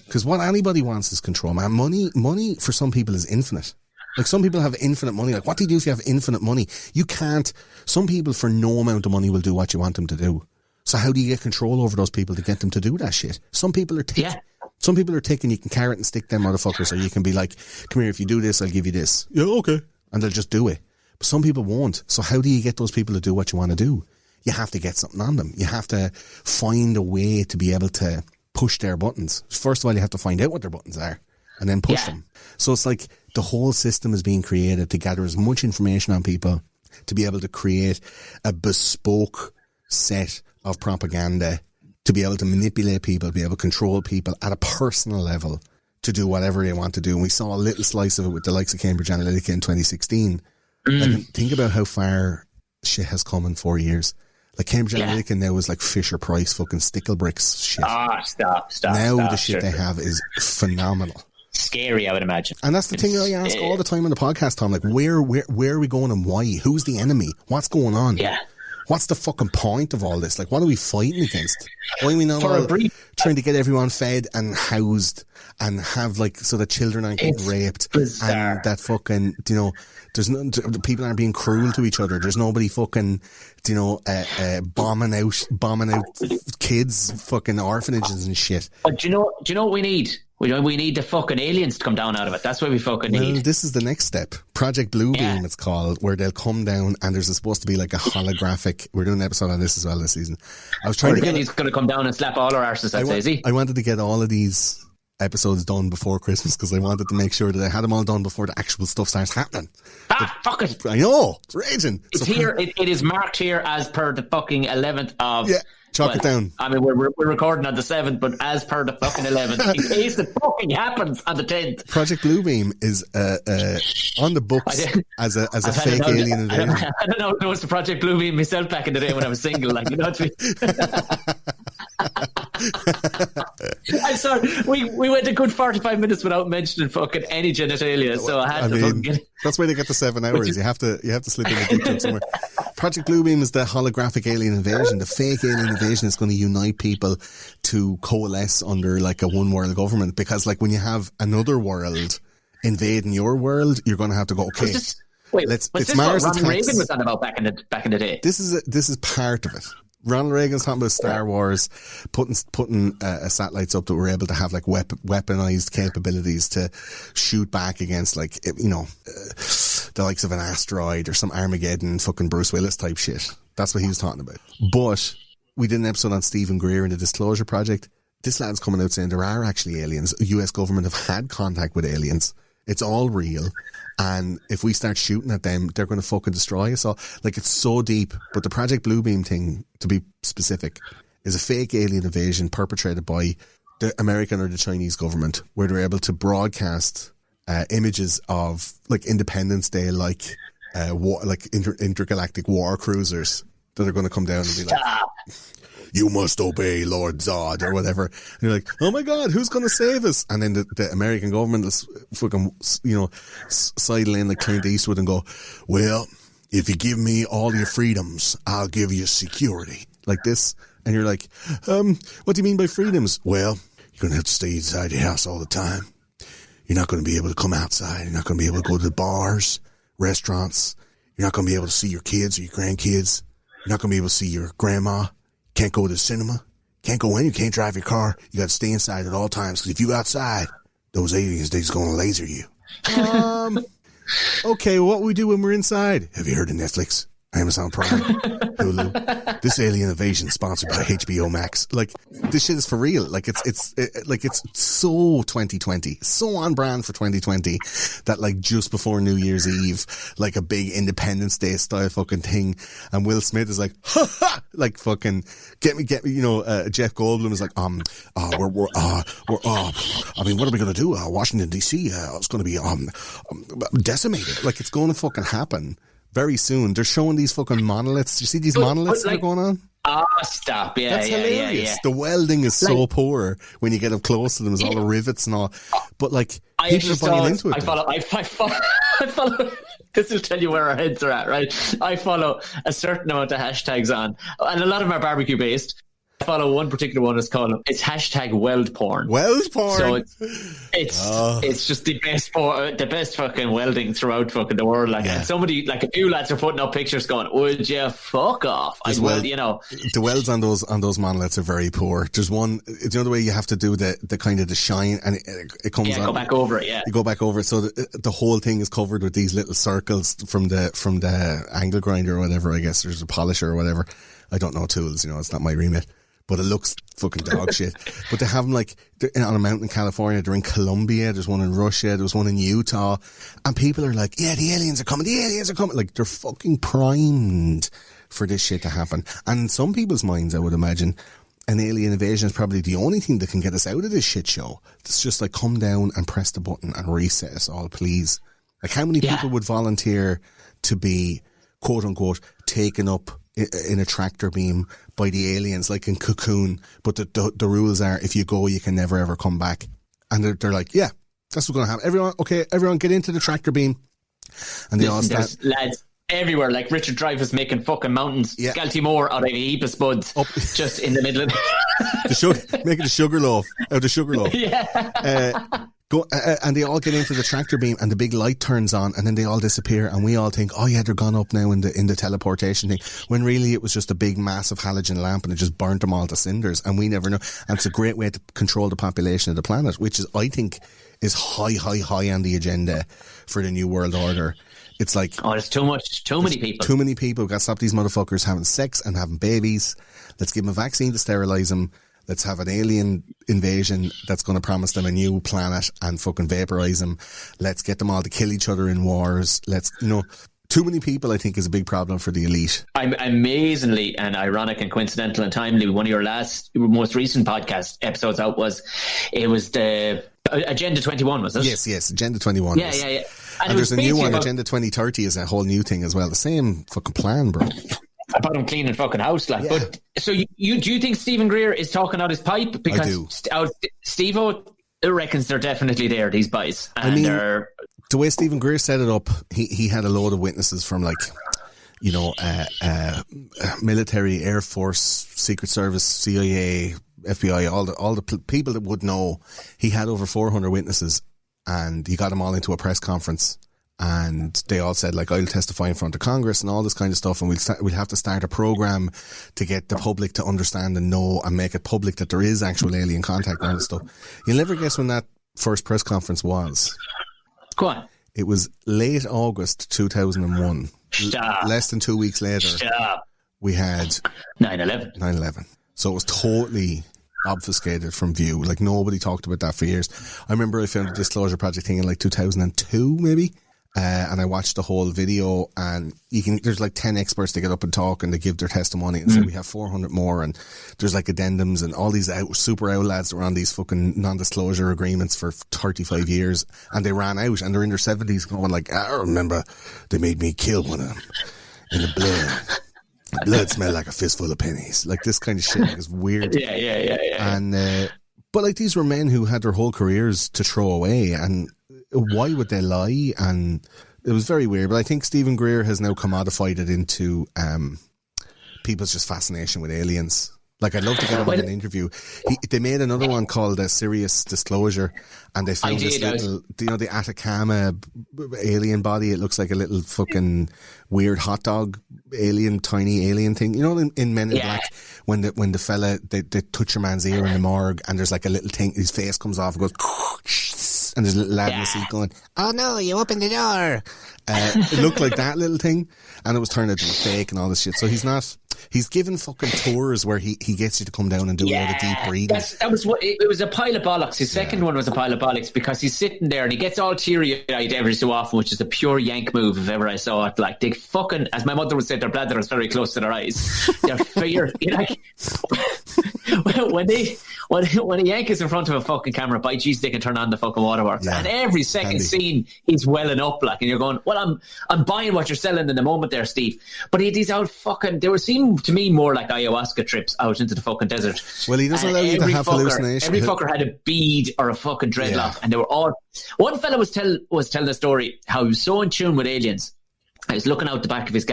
Because what anybody wants is control, man. Money for some people is infinite. Like, some people have infinite money. Like, what do you do if you have infinite money? You can't. Some people for no amount of money will do what you want them to do. So how do you get control over those people to get them to do that shit? Some people are tick. Some people are tick, and you can carrot and stick them motherfuckers, or you can be like, come here, if you do this, I'll give you this. Yeah, okay. And they'll just do it. But some people won't. So how do you get those people to do what you want to do? You have to get something on them. You have to find a way to be able to push their buttons. First of all, you have to find out what their buttons are and then push them. So it's like the whole system is being created to gather as much information on people to be able to create a bespoke set of propaganda, to be able to manipulate people, be able to control people at a personal level to do whatever they want to do. And we saw a little slice of it with the likes of Cambridge Analytica in 2016. Like, think about how far shit has come in 4 years. Like, Cambridge Analytica now is like Fisher Price fucking stickle bricks shit. Stop. Now the shit they have is phenomenal. Scary, I would imagine. And that's the thing I ask all the time on the podcast, Tom. Like, where are we going and why? Who's the enemy? What's going on? Yeah. What's the fucking point of all this? Like, what are we fighting against? Why are we not trying to get everyone fed and housed and have, like, so that children aren't getting raped bizarre. And that fucking, there's no, people aren't being cruel to each other. There's nobody fucking, bombing out kids, fucking orphanages and shit. But do you know what we need? We need the fucking aliens to come down out of it. That's what we fucking need. Well, this is the next step. Project Bluebeam, it's called, where they'll come down and there's supposed to be like a holographic. We're doing an episode on this as well this season. I was trying to get. He's going to come down and slap all our arses. Is he? I wanted to get all of these episodes done before Christmas because I wanted to make sure that I had them all done before the actual stuff starts happening. Fuck it. I know, it's raging. It's here. It is marked here as per the fucking 11th of. Yeah. Chalk it down. I mean, we're recording on the 7th, but as per the fucking 11th, in case it fucking happens on the 10th. Project Bluebeam is on the books as a fake alien invasion. I don't know. It was the Project Bluebeam myself back in the day when I was single. Like, you know what I mean? I'm sorry. We went a good 45 minutes without mentioning fucking any genitalia, so I had to fucking get it. That's why they get the 7 hours. You have to slip in a dick joke somewhere. Project Bluebeam is the holographic alien invasion. The fake alien invasion is going to unite people to coalesce under like a one world government, because like when you have another world invading your world, you're going to have to go, okay, it's Mars attacks. Ronald Reagan was on about back in the day. This is part of it. Ronald Reagan's talking about Star Wars, putting satellites up that were able to have like weaponized capabilities to shoot back against like, you know, the likes of an asteroid or some Armageddon fucking Bruce Willis type shit. That's what he was talking about. But we did an episode on Stephen Greer and the Disclosure Project. This lad's coming out saying there are actually aliens. The US government have had contact with aliens. It's all real. And if we start shooting at them, they're going to fucking destroy us all. Like, it's so deep. But the Project Bluebeam thing, to be specific, is a fake alien invasion perpetrated by the American or the Chinese government, where they're able to broadcast images of like Independence Day, like intergalactic war cruisers that are going to come down and be like, you must obey Lord Zod or whatever. And you're like, oh my God, who's going to save us? And then the American government is fucking, you know, sidle in like Clint Eastwood and go, well, if you give me all your freedoms, I'll give you security. Like this. And you're like, what do you mean by freedoms? Well, you're going to have to stay inside your house all the time. You're not going to be able to come outside. You're not going to be able to go to the bars, restaurants. You're not going to be able to see your kids or your grandkids. You're not going to be able to see your grandma. Can't go to the cinema. Can't go in. You can't drive your car. You got to stay inside at all times, because if you go outside, those aliens, they're just going to laser you. Okay, what we do when we're inside? Have you heard of Netflix, Amazon Prime, Hulu? This alien invasion sponsored by HBO Max. Like, this shit is for real. Like, it's so 2020, so on brand for 2020 that like just before New Year's Eve, like a big Independence Day style fucking thing, and Will Smith is like, ha ha, like fucking get me, you know, Jeff Goldblum is like, I mean, what are we gonna do? Washington DC, it's gonna be decimated. Like, it's gonna fucking happen very soon. They're showing these fucking monoliths. Do you see these monoliths that are going on? Stop. Yeah, that's hilarious. Yeah. The welding is so poor when you get up close to them. There's all the rivets and all. But like, people are buying into it. I follow. This will tell you where our heads are at, right? I follow a certain amount of hashtags on, and a lot of them are barbecue based. I follow one particular one. It's hashtag weld porn. Weld porn. So it's just the best fucking welding throughout fucking the world. Like, and somebody, like a few lads are putting up pictures going, would you fuck off? You know, the welds on those monoliths are very poor. There's one, you know, the way you have to do the kind of the shine, and it comes on. Go back over it. Yeah, you go back over it. So the whole thing is covered with these little circles from the angle grinder or whatever. I guess there's a polisher or whatever. I don't know tools. You know, it's not my remit. But it looks fucking dog shit. But they have them like on a mountain in California. They're in Colombia. There's one in Russia. There's one in Utah. And people are like, yeah, the aliens are coming. The aliens are coming. Like, they're fucking primed for this shit to happen. And in some people's minds, I would imagine, an alien invasion is probably the only thing that can get us out of this shit show. It's just like, come down and press the button and reset us all, please. Like, how many people would volunteer to be, quote unquote, taken up in a tractor beam by the aliens, like in Cocoon, but the rules are, if you go, you can never ever come back. And they're like, yeah, that's what's going to happen. Everyone get into the tractor beam. And they all start. Lads everywhere, like Richard Dreyfuss making fucking mountains, Galtymore out of a heap of spuds, just in the middle of making the sugar loaf out of the sugar loaf. Yeah. And they all get into the tractor beam, and the big light turns on, and then they all disappear, and we all think, oh yeah, they're gone up now in the teleportation thing, when really it was just a big massive halogen lamp, and it just burnt them all to cinders, and we never know. And it's a great way to control the population of the planet, which is, I think, is high on the agenda for the New World Order. It's like, there's too many people. Too many people. We've got to stop these motherfuckers having sex and having babies. Let's give them a vaccine to sterilise them. Let's have an alien invasion that's going to promise them a new planet and fucking vaporize them. Let's get them all to kill each other in wars. Too many people, I think, is a big problem for the elite. I'm amazingly and ironic and coincidental and timely. One of your most recent podcast episodes out was the Agenda 21, was it? Yes, Agenda 21. Yeah. And there's a new one, Agenda 2030 is a whole new thing as well. The same fucking plan, bro. About him cleaning fucking house, like. Yeah. But so do you think Stephen Greer is talking out his pipe? Because I do. Steve-O reckons they're definitely there, these boys. And the way Stephen Greer set it up, he had a load of witnesses from military, Air Force, Secret Service, CIA, FBI, all the people that would know. He had over 400 witnesses, and he got them all into a press conference, and they all said, like, I'll testify in front of Congress and all this kind of stuff, and we'll have to start a program to get the public to understand and know and make it public that there is actual alien contact and all this stuff. You'll never guess when that first press conference was. Go on. It was late August 2001. Stop. Less than 2 weeks later, we had 9/11. So it was totally obfuscated from view. Like, nobody talked about that for years. I remember I found a Disclosure Project thing in like 2002, maybe. And I watched the whole video, and there's like 10 experts that get up and talk and they give their testimony and say we have 400 more, and there's like addendums and all these super owl lads that were on these fucking non-disclosure agreements for 35 years, and they ran out and they're in their 70s going like, I remember they made me kill one of them in the blood. The blood smelled like a fistful of pennies. Like, this kind of shit is weird. Yeah. And, but like, these were men who had their whole careers to throw away, and why would they lie? And it was very weird. But I think Stephen Greer has now commodified it into people's just fascination with aliens. Like, I'd love to get him on an interview. They made another one called Serious Disclosure, and they found this little, the Atacama alien body. It looks like a little fucking weird hot dog alien, tiny alien thing. You know, in Men in Black, when the fella, they touch your man's ear in the morgue, and there's like a little thing, his face comes off and goes, and there's a little lad in the seat going, oh no, you opened the door. It looked like that little thing, and it was turned out to be fake and all this shit. So he's given fucking tours where he gets you to come down and do a lot of deep breathing. It was a pile of bollocks. His second one was a pile of bollocks, because he's sitting there and he gets all teary-eyed every so often, which is a pure yank move if ever I saw it. Like, they fucking, as my mother would say, their bladder is very close to their eyes. They're like, when a yank is in front of a fucking camera, by geez, they can turn on the fucking waterworks. Yeah, and every second scene, he's welling up, like, and you're going, well, I'm buying what you're selling in the moment there, Steve. But these out fucking, they were seeming to me more like ayahuasca trips out into the fucking desert. Well, he doesn't allow you to have hallucinations. Every fucker had a bead or a fucking dreadlock, and they were all. One fella was telling the story how he was so in tune with aliens. I was looking out the back of his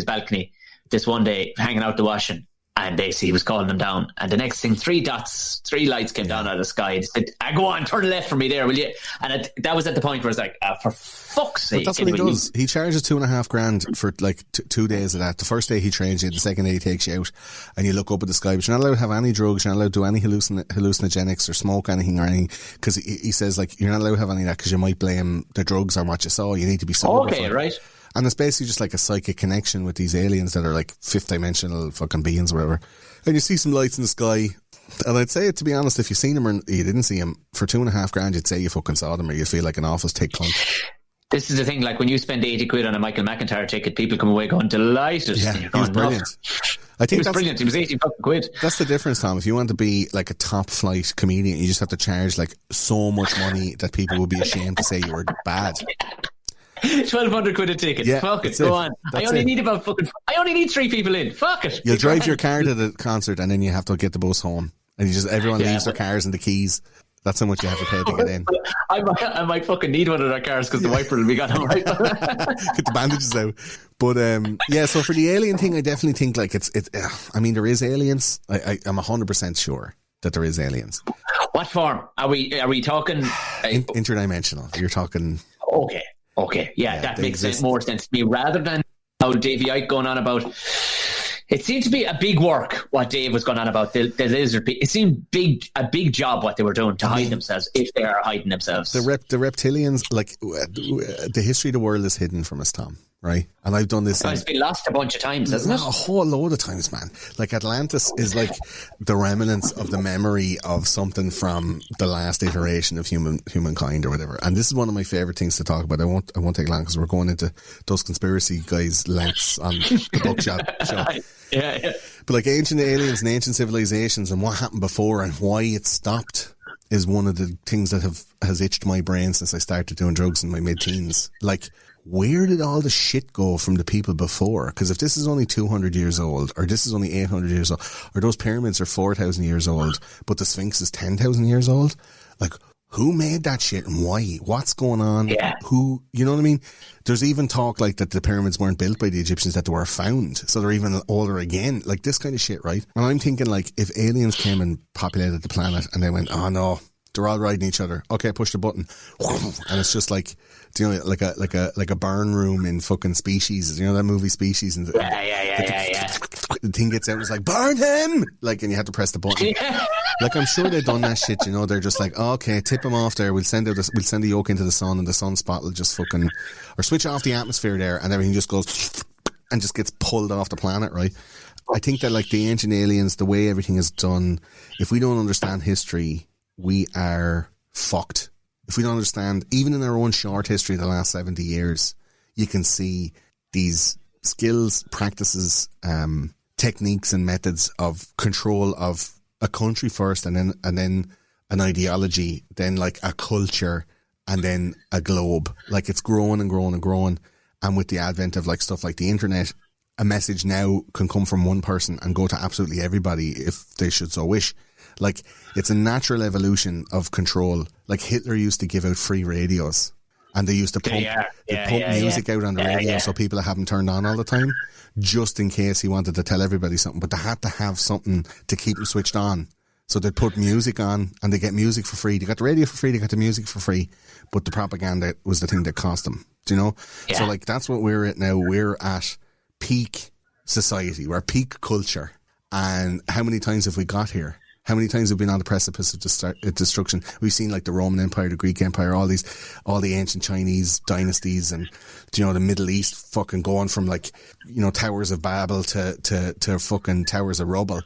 balcony this one day, hanging out the washing, and basically he was calling them down. And the next thing, three lights came down out of the sky. He said, go on, turn left for me there, will you? And that was at the point where I was like, for fuck's sake. But that's what he does. He charges $2,500 for like 2 days of that. The first day he trains you, the second day he takes you out, and you look up at the sky. But you're not allowed to have any drugs, you're not allowed to do any hallucinogenics or smoke anything or anything. Because he says, like, you're not allowed to have any of that because you might blame the drugs on what you saw. You need to be sober. Okay, right. And it's basically just like a psychic connection with these aliens that are like fifth dimensional fucking beings or whatever. And you see some lights in the sky. And I'd say, to be honest, if you've seen him or you didn't see him, for $2,500, you'd say you fucking saw them, or you'd feel like an office take cunt. This is the thing, like when you spend 80 quid on a Michael McIntyre ticket, people come away going delighted. Yeah, he was brilliant. I think he was brilliant. He was 80 fucking quid. That's the difference, Tom. If you want to be like a top flight comedian, you just have to charge like so much money that people will be ashamed to say you were bad. 1,200 quid a ticket. Yeah, fuck it. Go on. I only need 3 people in. Fuck it. You'll drive your car to the concert and then you have to get the bus home. And everyone leaves their cars and the keys. That's how much you have to pay to get in. I might fucking need one of their cars because the wiper will be gone. Right? Get the bandages out. But so for the alien thing, I definitely think like it's. I mean, there is aliens. I'm 100% sure that there is aliens. What form? Are we talking? Interdimensional. You're talking. Okay, yeah, that makes more sense to me, rather than how Davey Icke going on about. It seemed to be a big work what Dave was going on about the lizard. It seemed a big job what they were doing to hide themselves, if they are hiding themselves. The reptilians, like the history of the world is hidden from us, Tom. right? And I've done this. It's been lost a bunch of times, hasn't it? A whole load of times, man. Like Atlantis is like the remnants of the memory of something from the last iteration of humankind or whatever. And this is one of my favorite things to talk about. I won't take long because we're going into those conspiracy guys' lengths on the bookshop show. Yeah. But like ancient aliens and ancient civilizations and what happened before and why it stopped is one of the things that has itched my brain since I started doing drugs in my mid-teens. Like, where did all the shit go from the people before? Because if this is only 200 years old, or this is only 800 years old, or those pyramids are 4,000 years old, but the Sphinx is 10,000 years old, like, who made that shit and why? What's going on? Yeah. Who, you know what I mean? There's even talk like that the pyramids weren't built by the Egyptians, that they were found. So they're even older again. Like this kind of shit, right? And I'm thinking like if aliens came and populated the planet and they went, oh no, they're all riding each other. Okay, push the button. And it's just like, do you know, like a burn room in fucking Species. You know that movie Species? And Yeah. the thing gets out, it's like, burn him! Like, and you have to press the button. Yeah. Like, I'm sure they've done that shit, you know. They're just like, oh, okay, tip him off there. We'll send the yolk into the sun, and the sunspot will just fucking, or switch off the atmosphere there, and everything just goes and just gets pulled off the planet, right? I think that like the ancient aliens, the way everything is done, if we don't understand history, we are fucked. If we don't understand, even in our own short history, the last 70 years, you can see these skills, practices, techniques and methods of control of a country first, and then an ideology, then like a culture, and then a globe. Like it's growing and growing and growing. And with the advent of like stuff like the internet, a message now can come from one person and go to absolutely everybody if they should so wish. Like it's a natural evolution of control. Like Hitler used to give out free radios, and they used to pump music out on the radio so people have them turned on all the time, just in case he wanted to tell everybody something. But they had to have something to keep them switched on. So they'd put music on, and they get music for free. They got the radio for free, they got the music for free, but the propaganda was the thing that cost them. Do you know? Yeah. So like that's what we're at now. We're at peak society. We're peak culture. And how many times have we got here? How many times have we been on the precipice of destruction? We've seen like the Roman Empire, the Greek Empire, all the ancient Chinese dynasties, and you know the Middle East fucking going from like, you know, Towers of Babel to fucking Towers of Rubble.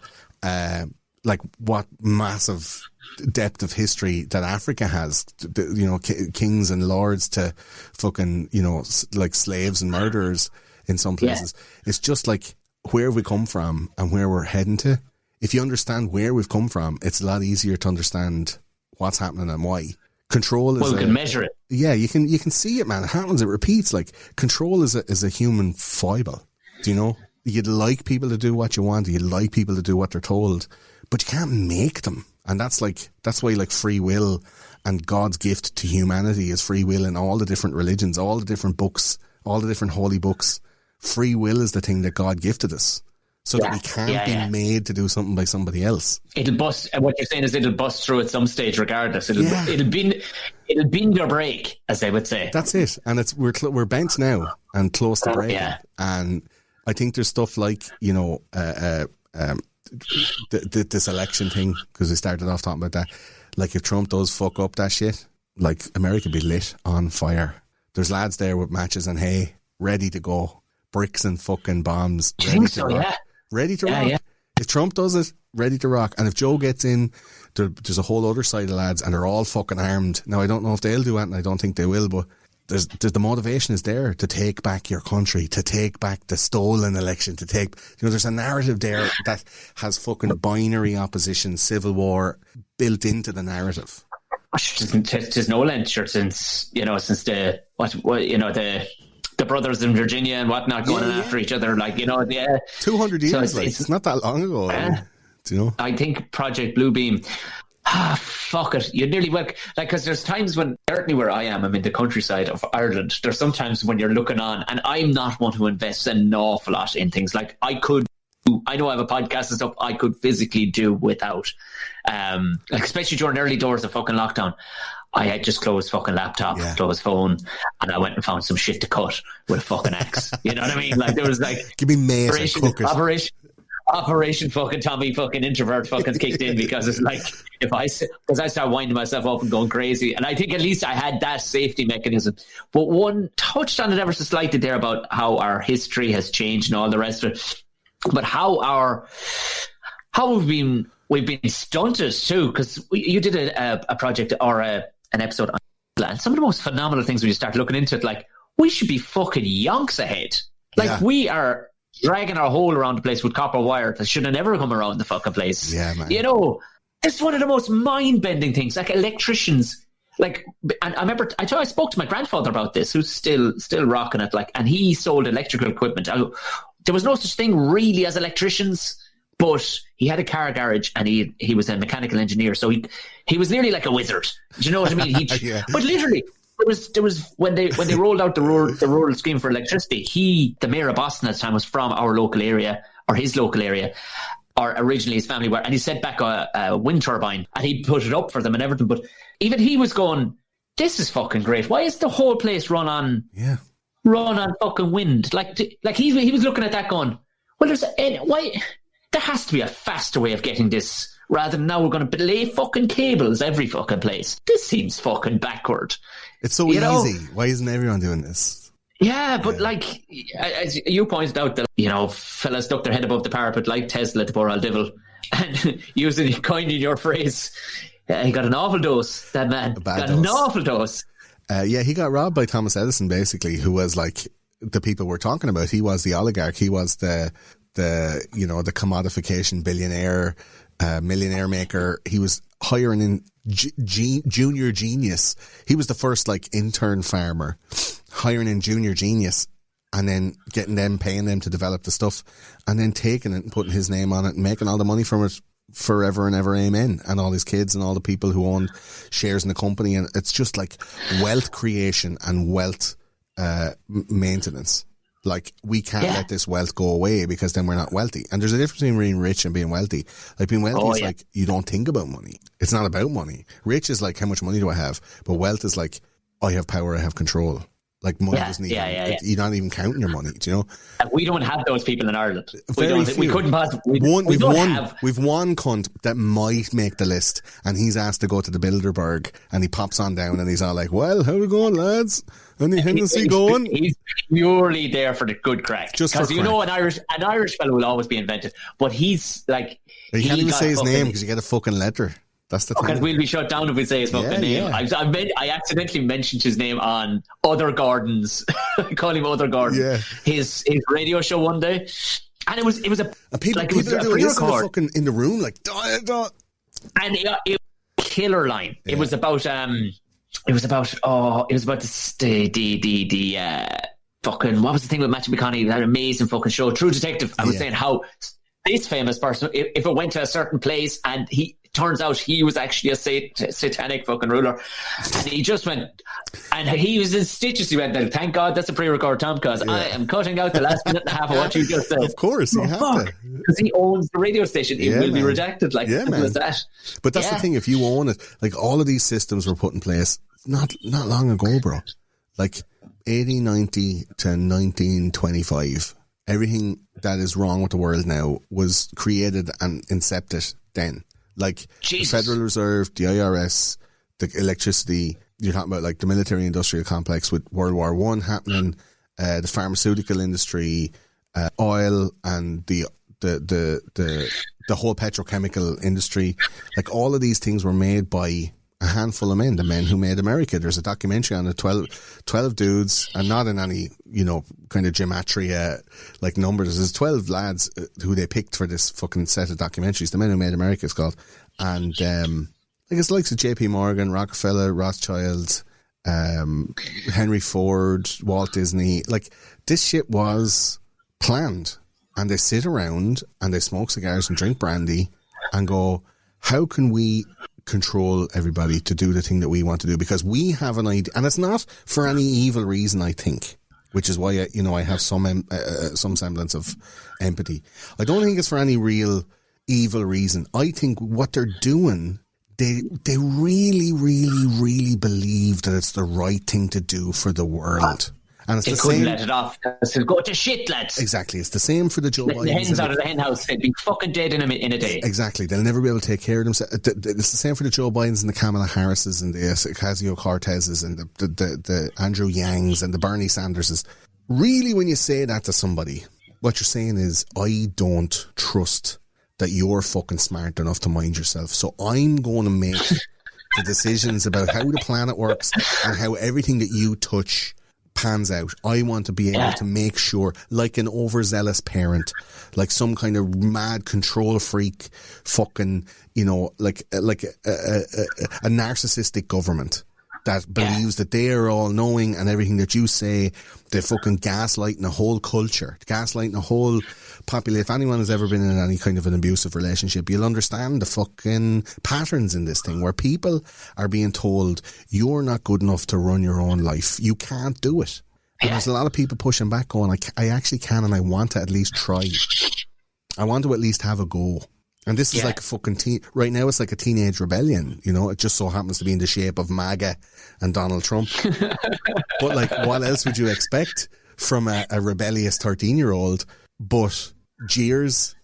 Like what massive depth of history that Africa has, you know, kings and lords to fucking, you know, like slaves and murderers in some places. Yeah. It's just like where have we come from and where we're heading to. If you understand where we've come from, it's a lot easier to understand what's happening and why. Control is, well, we can measure it. Yeah, you can see it, man. It happens. It repeats. Like control is a human foible. Do you know? You'd like people to do what you want. You'd like people to do what they're told, but you can't make them. And that's why like free will and God's gift to humanity is free will in all the different religions, all the different books, all the different holy books. Free will is the thing that God gifted us. So that we can't be made to do something by somebody else. It'll bust. What you're saying is it'll bust through at some stage, regardless. It'll bend your break, as they would say. That's it. And we're bent now and close to breaking. Yeah. And I think there's stuff like, you know, this election thing, because we started off talking about that. Like if Trump does fuck up that shit, like America be lit on fire. There's lads there with matches and hay, ready to go, bricks and fucking bombs. Do you think so? Yeah. Ready to rock. Yeah. If Trump does it, ready to rock. And if Joe gets in, there's a whole other side of lads, and they're all fucking armed. Now, I don't know if they'll do it, and I don't think they will, but there's the motivation is there to take back your country, to take back the stolen election, there's a narrative there that has fucking binary opposition, civil war built into the narrative. There's no lecture since the brothers in Virginia and whatnot going after each other, 200 years, so it's not that long ago. Do you know? I think Project Bluebeam. Fuck it. You nearly work because there's times when, certainly where I am, I'm in the countryside of Ireland. There's sometimes when you're looking on, and I'm not one who invests an awful lot in things. Like I know I have a podcast and stuff I could physically do without. Especially during early doors of fucking lockdown. I had just closed fucking laptop, closed phone, and I went and found some shit to cut with a fucking axe. You know what I mean? Like there was like give me mace and cook it. Operation fucking Tommy fucking introvert fucking kicked in, because it's like, because I start winding myself up and going crazy. And I think at least I had that safety mechanism. But one touched on it ever so slightly there about how our history has changed and all the rest of it. But how we've been stunted too, because you did a project or an episode on land. Some of the most phenomenal things when you start looking into it, like, we should be fucking yonks ahead. Like, we are dragging our hole around the place with copper wire that should have never come around the fucking place. Yeah, man. You know, it's one of the most mind-bending things. Like, electricians, like, and I remember I spoke to my grandfather about this, who's still rocking it, like, and he sold electrical equipment. There was no such thing really as electricians, but he had a car garage and he was a mechanical engineer, so he was nearly like a wizard. Do you know what I mean? Yeah. But literally, there was when they rolled out the rural scheme for electricity, the mayor of Boston at the time was from our local area, or his local area, or originally his family were, and he sent back a wind turbine and he put it up for them and everything. But even he was going, "This is fucking great. Why is the whole place run on fucking wind?" Like he was looking at that going, "Well, there has to be a faster way of getting this, rather than now we're going to lay fucking cables every fucking place. This seems fucking backward." It's so easy. Why isn't everyone doing this? Yeah, but like, as you pointed out, that, you know, fellas stuck their head above the parapet like Tesla, the poor old devil, and using coining your phrase, he got an awful dose, that man. An awful dose. He got robbed by Thomas Edison, basically, who was like the people we're talking about. He was the oligarch. He was the commodification billionaire, millionaire maker. He was hiring in junior genius. He was the first like intern farmer, hiring in junior genius, and then getting them, paying them to develop the stuff, and then taking it and putting his name on it and making all the money from it forever and ever, amen. And all his kids and all the people who owned shares in the company. And it's just like wealth creation and wealth maintenance. Like, we can't let this wealth go away, because then we're not wealthy. And there's a difference between being rich and being wealthy. Like, being wealthy is like, you don't think about money. It's not about money. Rich is like, how much money do I have? But wealth is like, I have power, I have control. Like, money doesn't even, you're not even counting your money, do you know? And we don't have those people in Ireland. We couldn't possibly. We've one cunt that might make the list, and he's asked to go to the Bilderberg, and he pops on down, and he's all like, "Well, how we going, lads? Any Hennessy going?" He's purely there for the good crack. Just for crack. You know, an Irish fellow will always be invented, but he's like, you can't even say his name because you get a fucking letter. That's the thing. Because we'll be shut down if we say his fucking name. Yeah. I accidentally mentioned his name on Other Gordon's. I call him Other Gordon. Yeah. His radio show one day, and it was a people are doing this in the room like da. And it was a killer line. Yeah. It was about the fucking, what was the thing with Matthew McConaughey, that amazing fucking show, True Detective. I was saying how this famous person, if it went to a certain place and turns out he was actually a satanic fucking ruler, and he just went, and he was in stitches. He went, "Thank God that's a pre-record, Tom, because I am cutting out the last minute and a half of what you just said." Of course, you have to, because he owns the radio station. It will be redacted, like simple as that. But that's the thing. If you own it, like, all of these systems were put in place not long ago, bro. Like 1890 to 1925. Everything that is wrong with the world now was created and incepted then. Like, Jesus. The Federal Reserve, the IRS, the electricity, you're talking about like the military industrial complex with World War I happening, the pharmaceutical industry, oil, and the whole petrochemical industry. Like, all of these things were made by a handful of men, the men who made America. There's a documentary on it, 12 dudes, and not in any, kind of gematria like numbers. There's 12 lads who they picked for this fucking set of documentaries. The Men Who Made America, it's called. And I guess the likes of JP Morgan, Rockefeller, Rothschild, Henry Ford, Walt Disney. Like, this shit was planned. And they sit around and they smoke cigars and drink brandy and go, how can we control everybody to do the thing that we want to do? Because we have an idea, and it's not for any evil reason, I think, which is why I have some semblance of empathy. I don't think it's for any real evil reason. I think what they're doing, they really, really, really believe that it's the right thing to do for the world. And it's they couldn't let it off. So go to shit, lads. Exactly. It's the same for the Joe Bidens. The hens out of the hen house, they'd be fucking dead in a day. Exactly. They'll never be able to take care of themselves. It's the same for the Joe Bidens and the Kamala Harrises and the Ocasio-Cortezes and the Andrew Yangs and the Bernie Sanderses. Really, when you say that to somebody, what you're saying is, I don't trust that you're fucking smart enough to mind yourself. So I'm going to make the decisions about how the planet works and how everything that you touch pans out. I want to be able to make sure, like an overzealous parent, like some kind of mad control freak, fucking, like a narcissistic government that believes that they are all knowing and everything that you say. They're fucking gaslighting the whole culture, gaslighting the whole population. If anyone has ever been in any kind of an abusive relationship, you'll understand the fucking patterns in this thing where people are being told you're not good enough to run your own life. You can't do it. And there's a lot of people pushing back going, I actually can, and I want to at least try. I want to at least have a go. And this is like a fucking right now it's like a teenage rebellion, it just so happens to be in the shape of MAGA and Donald Trump. But like, what else would you expect from a rebellious 13-year-old but jeers,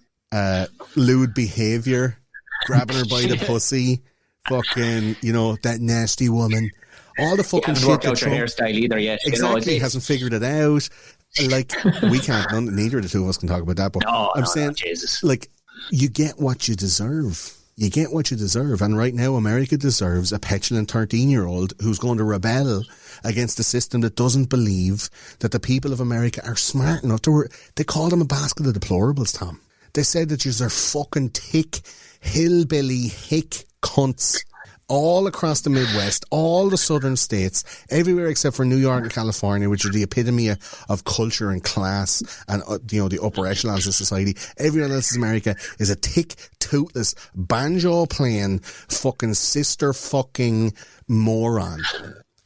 lewd behaviour, grabbing her by the pussy, fucking, that nasty woman, all the fucking shit worked that out your hairstyle either yet. Exactly, hasn't figured it out. Like, we can't, neither of the two of us can talk about that, but I'm saying, Jesus. Like, you get what you deserve. You get what you deserve. And right now, America deserves a petulant 13-year-old who's going to rebel against a system that doesn't believe that the people of America are smart enough to... They call them a basket of deplorables, Tom. They said that you're fucking thick, hillbilly, hick cunts all across the Midwest, all the southern states, everywhere except for New York and California, which are the epitome of culture and class and, the upper echelons of society. Everyone else in America is a thick, toothless, banjo-playing, fucking sister fucking moron.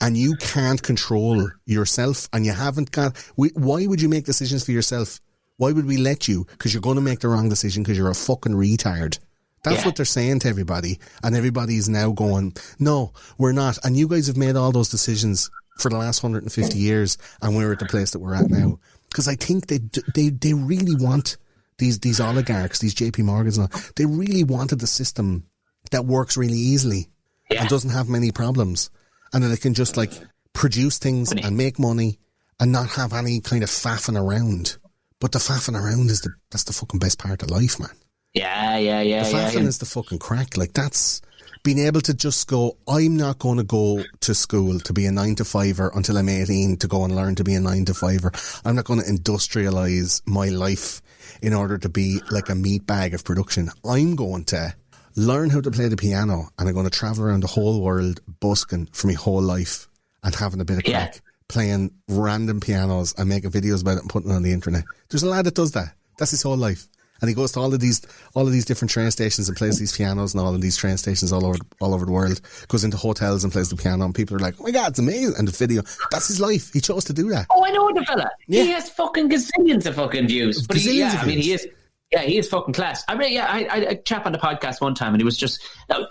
And you can't control yourself, and you haven't got... Why would you make decisions for yourself? Why would we let you? Because you're going to make the wrong decision because you're a fucking retard. That's what they're saying to everybody. And everybody's now going, no, we're not. And you guys have made all those decisions for the last 150 years, and we're at the place that we're at now. Because I think they really want these oligarchs, these JP Morgans, and all, they really wanted a system that works really easily and doesn't have many problems. And then it can just like produce things and make money and not have any kind of faffing around. But the faffing around that's the fucking best part of life, man. Yeah. The faffing is the fucking crack. Like, that's being able to just go, I'm not going to go to school to be a 9-to-5er until I'm 18 to go and learn to be a 9-to-5er. I'm not going to industrialise my life in order to be like a meat bag of production. I'm going to learn how to play the piano, and I'm going to travel around the whole world busking for my whole life and having a bit of crack, playing random pianos and making videos about it and putting it on the internet. There's a lad that does that. That's his whole life. And he goes to all of these different train stations and plays these pianos and all of these train stations all over the world. Goes into hotels and plays the piano, and people are like, "Oh my God, it's amazing!" And the video, that's his life. He chose to do that. Oh, I know the fella. Yeah. He has fucking gazillions of fucking views. But he is. Yeah, he is fucking class. I mean, I chap on the podcast one time, and he was just...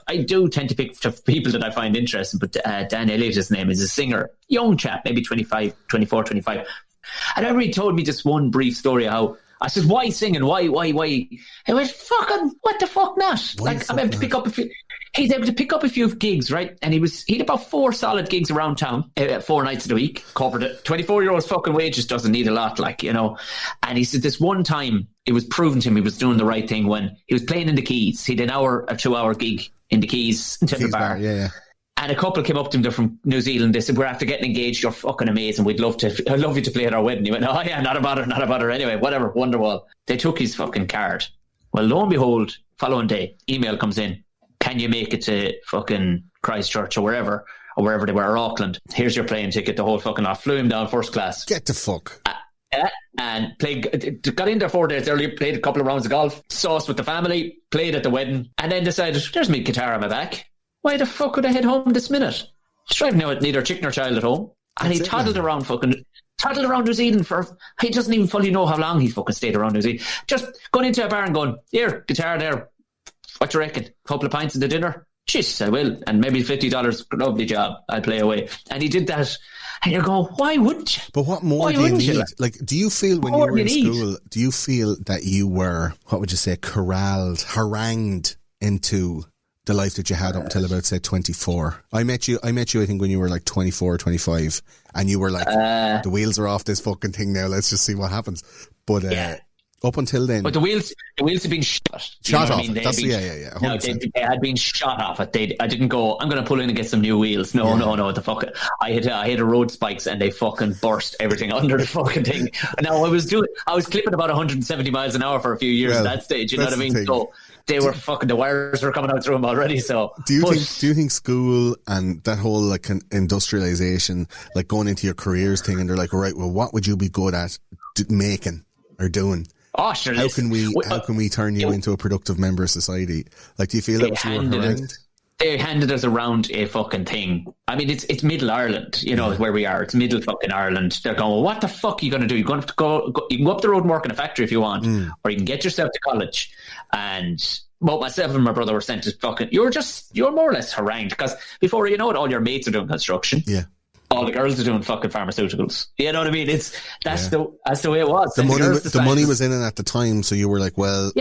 I do tend to pick people that I find interesting, but Dan Elliott, his name, is a singer. Young chap, maybe 24, 25. And I remember he told me just one brief story of how... I said, why singing? Why? He went, fucking, what the fuck not? I'm able to pick up a few... He's able to pick up a few gigs, right? And he had about 4 solid gigs around town, 4 nights of the week, covered it. 24-year-old's fucking wages doesn't need a lot, And he said this one time, it was proven to him he was doing the right thing when he was playing in the Keys. He had an hour or 2 hour gig in the Keys in the bar. Yeah. And a couple came up to him, they're from New Zealand. They said, we're after getting engaged. You're fucking amazing. I'd love you to play at our wedding. He went, oh yeah, not a bother. Anyway, whatever, Wonderwall. They took his fucking card. Well, lo and behold, following day, email comes in. Can you make it to fucking Christchurch or wherever they were, or Auckland? Here's your plane ticket, the whole fucking lot. Flew him down first class. Get the fuck. And got in there 4 days early, played a couple of rounds of golf, saw us with the family, played at the wedding, and then decided, there's my guitar on my back. Why the fuck would I head home this minute? He's driving now with neither chick nor child at home. And he toddled around New Zealand he doesn't even fully know how long he fucking stayed around New Zealand. Just going into a bar and going, here, guitar there. What do you reckon? Couple of pints in the dinner? Jeez, I will. And maybe $50, lovely job. I'll play away. And he did that. And you're going, why wouldn't you? But what more do you need? Like, do you feel when you were in school, do you feel that you were, what would you say, corralled, harangued into the life that you had up until about, say, 24? I met you, I think, when you were like 24 or 25, and you were like, the wheels are off this fucking thing now, let's just see what happens. But up until then... But the wheels have been shot. Shot off. I mean? That's, yeah. No, they had been shot off. I didn't go, I'm going to pull in and get some new wheels. No, the fuck. I hit a road spikes and they fucking burst everything under the fucking thing. Now, I was clipping about 170 miles an hour for a few years at that stage, you know what I mean? So they were fucking, the wires were coming out through them already, so... Do you think school and that whole, like, industrialization, like going into your careers thing, and they're like, right, well, what would you be good at making or doing? Oh, sure. How can we turn you into a productive member of society? Like, do you feel that was you were harangued? They handed us around a fucking thing. I mean, it's Middle Ireland, you know, where we are. It's Middle fucking Ireland. They're going, well, what the fuck are you going to do? You're going to have to go. You can go up the road and work in a factory if you want, or you can get yourself to college. And both myself and my brother were sent to fucking. You're more or less harangued, because before you know it, all your mates are doing construction. Yeah. All the girls are doing fucking pharmaceuticals. You know what I mean? That's the way it was. The money was in it at the time, so you were like, well,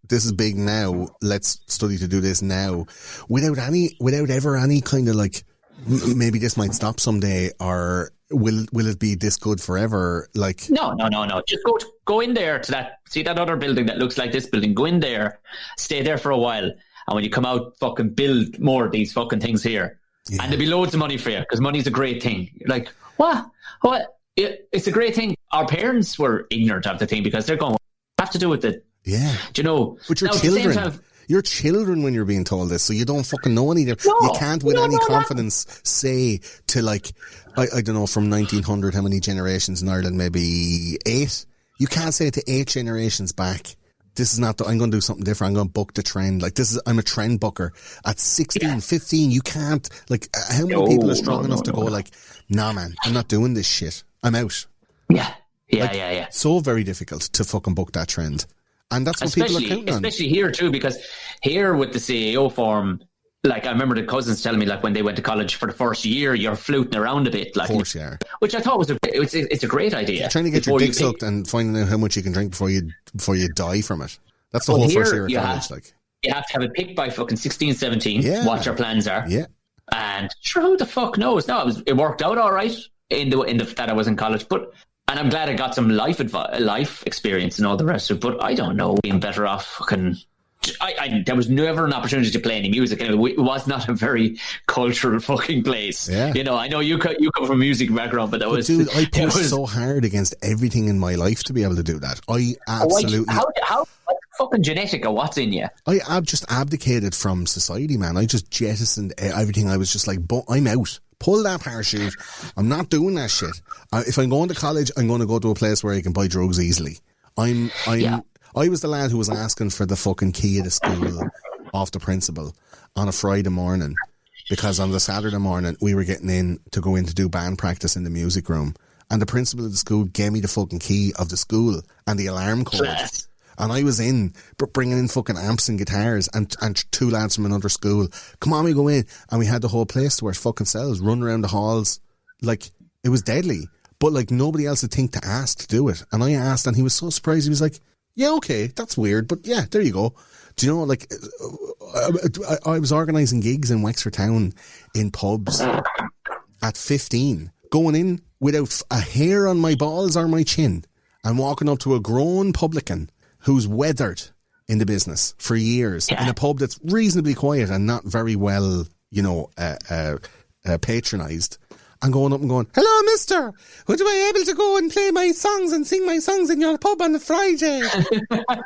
this is big now. Let's study to do this now, without ever any kind of like, maybe this might stop someday, or will it be this good forever? Like, no. Just go in there to that other building that looks like this building. Go in there, stay there for a while, and when you come out, fucking build more of these fucking things here. Yeah. And there'll be loads of money for you, because money's a great thing. You're like, what? It's a great thing. Our parents were ignorant of the thing, because they're going, have to do with it. Yeah. Do you know? But you're children. You're children when you're being told this, so you don't fucking know any. You can't with any confidence say to, like, I don't know, from 1900, how many generations in Ireland? Maybe 8? You can't say to 8 generations back, this is not I'm going to do something different. I'm going to buck the trend. Like, I'm a trend booker. At 16, 15, you can't, like, how many people are strong enough to go like, nah, man, I'm not doing this shit. I'm out. Yeah. So very difficult to fucking buck that trend. And that's what people are counting on. Especially here too, because here with the CAO form, like, I remember the cousins telling me, like, when they went to college for the first year, you're fluting around a bit, like, of course you are. Which I thought was it's a great idea. You're trying to get your dick sucked and finding out how much you can drink before you die from it. That's the whole first year of college. Like, you have to have it picked by fucking 16, 17. What your plans are. Yeah. And sure, who the fuck knows? No, it worked out all right in the that I was in college, and I'm glad I got some life experience and all the rest of it. But I don't know, being better off fucking. There was never an opportunity to play any music. It was not a very cultural fucking place. Yeah. You know, I know you come from a music background, but dude, I pushed so hard against everything in my life to be able to do that. I absolutely. How fucking genetic or what's in you? I just abdicated from society, man. I just jettisoned everything. I was just like, I'm out. Pull that parachute. I'm not doing that shit. If I'm going to college, I'm going to go to a place where I can buy drugs easily. I was the lad who was asking for the fucking key of the school off the principal on a Friday morning, because on the Saturday morning we were getting in to go in to do band practice in the music room, and the principal of the school gave me the fucking key of the school and the alarm code. And I was in, bringing in fucking amps and guitars, and 2 lads from another school. Come on, we go in. And we had the whole place to our fucking selves, run around the halls. Like, it was deadly. But, like, nobody else would think to ask to do it. And I asked, and he was so surprised. He was like, yeah, okay, that's weird, but yeah, there you go. Do you know, like, I was organising gigs in Wexford Town in pubs at 15, going in without a hair on my balls or my chin, and walking up to a grown publican who's weathered in the business for years in a pub that's reasonably quiet and not very well, you know, patronised, and going up and going, hello, mister, would you be able to go and play my songs and sing my songs in your pub on a Friday?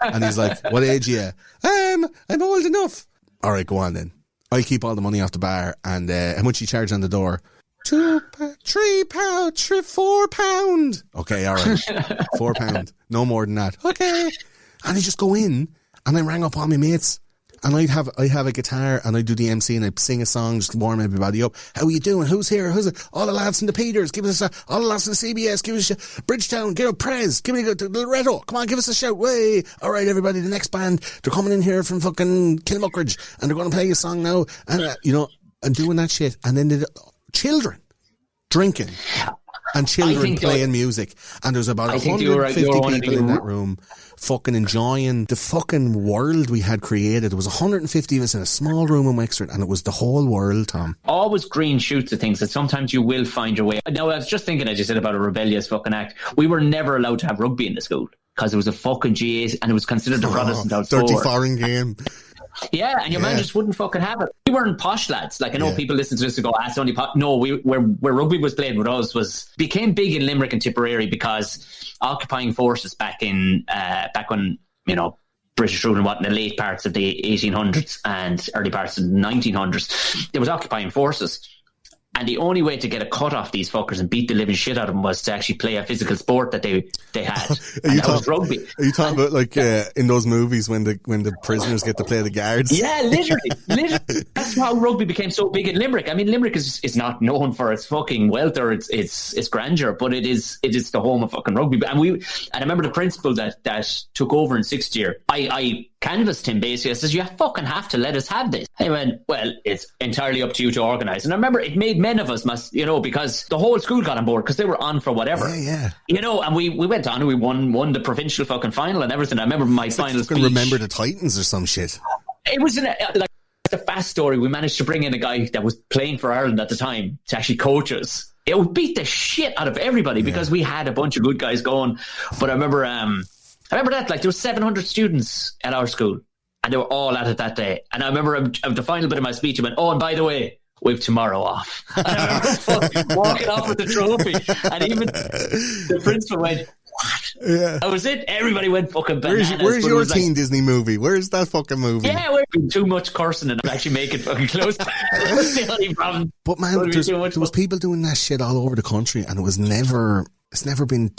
And he's like, what age are you? I'm old enough. All right, go on then. I keep all the money off the bar, and how much you charge on the door? £4. Okay, all right. £4. No more than that. Okay. And I just go in, and I rang up all my mates, And I have a guitar and I do the MC and I sing a song just to warm everybody up. How are you doing? Who's here? Who's it? All the lads in the Peters, give us a shout. All the lads in the CBS, give us a shout. Bridgetown, give a Prez, give me a Loretto. Come on, give us a shout. Way. All right, everybody, the next band, they're coming in here from fucking Kilmuckridge and they're going to play a song now. And, and doing that shit. And then the children drinking. And children playing music. And there's about 150 people in that room fucking enjoying the fucking world we had created. There was 150 of us in a small room in Wexford, and it was the whole world, Tom. Always green shoots of things that sometimes you will find your way. Now, I was just thinking, as you said, about a rebellious fucking act. We were never allowed to have rugby in the school because it was a fucking GA and it was considered a Protestant outsport. Dirty foreign game. Yeah, and your man just wouldn't fucking have it. We weren't posh lads. Like, I know people listen to this and go, it's only posh. No, where rugby was played with us became big in Limerick and Tipperary because occupying forces back when, British rule in the late parts of the 1800s and early parts of the 1900s, there was occupying forces. And the only way to get a cut off these fuckers and beat the living shit out of them was to actually play a physical sport that they had. And that was rugby. Are you talking about like in those movies when the prisoners get to play the guards? Yeah, literally. That's how rugby became so big in Limerick. I mean, Limerick is not known for its fucking wealth or its grandeur, but it is the home of fucking rugby. And I remember the principal that took over in sixth year. I canvassed him basically. I says, you fucking have to let us have this. He went, well, it's entirely up to you to organise. And I remember it made men of us, because the whole school got on board because they were on for whatever. Yeah. And we went on and we won the provincial fucking final and everything. I remember my final speech. Remember the Titans or some shit. It was the fast story. We managed to bring in a guy that was playing for Ireland at the time to actually coach us. It would beat the shit out of everybody because we had a bunch of good guys going. But I remember that, like, there were 700 students at our school and they were all at it that day. And I remember the final bit of my speech, I went, and by the way, we've tomorrow off. And I remember walking off with the trophy. And even the principal went, what? Yeah. That was it. Everybody went fucking bananas. Where's your teen Disney movie? Where's that fucking movie? Yeah, we're doing too much cursing and actually make it fucking close. That's the only problem. But man, there was people doing that shit all over the country and it's never been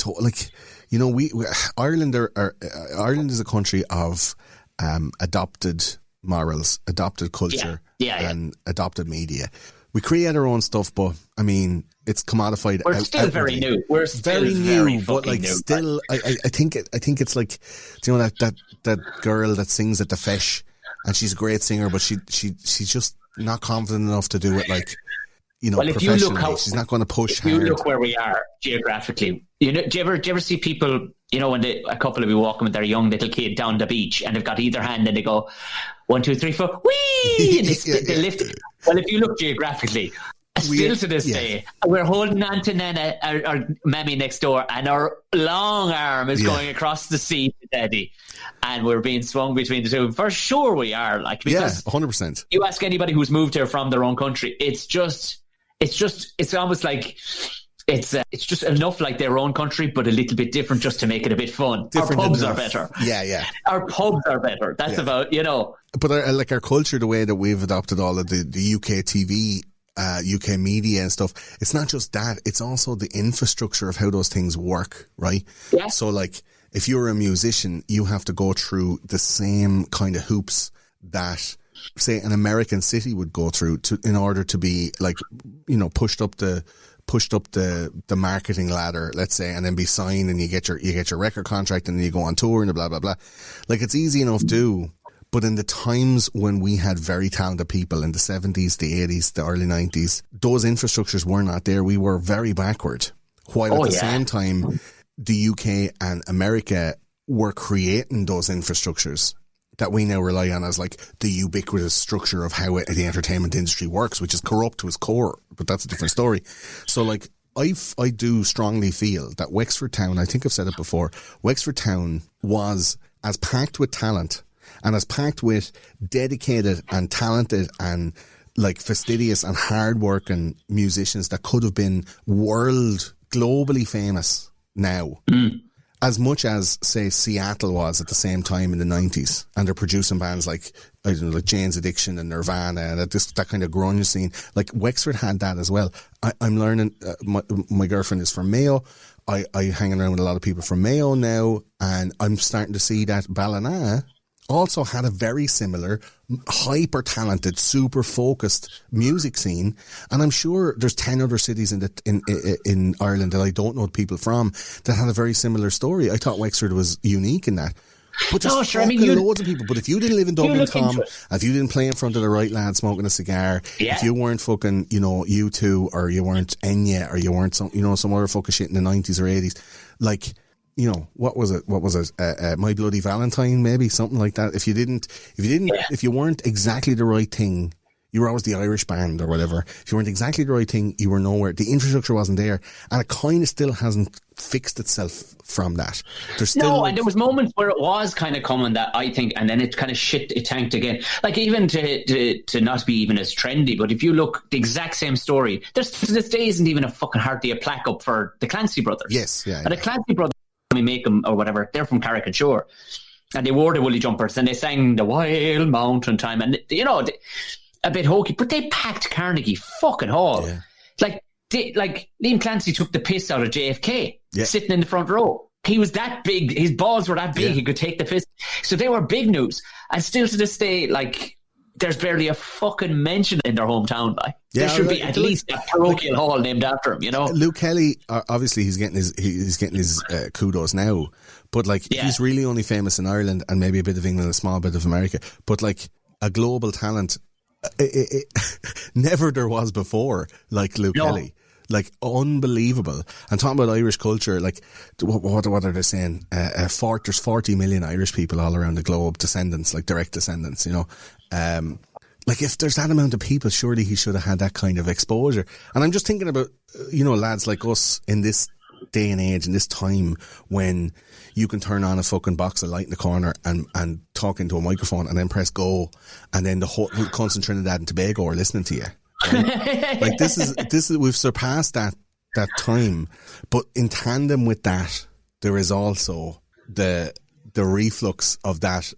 Ireland is a country of adopted morals, adopted culture, and adopted media. We create our own stuff, but I mean, it's commodified. We're still very new. We're still very new, but like new, still, I think it's like, do you know that girl that sings at the Fesh, and she's a great singer, but she's just not confident enough to do it like. Well, if you look how she's not going to push hard. If you look where we are geographically, do you ever see people, when a couple will be walking with their young little kid down the beach and they've got either hand and they go 1, 2, 3, 4, whee, and they lift it. Well, if you look geographically, still to this day, we're holding on to Nana, our mammy next door, and our long arm is going across the sea to Daddy, and we're being swung between the two. For sure, we are because 100%. You ask anybody who's moved here from their own country, it's almost like it's just enough like their own country, but a little bit different just to make it a bit fun. Our pubs are better. Yeah. Our pubs are better. That's about, But our culture, the way that we've adopted all of the UK TV, UK media and stuff, it's not just that, it's also the infrastructure of how those things work, right? Yeah. So like, if you're a musician, you have to go through the same kind of hoops that, say, an American city would go through in order to be like, pushed up the marketing ladder, let's say, and then be signed and you get your record contract and then you go on tour and blah blah blah. Like, it's easy enough to do, but in the times when we had very talented people in the 70s, the 80s, the early 90s, those infrastructures were not there. We were very backward. While at the same time, the UK and America were creating those infrastructures that we now rely on as like the ubiquitous structure of how the entertainment industry works, which is corrupt to its core, but that's a different story. So like, I do strongly feel that Wexford Town, I think I've said it before, Wexford Town was as packed with talent and as packed with dedicated and talented and like fastidious and hard-working musicians that could have been globally famous now. As much as, say, Seattle was at the same time in the 90s, and they're producing bands like, I don't know, like Jane's Addiction and Nirvana and that kind of grunge scene. Like, Wexford had that as well. I'm learning, my girlfriend is from Mayo. I hang around with a lot of people from Mayo now, and I'm starting to see that Ballina also had a very similar, hyper-talented, super-focused music scene. And I'm sure there's 10 other cities in Ireland that I don't know people from that had a very similar story. I thought Wexford was unique in that. But there's loads of people. But if you didn't live in Dublin, Tom, if you didn't play in front of the right lad smoking a cigar, if you weren't fucking, U2, or you weren't Enya, or you weren't some other fucking shit in the 90s or 80s, like, what was it? My Bloody Valentine, maybe something like that. If you weren't exactly the right thing, you were always the Irish band or whatever. If you weren't exactly the right thing, you were nowhere. The infrastructure wasn't there, and it kind of still hasn't fixed itself from that. There's still and there was moments where it was kind of coming, that I think, and then it kind of it tanked again. Like, even to not be even as trendy, but if you look, the exact same story, there's to this day isn't even hardly a plaque up for the Clancy brothers. Yes, yeah. And the Clancy brothers, we make them or whatever, they're from Carrick-on-Shore, and they wore the woolly jumpers and they sang the Wild Mountain Time, and a bit hokey, but they packed Carnegie fucking Hall. Yeah. Like Liam Clancy took the piss out of JFK sitting in the front row. He was that big, his balls were that big, he could take the piss. So they were big news. And still to this day, like, there's barely a fucking mention in their hometown. Like, there should be at least a parochial hall named after him, Luke Kelly, obviously he's getting his kudos now, but like, he's really only famous in Ireland and maybe a bit of England, a small bit of America, but like a global talent. Never there was before, like Luke Kelly. Like, unbelievable. And talking about Irish culture, like, what are they saying? There's 40 million Irish people all around the globe, descendants, like direct descendants, like, if there's that amount of people, surely he should have had that kind of exposure. And I'm just thinking about, lads like us in this day and age, in this time when you can turn on a fucking box of light in the corner and talk into a microphone and then press go, and then the whole cunts in Trinidad and Tobago are listening to you. Right? Like, this is we've surpassed that time, but in tandem with that, there is also the reflux of that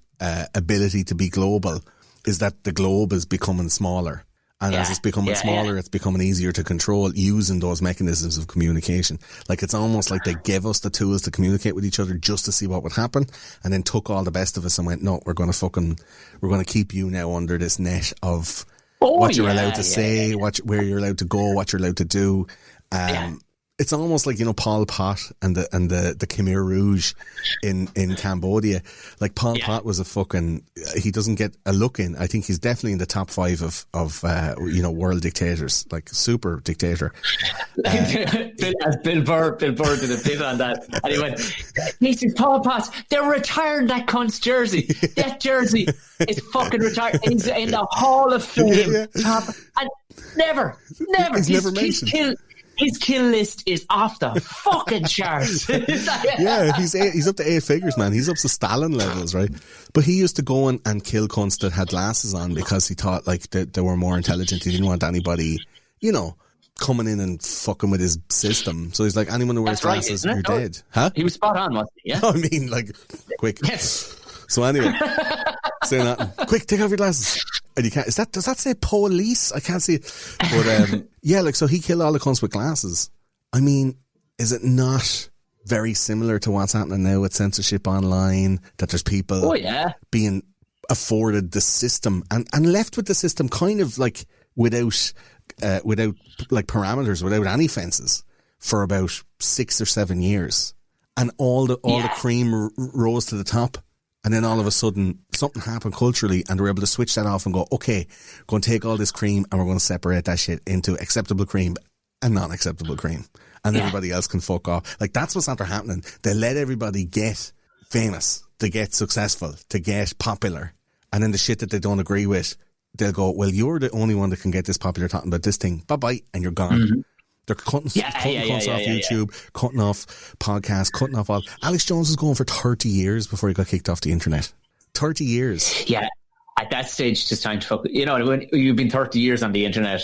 ability to be global, is that the globe is becoming smaller. And as it's becoming smaller, it's becoming easier to control using those mechanisms of communication. Like, it's almost like they gave us the tools to communicate with each other just to see what would happen, and then took all the best of us and went, no, we're going to keep you now under this net of what you're allowed to say, where you're allowed to go, what you're allowed to do. It's almost like, Pol Pot and the Khmer Rouge in Cambodia. Like, Pol Pot was he doesn't get a look in. I think he's definitely in the top 5 of world dictators, like super dictator. As Bill Burr did a bit on that, and he went, "This is Pol Pot. They're retiring that cunt's jersey. That jersey is fucking retired. He's in the Hall of Fame." And never. He's never mentioned. His kill list is off the fucking charts. He's up to 8 figures, man. He's up to Stalin levels, right? But he used to go and kill cunts that had glasses on because he thought, like, they were more intelligent. He didn't want anybody, coming in and fucking with his system. So he's like, anyone who wears glasses, you're dead. Huh? He was spot on, wasn't he? Yeah. I mean, like, quick. Yes. So anyway, say that. Quick, take off your glasses. And you can't. Does that say police? I can't see it. But so he killed all the cunts with glasses. I mean, is it not very similar to what's happening now with censorship online? That there's people being afforded the system and left with the system kind of like without like parameters, without any fences for about 6 or 7 years, and all the cream rose to the top. And then all of a sudden, something happened culturally, and we're able to switch that off and go, okay, we're going to take all this cream and we're going to separate that shit into acceptable cream and non-acceptable cream. And everybody else can fuck off. Like, that's what's after happening. They let everybody get famous, to get successful, to get popular. And then the shit that they don't agree with, they'll go, well, you're the only one that can get this popular talking about this thing. Bye-bye. And you're gone. Mm-hmm. They're cutting cunts off YouTube, cutting off podcasts, cutting off all. Alex Jones was going for 30 years before he got kicked off the internet. 30 years. Yeah. At that stage, it's just time to fuck. When you've been 30 years on the internet,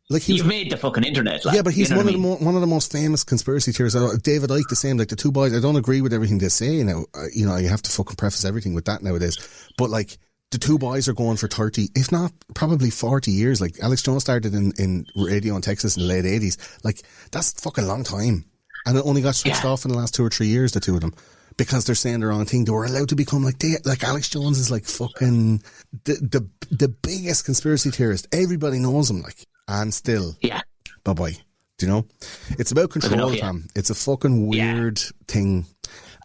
like you've made the fucking internet. Like, but he's one of the most famous conspiracy theorists. David Icke, the same. Like, the two boys, I don't agree with everything they say now. You have to fucking preface everything with that nowadays. But like, the two boys are going for 30, if not probably 40 years. Like, Alex Jones started in radio in Texas in the late 80s. Like, that's a fucking long time. And it only got switched off in the last 2 or 3 years, the two of them. because they're saying the wrong thing. They were allowed to become like Alex Jones is like fucking the biggest conspiracy theorist. Everybody knows him, like, and still, bye-bye. Do you know? It's about control, Tom. It's a fucking weird thing.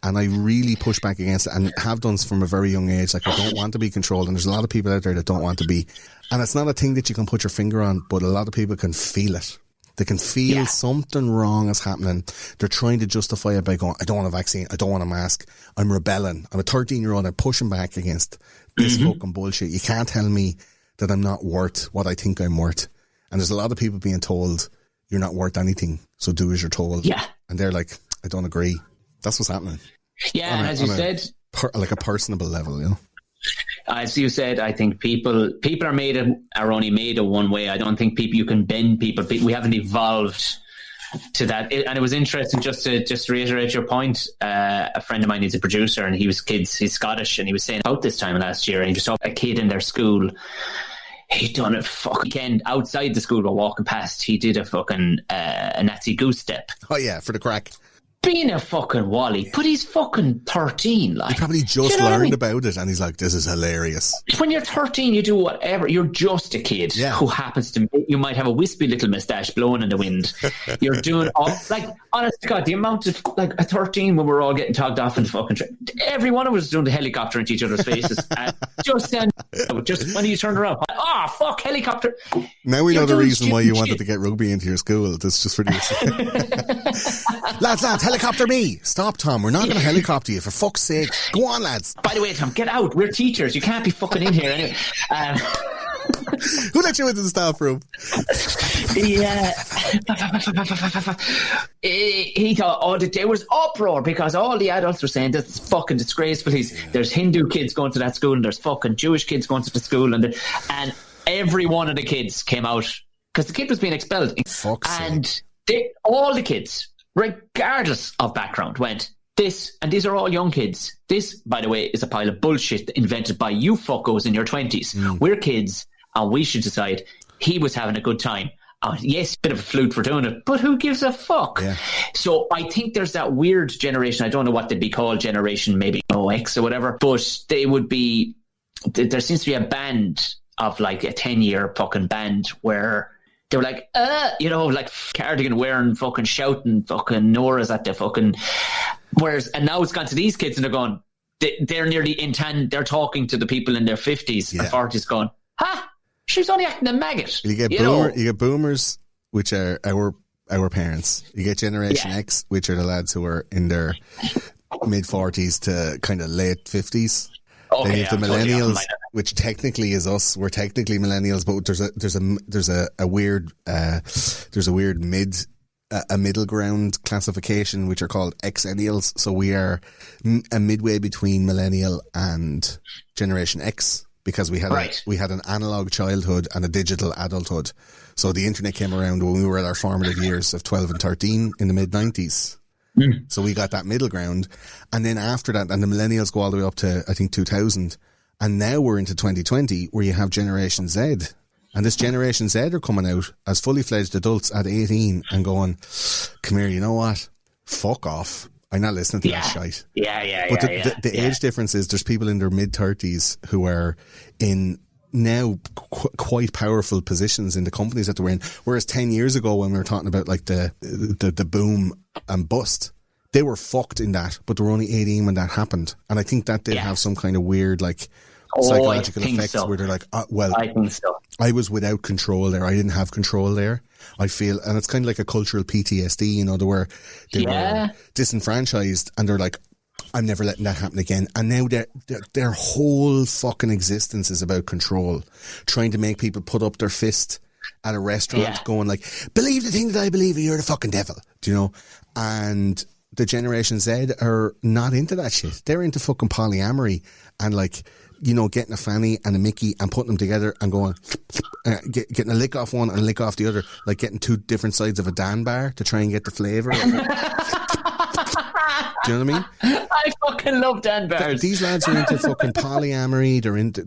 And I really push back against it and have done from a very young age. Like, I don't want to be controlled. And there's a lot of people out there that don't want to be. And it's not a thing that you can put your finger on, but a lot of people can feel it. They can feel something wrong is happening. They're trying to justify it by going, I don't want a vaccine. I don't want a mask. I'm rebelling. I'm a 13-year-old. I'm pushing back against this fucking bullshit. You can't tell me that I'm not worth what I think I'm worth. And there's a lot of people being told, you're not worth anything, so do as you're told. Yeah. And they're like, I don't agree. That's what's happening. Yeah, and as you said, like a personable level, you know. As you said, I think people are only made of one way. I don't think you can bend people. We haven't evolved to that. And it was interesting just to reiterate your point. A friend of mine is a producer, and he's Scottish, and he was saying about this time last year, and he just saw a kid in their school. He'd done a fucking weekend outside the school while walking past. He did a fucking a Nazi goose step. Oh yeah, for the crack. Being a fucking wally, but he's fucking 13. Like, he probably just learned about it, and he's like, "This is hilarious." When you're 13, you do whatever. You're just a kid who happens to. You might have a wispy little moustache blowing in the wind. You're doing all, like, honest to God, the amount of, like, a 13 when we're all getting togged off in the fucking train. Every one of us was doing the helicopter into each other's faces, and just then, just when you turn around, fuck, helicopter. Now we know the reason why you wanted to get rugby into your school. That's just for lads, helicopter me. Stop, Tom. We're not going to helicopter you, for fuck's sake. Go on, lads. By the way, Tom, get out. We're teachers. You can't be fucking in here anyway. Who let you into the staff room? He thought, there was uproar because all the adults were saying that's fucking disgraceful. There's Hindu kids going to that school, and there's fucking Jewish kids going to the school, and every one of the kids came out because the kid was being expelled. All the kids, regardless of background, went, this, and these are all young kids. This, by the way, is a pile of bullshit invented by you fuckos in your 20s. We're kids, and we should decide. He was having a good time. Yes, a bit of a flute for doing it, but who gives a fuck? Yeah. So I think there's that weird generation. I don't know what they'd be called, generation maybe X or whatever, but they would be, there seems to be a band of like a 10-year fucking band where they were like, like cardigan wearing, fucking shouting, fucking Nora's at the fucking. And now it's gone to these kids, and they're going, they're nearly in 10, they're talking to the people in their 50s and 40s going, she was only acting a maggot. You get boomers, which are our parents. You get Generation X, which are the lads who are in their mid-40s to kind of late 50s. Then you have the millennials, which technically is us. We're technically millennials, but there's a weird middle ground classification, which are called Xennials. So we are a midway between millennial and Generation X, because we had an analog childhood and a digital adulthood. So the internet came around when we were at our formative years of 12 and 13 in the mid 90s. So we got that middle ground, and then after that, and the millennials go all the way up to, I think, 2000, and now we're into 2020, where you have Generation Z, and this Generation Z are coming out as fully fledged adults at 18 and going, come here, you know what, fuck off, I'm not listening to that shite. But the age difference is there's people in their mid 30s who are in now quite powerful positions in the companies that they're in, whereas 10 years ago when we were talking about like the boom and bust, they were fucked in that, but they were only 18 when that happened. And I think that did have some kind of weird like psychological effects where they're like, I think so. I was without control there. I didn't have control there. I feel, and it's kind of like a cultural PTSD, you know, they were disenfranchised, and they're like, I'm never letting that happen again. And now their whole fucking existence is about control, trying to make people put up their fist at a restaurant, going like, believe the thing that I believe, or you're the fucking devil, do you know? And the Generation Z are not into that shit. They're into fucking polyamory and like, you know, getting a Fanny and a Mickey and putting them together and going, getting a lick off one and a lick off the other, like getting two different sides of a Dan bar to try and get the flavour. Do you know what I mean? I fucking love Dan Bars. These lads are into fucking polyamory. They're into.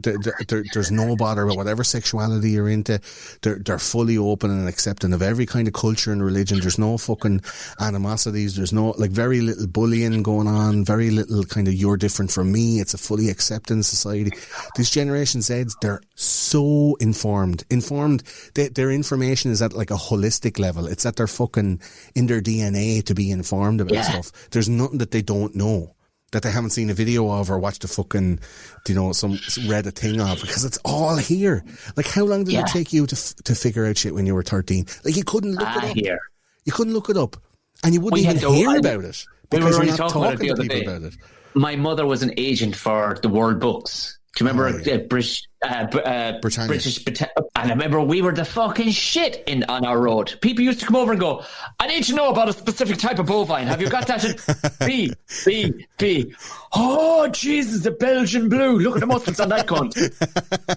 There's no bother about whatever sexuality you're into. They're fully open and accepting of every kind of culture and religion. There's no fucking animosities. There's no very little bullying going on. Very little kind of you're different from me. It's a fully accepting society. These Generation Zs, they're so informed. Their information is at like a holistic level. It's that they're fucking in their DNA to be informed about stuff. There's nothing that they don't know, that they haven't seen a video of or watched a fucking, read a thing of, because it's all here. Like, how long did it take you to figure out shit when you were 13? Like, you couldn't look it up. Here. You couldn't look it up. And you wouldn't even hear about it because you're not talking to people about it. My mother was an agent for the World Books. Do you remember British? And I remember we were the fucking shit on our road. People used to come over and go, I need to know about a specific type of bovine. Have you got that? B. Oh, Jesus, the Belgian blue. Look at the muscles on that cunt.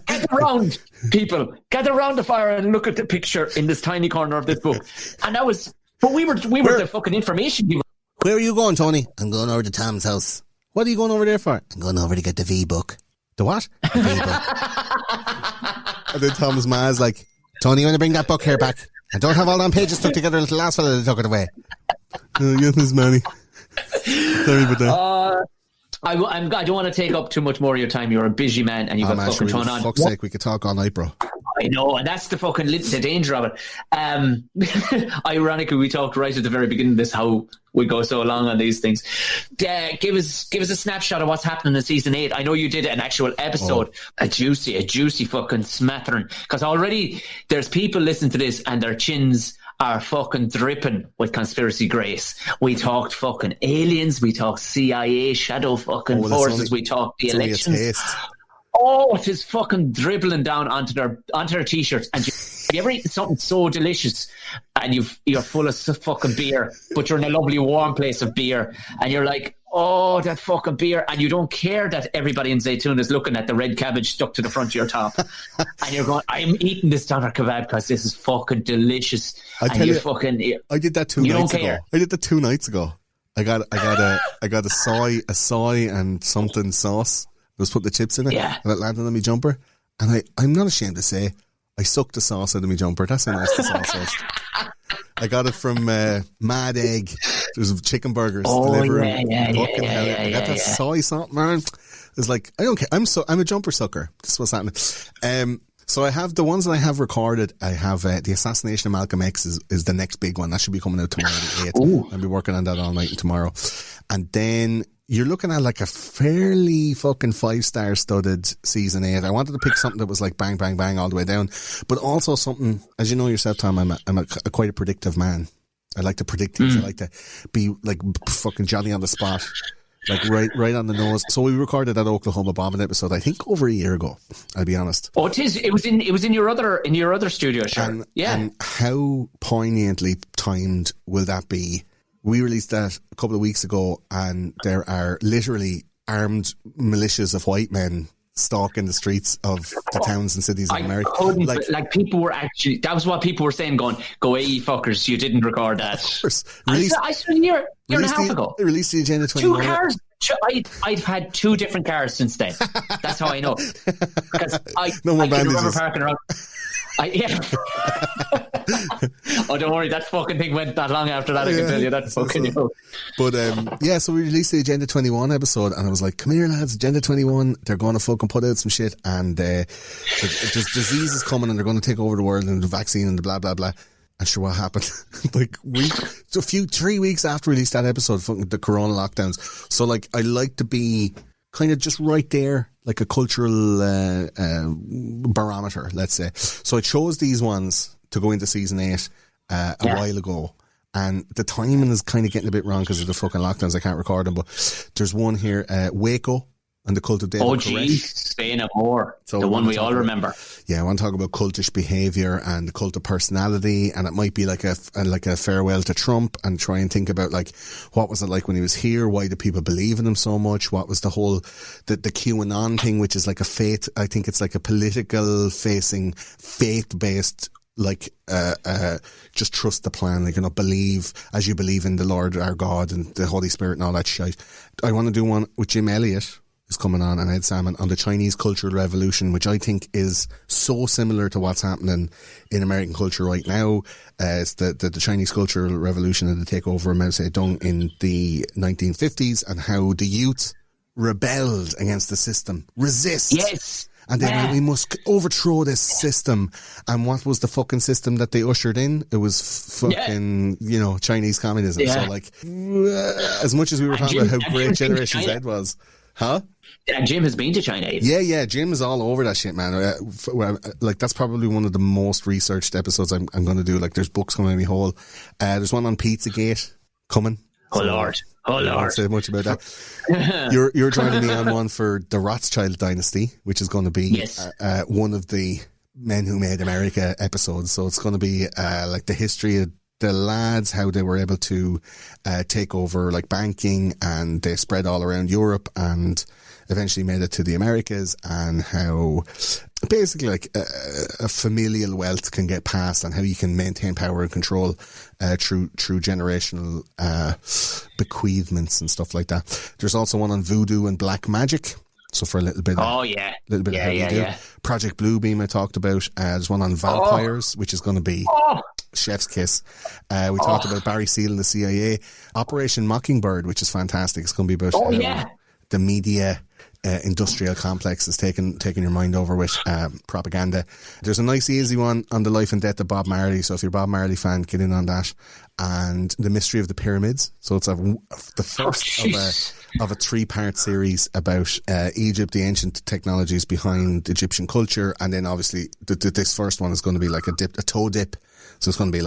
Gather round, people. Gather round the fire and look at the picture in this tiny corner of this book. And that was, but we were the fucking information people. Where are you going, Tony? I'm going over to Tom's house. What are you going over there for? I'm going over to get the V book. The what? The V book. And then Tom's ma's like, Tony, you want to bring that book here back? I don't have all them pages stuck together, little last fella that took it away. Yes, Miss Manny. Sorry about that. I don't want to take up too much more of your time. You're a busy man and you've got fucking turn on. For fuck's sake, we could talk all night, bro. I know, and that's the fucking the danger of it. Ironically, we talked right at the very beginning of this how we go so long on these things. Give us a snapshot of what's happening in season 8. I know you did an actual episode, a juicy fucking smattering, because already there's people listening to this and their chins are fucking dripping with conspiracy grace. We talked fucking aliens, we talked CIA, shadow fucking forces, we talked the elections. Oh, it is fucking dribbling down onto their t-shirts. And have you ever eaten something so delicious and you're full of fucking beer, but you're in a lovely warm place of beer and you're like, oh, that fucking beer, and you don't care that everybody in Zaytoon is looking at the red cabbage stuck to the front of your top, and you're going, I'm eating this doner kebab because this is fucking delicious. I did that 2 nights ago. I did that 2 nights ago. I got a soy and something sauce. I was putting the chips in it, and it landed on my jumper. And I'm not ashamed to say, I sucked the sauce out of my jumper. That's how nice the sauce was. I got it from Mad Egg. There's chicken burgers delivering. I got that soy sauce, man. It's like, I don't care. I'm a jumper sucker. This is what's happening. So I have the ones that I have recorded. I have the assassination of Malcolm X is the next big one. That should be coming out tomorrow the 8th. I'll be working on that all night and tomorrow. And then you're looking at like a fairly fucking 5-star studded season 8. I wanted to pick something that was like bang, bang, bang all the way down, but also something, as you know yourself, Tom, I'm quite a predictive man. I like to predict things. I like to be like fucking Johnny on the spot, like right on the nose. So we recorded that Oklahoma bombing episode, I think, over a year ago. I'll be honest. Oh, it was in your other studio, sure. And how poignantly timed will that be? We released that a couple of weeks ago, and there are literally armed militias of white men stalking the streets of the towns and cities of America. Like people were actually, that was what people were saying, going, go away, you fuckers, you didn't record that. Of course. I saw a year and a half ago. They released the Agenda 21. 2 cars. I've had 2 different cars since then. That's how I know. Because no more bandages. Remember parking around. Oh, don't worry, that fucking thing went that long after that, I can tell you. That's fucking you. But so we released the Agenda 21 episode, and I was like, come here lads, Agenda 21, they're going to fucking put out some shit, and there's diseases coming and they're going to take over the world, and the vaccine and the blah blah blah. And sure, what happened? 3 weeks after we released that episode, fucking the corona lockdowns. So like, I like to be kind of just right there, like a cultural barometer, let's say. So I chose these ones to go into season 8 a while ago, and the timing is kind of getting a bit wrong because of the fucking lockdowns. I can't record them, but there's one here, Waco and the cult of David Koresh. Oh, geez, say no more. So the one we all remember. Yeah, I want to talk about cultish behaviour and the cult of personality, and it might be like a farewell to Trump, and try and think about like, what was it like when he was here? Why do people believe in him so much? What was the whole the QAnon thing, which is like a faith? I think it's like a political facing, faith based just trust the plan, believe as you believe in the Lord our God and the Holy Spirit and all that shit. I want to do one with Jim Elliott is coming on, and Ed Salmon on the Chinese Cultural Revolution, which I think is so similar to what's happening in American culture right now. It's the Chinese Cultural Revolution and the takeover of Mao Zedong in the 1950s, and how the youth rebelled against the system, resist. Yes. And then we must overthrow this system. And what was the fucking system that they ushered in? It was fucking, Chinese communism. So as much as we were talking about how great Generation Z was. Huh? And Jim has been to China. Yeah, Jim is all over that shit, man. That's probably one of the most researched episodes I'm going to do. There's books coming in me whole. There's one on Pizzagate coming. Oh, Lord. I don't say much about that. You're joining me on one for the Rothschild dynasty, which is going to be one of the Men Who Made America episodes. So it's going to be the history of the lads, how they were able to take over banking, and they spread all around Europe and eventually made it to the Americas, and how basically a familial wealth can get passed, and how you can maintain power and control through generational bequeathments and stuff like that. There's also one on voodoo and black magic. So for a little bit of how you do. Project Bluebeam I talked about. There's one on vampires, which is going to be chef's kiss. We talked about Barry Seal and the CIA. Operation Mockingbird, which is fantastic. It's going to be about the media industrial complex is taking your mind over with propaganda. There's a nice easy one on the life and death of Bob Marley. So if you're a Bob Marley fan, get in on that. And the mystery of the pyramids. So it's the first of a 3-part series about Egypt, the ancient technologies behind Egyptian culture, and then obviously this first one is going to be a toe dip. So it's going to be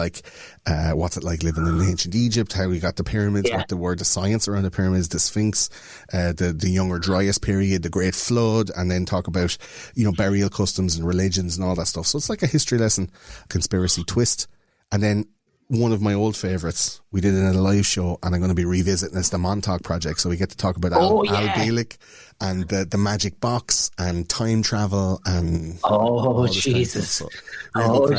what's it like living in ancient Egypt, how we got the pyramids, what the word, the science around the pyramids, the Sphinx, the Younger Dryas period, the Great Flood, and then talk about burial customs and religions and all that stuff. So it's like a history lesson, conspiracy twist, and then. One of my old favourites, we did it in a live show, and I'm going to be revisiting this, the Montauk Project. So we get to talk about Al Gaelic and the magic box and time travel and Jesus.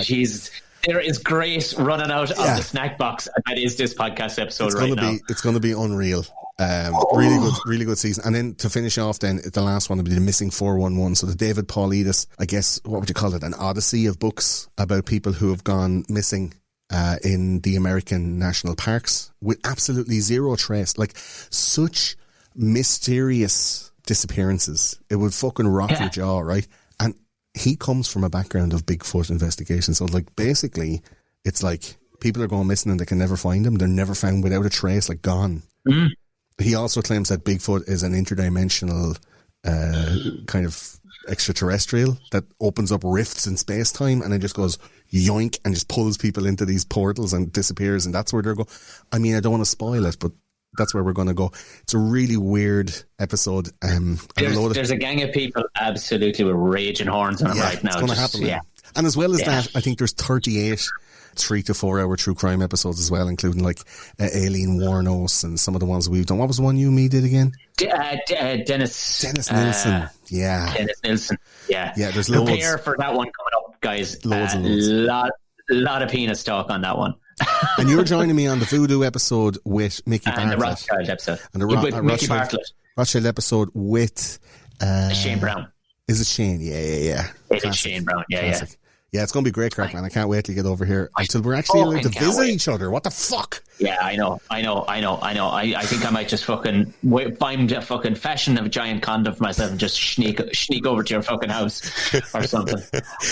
Jesus. There is grace running out of the snack box. That is this podcast episode now. It's going to be unreal. Really good season. And then to finish off, then the last one will be the Missing 411. So the David Paulides, I guess, what would you call it? An odyssey of books about people who have gone missing in the American national parks with absolutely zero trace. Such mysterious disappearances. It would fucking rock your jaw, right? And he comes from a background of Bigfoot investigation. So basically it's people are going missing and they can never find them. They're never found without a trace, gone. Mm. He also claims that Bigfoot is an interdimensional kind of extraterrestrial that opens up rifts in space-time and then just goes yoink and just pulls people into these portals and disappears, and that's where they're going. I mean, I don't want to spoil it, but that's where we're going to go. It's a really weird episode. There's a gang of people absolutely with raging horns on them right now. It's going to happen. And as well as that, I think there's 38 3 to 4 hour true crime episodes as well, including Aileen Wuornos and some of the ones we've done. What was the one you and me did again? Dennis Nilsson. Dennis Nilsson. Yeah. There's loads. Prepare for that one coming up, guys. Loads and loads. Lot of penis talk on that one. And you're joining me on the Voodoo episode with Mickey Bartlett. And the Rothschild episode. And with Mickey Bartlett. Rothschild episode with Shane Brown. Is it Shane? Yeah. It is Shane Brown. Yeah. Yeah, it's going to be great crack, man. I can't wait to get over here until we're actually allowed to visit each other. What the fuck? Yeah, I know. I think I might just fucking find a fucking fashion of a giant condom for myself and just sneak over to your fucking house or something.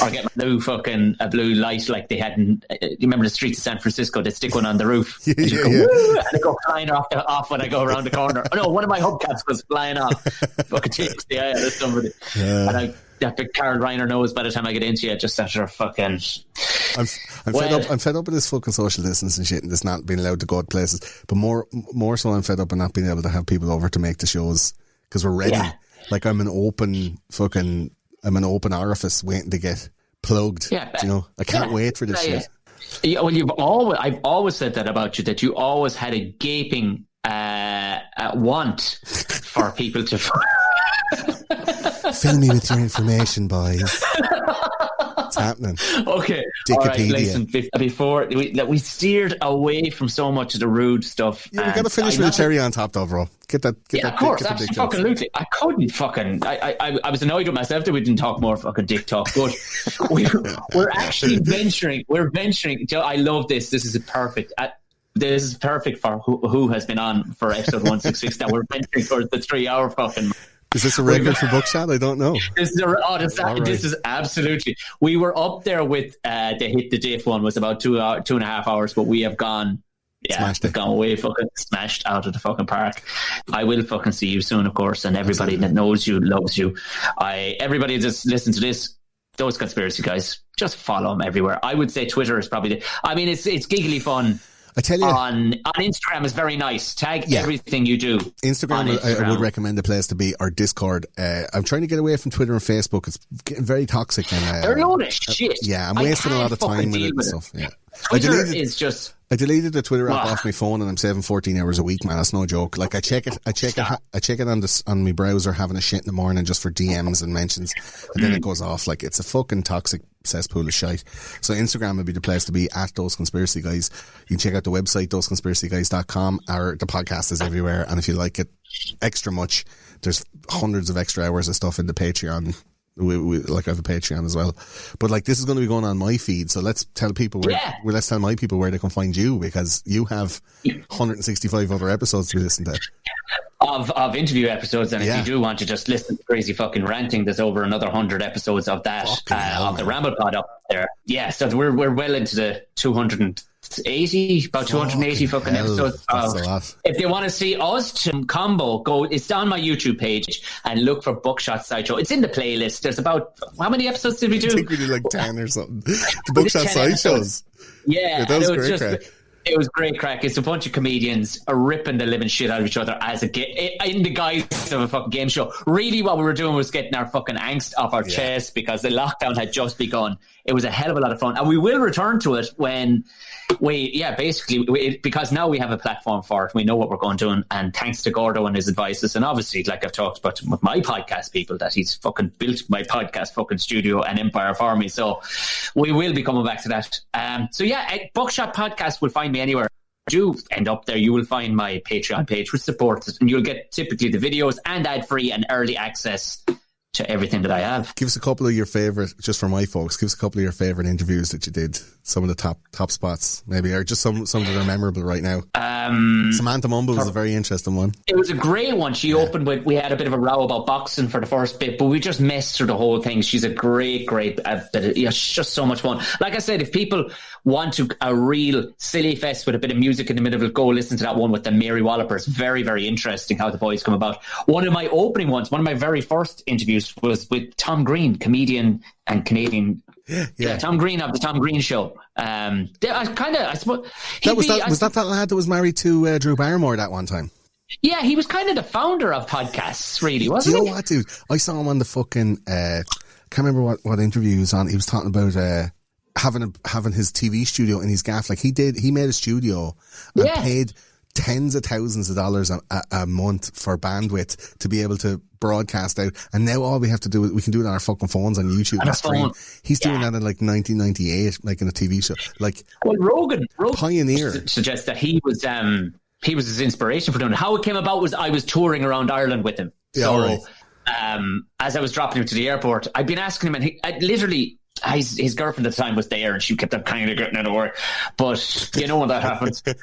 Or get my blue light like they had in, you remember the streets of San Francisco? They stick one on the roof. And it go flying off when I go around the corner. Oh no, one of my hubcaps goes flying off. Fucking takes the eye out of somebody. And that Carol Reiner knows by the time I get into it, just after fucking. I'm fed up with this fucking social distance and shit, and this not being allowed to go to places. But more so, I'm fed up with not being able to have people over to make the shows because we're ready. Yeah. I'm an open orifice waiting to get plugged. Yeah, I can't wait for this shit. Yeah, well, I've always said that about you, that you always had a gaping want for people to. Fill me with your information, boys. What's happening? Okay. All right, listen, before we steered away from so much of the rude stuff. Yeah, we got to finish with a cherry on top, though, bro. Get that. Of course, absolutely. I couldn't fucking. I was annoyed with myself that we didn't talk more fucking dick talk, but we're actually venturing. We're venturing. I love this. This is perfect. This is perfect for who has been on for episode 166. That we're venturing towards the 3-hour fucking. Is this a record for Bookshot? I don't know. This is absolutely. We were up there with the Hit the Diff one was about 2.5 hours, but we have gone. Yeah, we've gone way fucking smashed out of the fucking park. I will fucking see you soon, of course, and everybody that knows you loves you. Everybody just listen to this. Those conspiracy guys, just follow them everywhere. I would say Twitter is probably it's giggly fun. I tell you, on Instagram is very nice. Tag everything you do. Instagram, I would recommend the place to be, or Discord. I'm trying to get away from Twitter and Facebook. It's getting very toxic. And they're a load of shit. Yeah, I'm wasting a lot of time with it and stuff. Yeah. Twitter is just. I deleted the Twitter app off my phone, and I'm saving 14 hours a week, man. That's no joke. Like I check it on my browser, having a shit in the morning just for DMs and mentions, and then it goes off. Like it's a fucking toxic cesspool of shite. So Instagram would be the place to be, at Those Conspiracy Guys. You can check out the website thoseconspiracyguys.com, or the podcast is everywhere. And if you like it extra much, there's hundreds of extra hours of stuff in the Patreon. We like I have a Patreon as well, but like this is going to be going on my feed, so let's tell people let's tell my people where they can find you, because you have 165 other episodes to listen to of interview episodes, and if you do want to just listen to crazy fucking ranting, there's over another 100 episodes of that of the Ramble Pod up there. Yeah, so we're well into the 280 fucking episodes. That's a lot. If they want to see us to combo, it's on my YouTube page and look for Buckshot Sideshow. It's in the playlist. There's about, how many episodes did we do? I think we did like 10 or something. The Buckshot Sideshows. Yeah, that was great crack. It was great crack. It's a bunch of comedians ripping the living shit out of each other as in the guise of a fucking game show. Really, what we were doing was getting our fucking angst off our chest, because the lockdown had just begun. It was a hell of a lot of fun, and we will return to it when because now we have a platform for it. We know what we're going to do, and thanks to Gordo and his advices, and obviously, like I've talked about with my podcast people, that he's fucking built my podcast fucking studio and empire for me. So we will be coming back to that. Buckshot Podcast will find me anywhere. Do end up there, you will find my Patreon page, which supports it, and you'll get typically the videos and ad-free and early access to everything that I have. Give us a couple of your favourite, just for my folks, give us a couple of your favourite interviews that you did. Some of the top spots, maybe, or just some that are memorable right now. Samantha Mumble was a very interesting one. It was a great one. She opened with, we had a bit of a row about boxing for the first bit, but we just messed through the whole thing. She's a great bit of, it's just so much fun. Like I said, if people want a real silly fest with a bit of music in the middle of it, go listen to that one with the Mary Wallopers. Very, very interesting how the boys come about. One of my opening ones, one of my very first interviews was with Tom Green, comedian and Canadian. Yeah, Tom Green of the Tom Green Show. I suppose was that lad that was married to Drew Barrymore that one time? Yeah, he was kind of the founder of podcasts, really, wasn't he? You know what, dude? I saw him on the fucking can't remember what interview he was on. He was talking about having his TV studio in his gaff. Like he made a studio and paid tens of thousands of dollars a month for bandwidth to be able to broadcast out, and now all we have to do is we can do it on our fucking phones on YouTube and stream. He's doing that in like 1998, like in a TV show. Like, well, Rogan pioneer suggests that he was his inspiration for doing it. How it came about was I was touring around Ireland with him. As I was dropping him to the airport, I'd been asking him, and his girlfriend at the time was there, and she kept on kind of getting out of work. But you know when that happens. But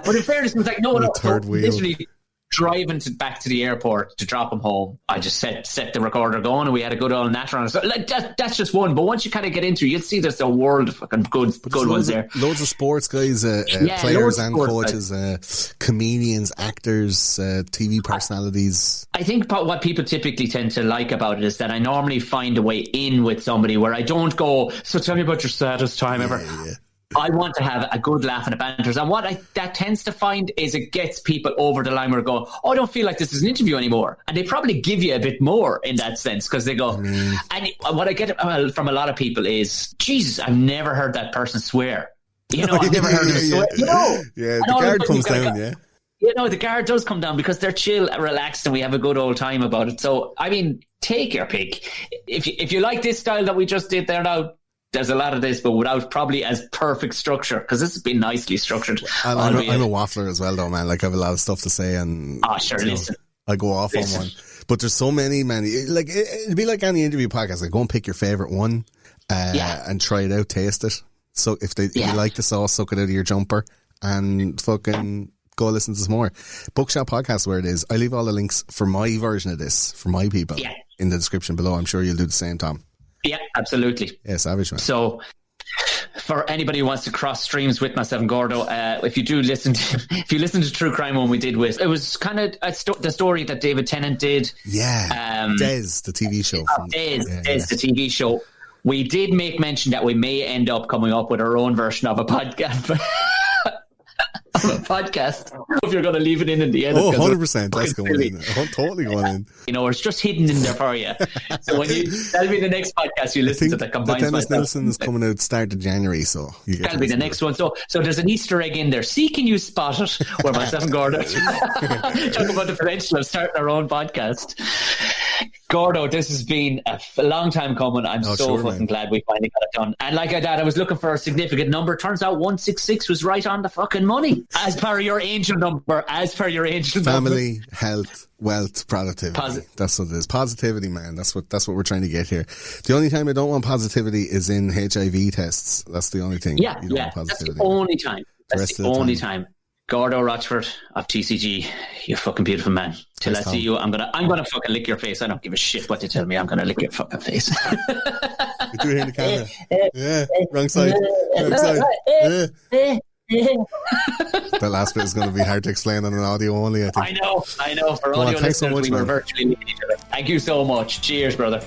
in fairness, it was like, no, literally driving back to the airport to drop him home. I just set the recorder going, and we had a good old natter on it. So like that's just one. But once you kind of get into it, you'll see there's a world of fucking good ones there. Loads of sports guys, players and coaches, comedians, actors, TV personalities. I think what people typically tend to like about it is that I normally find a way in with somebody where I don't go, so tell me about your saddest time ever. Yeah. I want to have a good laugh and a banter. And what that tends to find is it gets people over the line where go, oh, I don't feel like this is an interview anymore. And they probably give you a bit more in that sense, because they go, and what I get from a lot of people is, Jesus, I've never heard that person swear. You know, I've never heard them swear. You know, the guard comes down, You know, the guard does come down because they're chill, relaxed, and we have a good old time about it. So, I mean, take your pick. If you like this style that we just did there now, there's a lot of this, but without probably as perfect structure, because this has been nicely structured. And I'm a waffler as well, though, man. Like, I have a lot of stuff to say, and listen. I go off on one. But there's so many, man. Like, it'd be like any interview podcast. Like, go and pick your favorite one, and try it out, taste it. So if you like the sauce, suck it out of your jumper, and fucking go listen to some more. Bookshot Podcast, where it is. I leave all the links for my version of this, for my people, in the description below. I'm sure you'll do the same, Tom. Yeah, absolutely. Yeah, savage, man. So, for anybody who wants to cross streams with myself and Gordo, if you listen to True Crime one we did with, it was kind of the story that David Tennant did. Yeah, Des, the TV show. Des, the TV show. We did make mention that we may end up coming up with our own version of a podcast. If you're going to leave it in the end. 100%. That's going in. Totally going in. You know, it's just hidden in there for you. So that'll be the next podcast you listen to that combines the Dennis Nelson is coming out start of January, so that'll be the next one. So there's an Easter egg in there. See, can you spot it? Where myself and Gordo talk about the potential of starting our own podcast. Gordo, this has been a long time coming. I'm fucking glad we finally got it done. And like I was looking for a significant number. Turns out 166 was right on the fucking money. As per your angel number. Family, health, wealth, productivity. That's what it is. Positivity, man. That's what we're trying to get here. The only time I don't want positivity is in HIV tests. That's the only thing. Yeah, that's the only time. That's the only time. Gordo Rochford of TCG, you fucking beautiful man. Till I see you, I'm gonna fucking lick your face. I don't give a shit what you tell me. I'm gonna lick your fucking face. You do it here in the camera. Yeah, wrong side. That last bit is going to be hard to explain on an audio only, I think. I know. For audio listeners, we were virtually licking each other. Thank you so much. Cheers, brother.